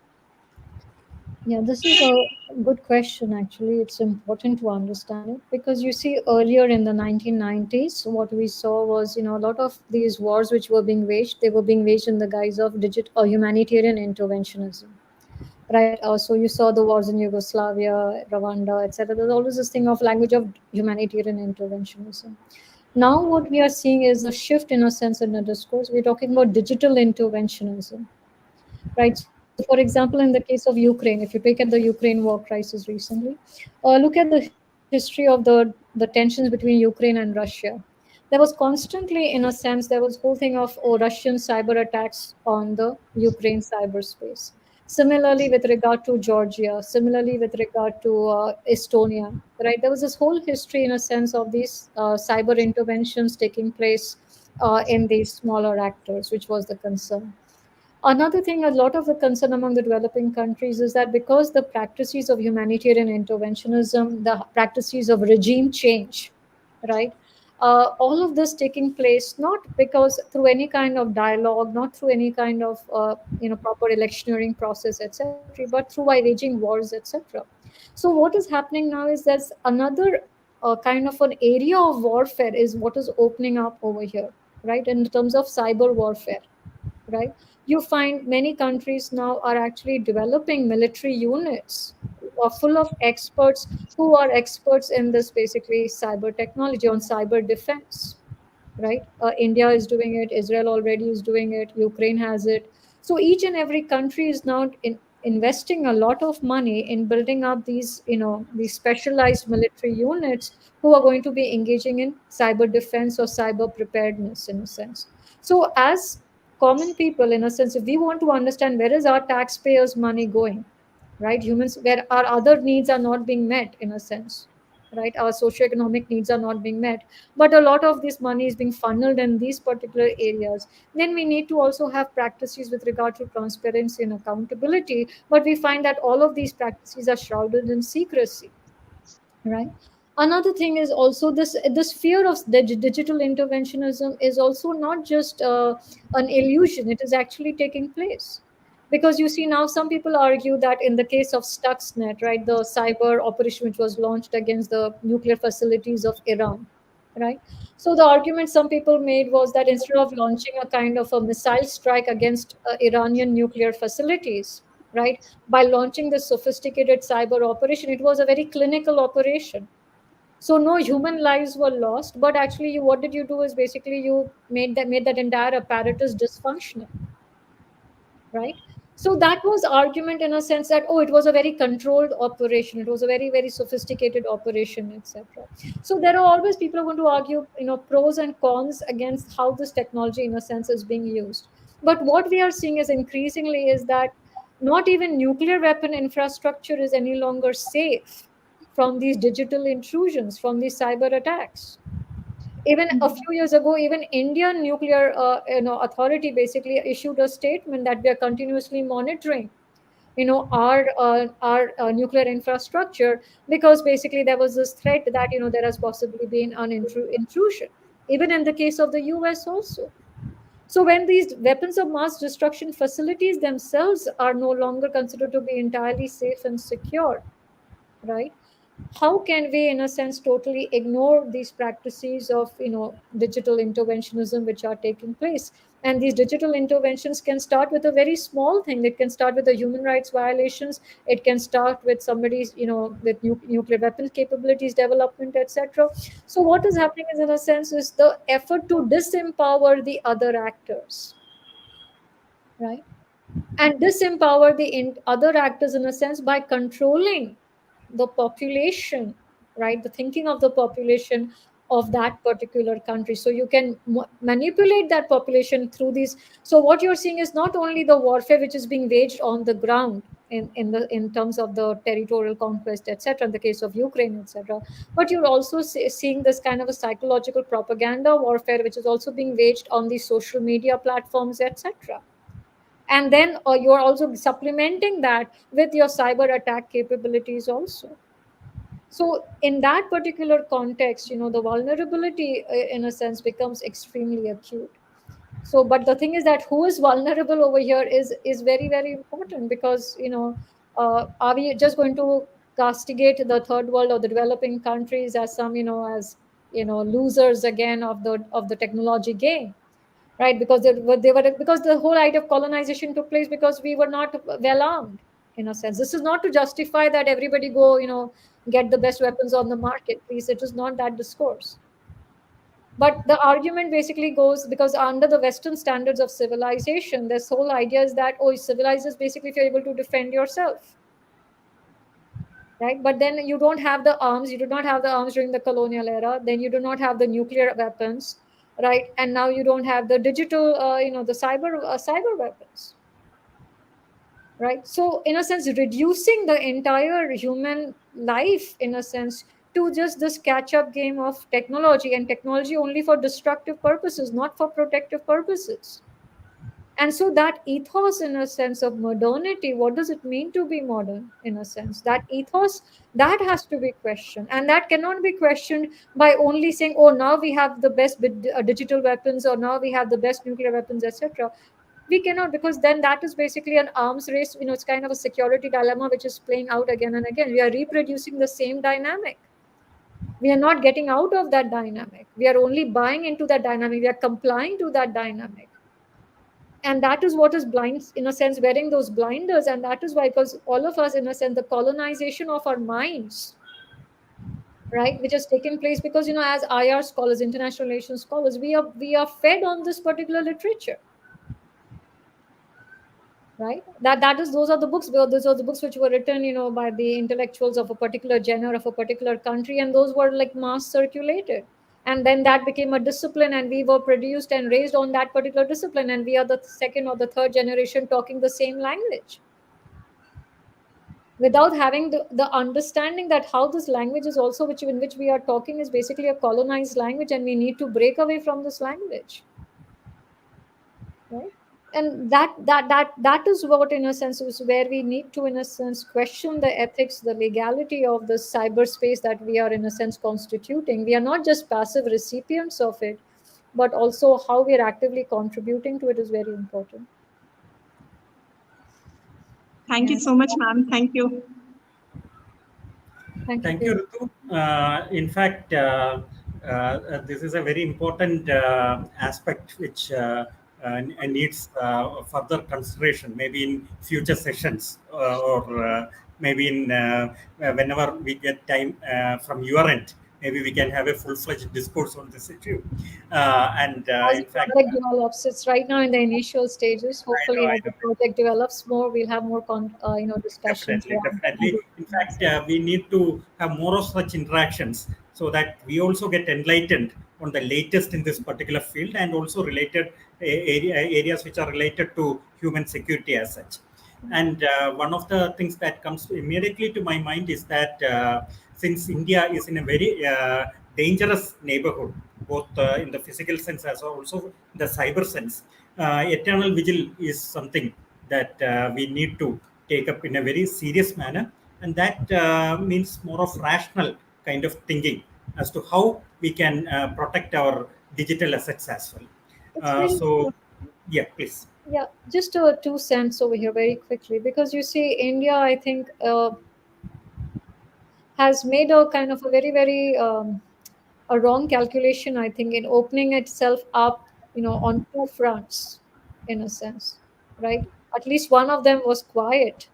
Yeah, this is a good question. Actually, it's important to understand it, because you see, earlier in the 1990s, what we saw was, a lot of these wars which were being waged, they were being waged in the guise of digital or humanitarian interventionism, right? So you saw the wars in Yugoslavia, Rwanda, etc. There's always this thing of language of humanitarian interventionism. Now, what we are seeing is a shift, in a sense, in the discourse. We're talking about digital interventionism, right? So, for example, in the case of Ukraine, if you take at the Ukraine war crisis recently, look at the history of the tensions between Ukraine and Russia. There was constantly, in a sense, there was whole thing of Russian cyber attacks on the Ukraine cyberspace. Similarly, with regard to Georgia, similarly with regard to Estonia, right? There was this whole history, in a sense, of these cyber interventions taking place in these smaller actors, which was the concern. Another thing, a lot of the concern among the developing countries is that because the practices of humanitarian interventionism, the practices of regime change, right, all of this taking place not because through any kind of dialogue, not through any kind of proper electioneering process, etc., but through by waging wars, etc. So what is happening now is there's another kind of an area of warfare is what is opening up over here, right? In terms of cyber warfare, right? You find many countries now are actually developing military units full of experts who are experts in this basically cyber technology on cyber defense, right? India is doing it, Israel already is doing it, Ukraine has it. So each and every country is now investing a lot of money in building up these, these specialized military units who are going to be engaging in cyber defense or cyber preparedness in a sense. So as common people, in a sense, if we want to understand where is our taxpayers' money going, right? Humans, where our other needs are not being met in a sense, right? Our socioeconomic needs are not being met, but a lot of this money is being funneled in these particular areas. Then we need to also have practices with regard to transparency and accountability, but we find that all of these practices are shrouded in secrecy, right? Another thing is also this fear of the digital interventionism is also not just an illusion, it is actually taking place. Because you see, now some people argue that in the case of Stuxnet, right, the cyber operation which was launched against the nuclear facilities of Iran, right? So the argument some people made was that instead of launching a kind of a missile strike against Iranian nuclear facilities, right, by launching this sophisticated cyber operation, it was a very clinical operation. So no human lives were lost, but actually, what did you do is basically you made that entire apparatus dysfunctional, right? So that was argument in a sense that, oh, it was a very controlled operation, it was a very very sophisticated operation, etc. So there are always people who are going to argue, pros and cons against how this technology in a sense is being used. But what we are seeing is increasingly is that not even nuclear weapon infrastructure is any longer safe from these digital intrusions, from these cyber attacks. Even a few years ago, even Indian nuclear authority basically issued a statement that we are continuously monitoring our nuclear infrastructure, because basically there was this threat that there has possibly been an intrusion, even in the case of the US also. So when these weapons of mass destruction facilities themselves are no longer considered to be entirely safe and secure, right? How can we in a sense totally ignore these practices of digital interventionism which are taking place? And these digital interventions can start with a very small thing. It can start with the human rights violations, it can start with somebody's with nuclear weapons capabilities development, etc. So what is happening is in a sense is the effort to disempower the other actors, right? And disempower the other actors in a sense by controlling the population, right? The thinking of the population of that particular country, so you can manipulate that population through these. So what you're seeing is not only the warfare which is being waged on the ground in terms of the territorial conquest, etc., in the case of Ukraine, etc., but you're also seeing this kind of a psychological propaganda warfare which is also being waged on these social media platforms, etc. And then you're also supplementing that with your cyber attack capabilities also. So in that particular context, the vulnerability in a sense becomes extremely acute. So but the thing is that who is vulnerable over here is very very important, because are we just going to castigate the third world or the developing countries as some as losers again of the technology game, right? Because they were because the whole idea of colonization took place because we were not well armed in a sense. This is not to justify that everybody go get the best weapons on the market, please. It is not that discourse. But the argument basically goes because under the Western standards of civilization, this whole idea is that, oh, civilized is basically if you're able to defend yourself, right? But then you don't have the arms, you do not have the arms during the colonial era, then you do not have the nuclear weapons, right? And now you don't have the digital the cyber weapons, right? So in a sense, reducing the entire human life in a sense to just this catch up game of technology, and technology only for destructive purposes, not for protective purposes. And so that ethos, in a sense of modernity, what does it mean to be modern? In a sense, that ethos, that has to be questioned, and that cannot be questioned by only saying, oh, now we have the best digital weapons, or now we have the best nuclear weapons, etc. We cannot, because then that is basically an arms race. It's kind of a security dilemma which is playing out again and again. We are reproducing the same dynamic. We are not getting out of that dynamic. We are only buying into that dynamic. We are complying to that dynamic. And that is what is blind, in a sense, wearing those blinders. And that is why, because all of us, in a sense, the colonization of our minds, right, which has taken place, because as IR scholars, international relations scholars, we are fed on this particular literature, right? Those are the books. Those are the books which were written, by the intellectuals of a particular genre, of a particular country, and those were like mass circulated. And then that became a discipline, and we were produced and raised on that particular discipline, and we are the second or the third generation talking the same language, without having the understanding that how this language is also, in which we are talking, is basically a colonized language, and we need to break away from this language, right? And that is what, in a sense, is where we need to, in a sense, question the ethics, the legality of the cyberspace that we are, in a sense, constituting. We are not just passive recipients of it, but also how we are actively contributing to it is very important. Thank you so much, ma'am. Thank you. Thank you, Ritu. In fact, this is a very important aspect which needs further consideration, maybe in future sessions, or maybe in whenever we get time from your end. Maybe we can have a full-fledged discourse on this issue. And As in the fact, project develops, it's right now in the initial stages. Hopefully, I as the know. project develops more, we'll have more, discussions. Definitely. In fact, we need to have more of such interactions so that we also get enlightened on the latest in this particular field, and also related areas which are related to human security as such. And one of the things that comes immediately to my mind is that since India is in a very dangerous neighborhood, both in the physical sense as also the cyber sense, eternal vigil is something that we need to take up in a very serious manner, and that means more of rational kind of thinking as to how we can protect our digital assets as well. It's very So, yeah, please. Yeah, just 2 cents over here very quickly, because you see, India, I think, has made a kind of a very, very a wrong calculation, I think, in opening itself up, on two fronts, in a sense, right? At least one of them was quiet,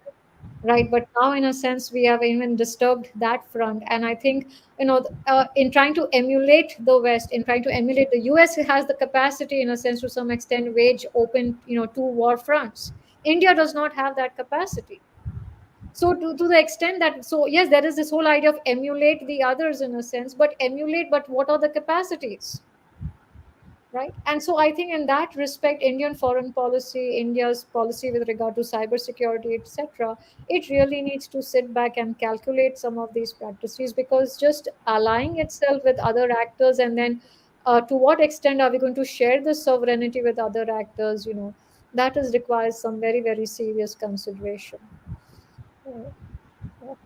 right? But now, in a sense, we have even disturbed that front. And I think, in trying to emulate the West, in trying to emulate the US, has the capacity, in a sense, to some extent, wage open, two war fronts. India does not have that capacity. So to the extent that, so yes, there is this whole idea of emulate the others, in a sense, but what are the capacities? Right. And so I think in that respect, Indian foreign policy, India's policy with regard to cybersecurity, etc., it really needs to sit back and calculate some of these practices, because just allying itself with other actors, and then to what extent are we going to share this sovereignty with other actors, that is requires some very, very serious consideration.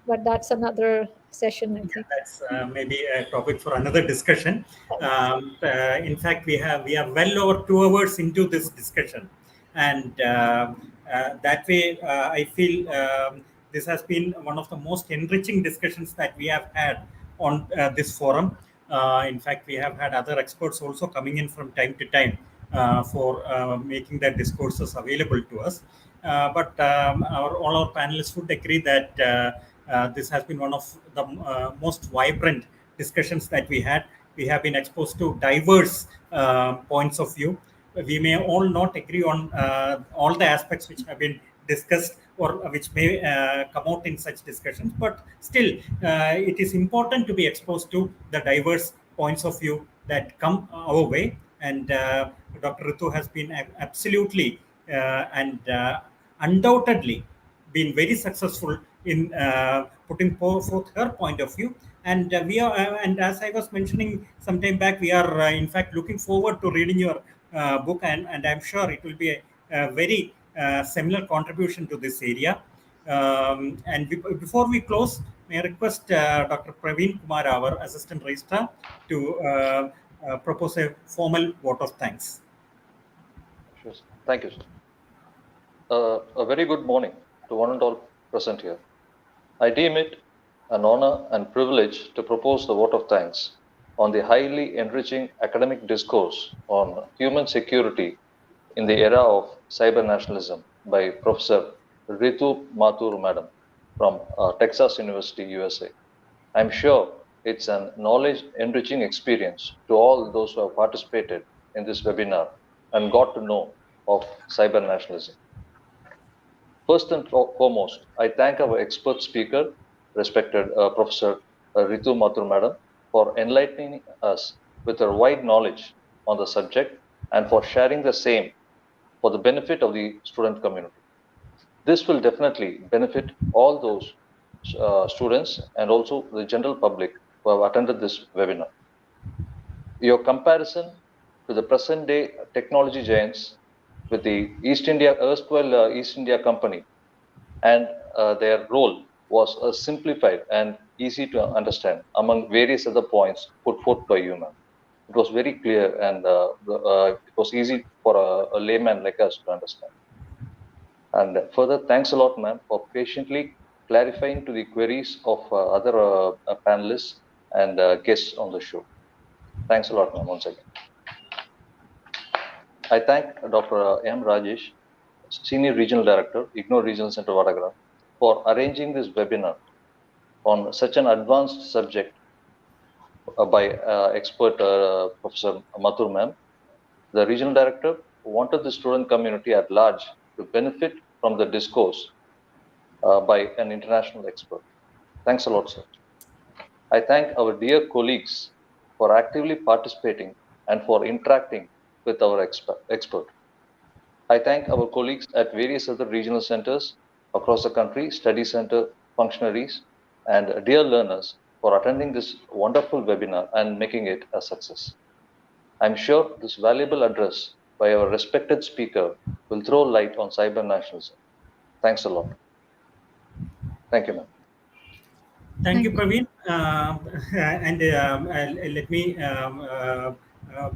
But that's another session, I think. That's maybe a topic for another discussion. In fact, we are well over 2 hours into this discussion, and that way, I feel this has been one of the most enriching discussions that we have had on this forum. In fact, we have had other experts also coming in from time to time for making their discourses available to us. But all our panelists would agree that this has been one of the most vibrant discussions that we had. We have been exposed to diverse points of view. We may all not agree on all the aspects which have been discussed, or which may come out in such discussions, but still, it is important to be exposed to the diverse points of view that come our way. And Dr. Ritu has been absolutely and undoubtedly been very successful in putting forth her point of view. And and as I was mentioning some time back, we are in fact looking forward to reading your book, and I'm sure it will be very similar contribution to this area. Before we close, may I request Dr. Praveen Kumar, our Assistant Registrar, to propose a formal vote of thanks. Sure, sir. Thank you, sir. A very good morning to one and all present here. I deem it an honor and privilege to propose the vote of thanks on the highly enriching academic discourse on human security in the era of cyber nationalism by Professor Ritu Mathur, Madam, from Texas University, USA. I'm sure it's a knowledge enriching experience to all those who have participated in this webinar and got to know of cyber nationalism. First and foremost, I thank our expert speaker, respected Professor Ritu Mathur, Madam, for enlightening us with her wide knowledge on the subject and for sharing the same for the benefit of the student community. This will definitely benefit all those students and also the general public who have attended this webinar. Your comparison to the present day technology giants with the erstwhile East India Company and their role was simplified and easy to understand among various other points put forth by you, ma'am. It was very clear and it was easy for a layman like us to understand. And further, thanks a lot, ma'am, for patiently clarifying to the queries of other panelists and guests on the show. Thanks a lot, ma'am, once again. I thank Dr. M. Rajesh, Senior Regional Director, IGNOR Regional Center, Vadagara, for arranging this webinar on such an advanced subject by expert Professor Mathur, ma'am. The Regional Director wanted the student community at large to benefit from the discourse by an international expert. Thanks a lot, sir. I thank our dear colleagues for actively participating and for interacting with our expert. I thank our colleagues at various other regional centers across the country, study center functionaries, and dear learners for attending this wonderful webinar and making it a success. I'm sure this valuable address by our respected speaker will throw light on cyber nationalism. Thanks a lot. Thank you, ma'am. Thank you, Praveen. Let me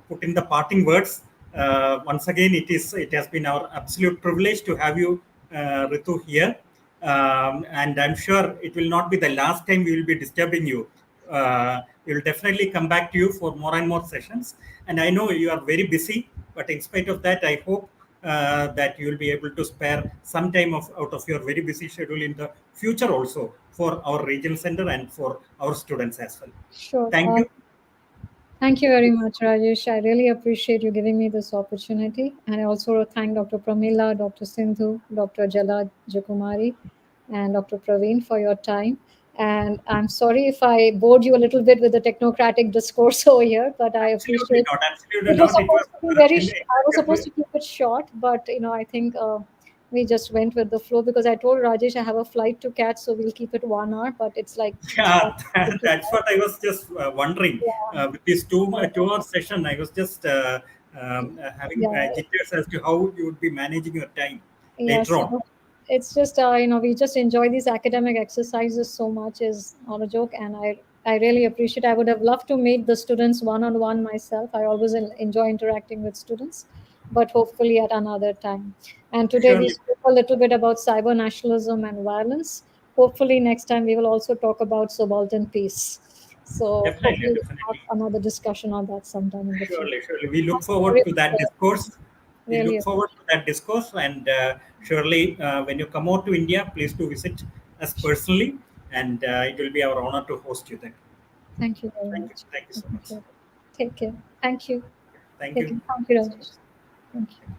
put in the parting words. Once again, it has been our absolute privilege to have you, Ritu, here. And I'm sure it will not be the last time we will be disturbing you. We will definitely come back to you for more and more sessions. And I know you are very busy, but in spite of that, I hope that you will be able to spare some time out of your very busy schedule in the future also for our regional center and for our students as well. Sure. Thank you. Thank you very much, Rajesh. I really appreciate you giving me this opportunity. And I also thank Dr. Pramila, Dr. Sindhu, Dr. Jala Jakumari, and Dr. Praveen for your time. And I'm sorry if I bored you a little bit with the technocratic discourse over here, but I appreciate Absolutely it. Not. I was supposed to keep it short, but I think we just went with the flow because I told Rajesh I have a flight to catch, so we'll keep it 1 hour. But it's like that's what I was just wondering. Yeah. With this 2-hour session, I was just having jitters as to how you would be managing your time later on. It's just we just enjoy these academic exercises so much, is not a joke, and I really appreciate. I would have loved to meet the students one-on-one myself. I always enjoy interacting with students, but hopefully at another time. And today we spoke a little bit about cyber nationalism and violence. Hopefully next time we will also talk about subaltern peace. So hopefully we'll have another discussion on that sometime in the future. Surely. We look forward to that discourse. We Really look forward to that discourse, and surely when you come out to India, please do visit us personally, and it will be our honor to host you there. Thank you very much. Thank you so much. Take care. Thank you. Thank you. Thank you, Rajesh. Thank you.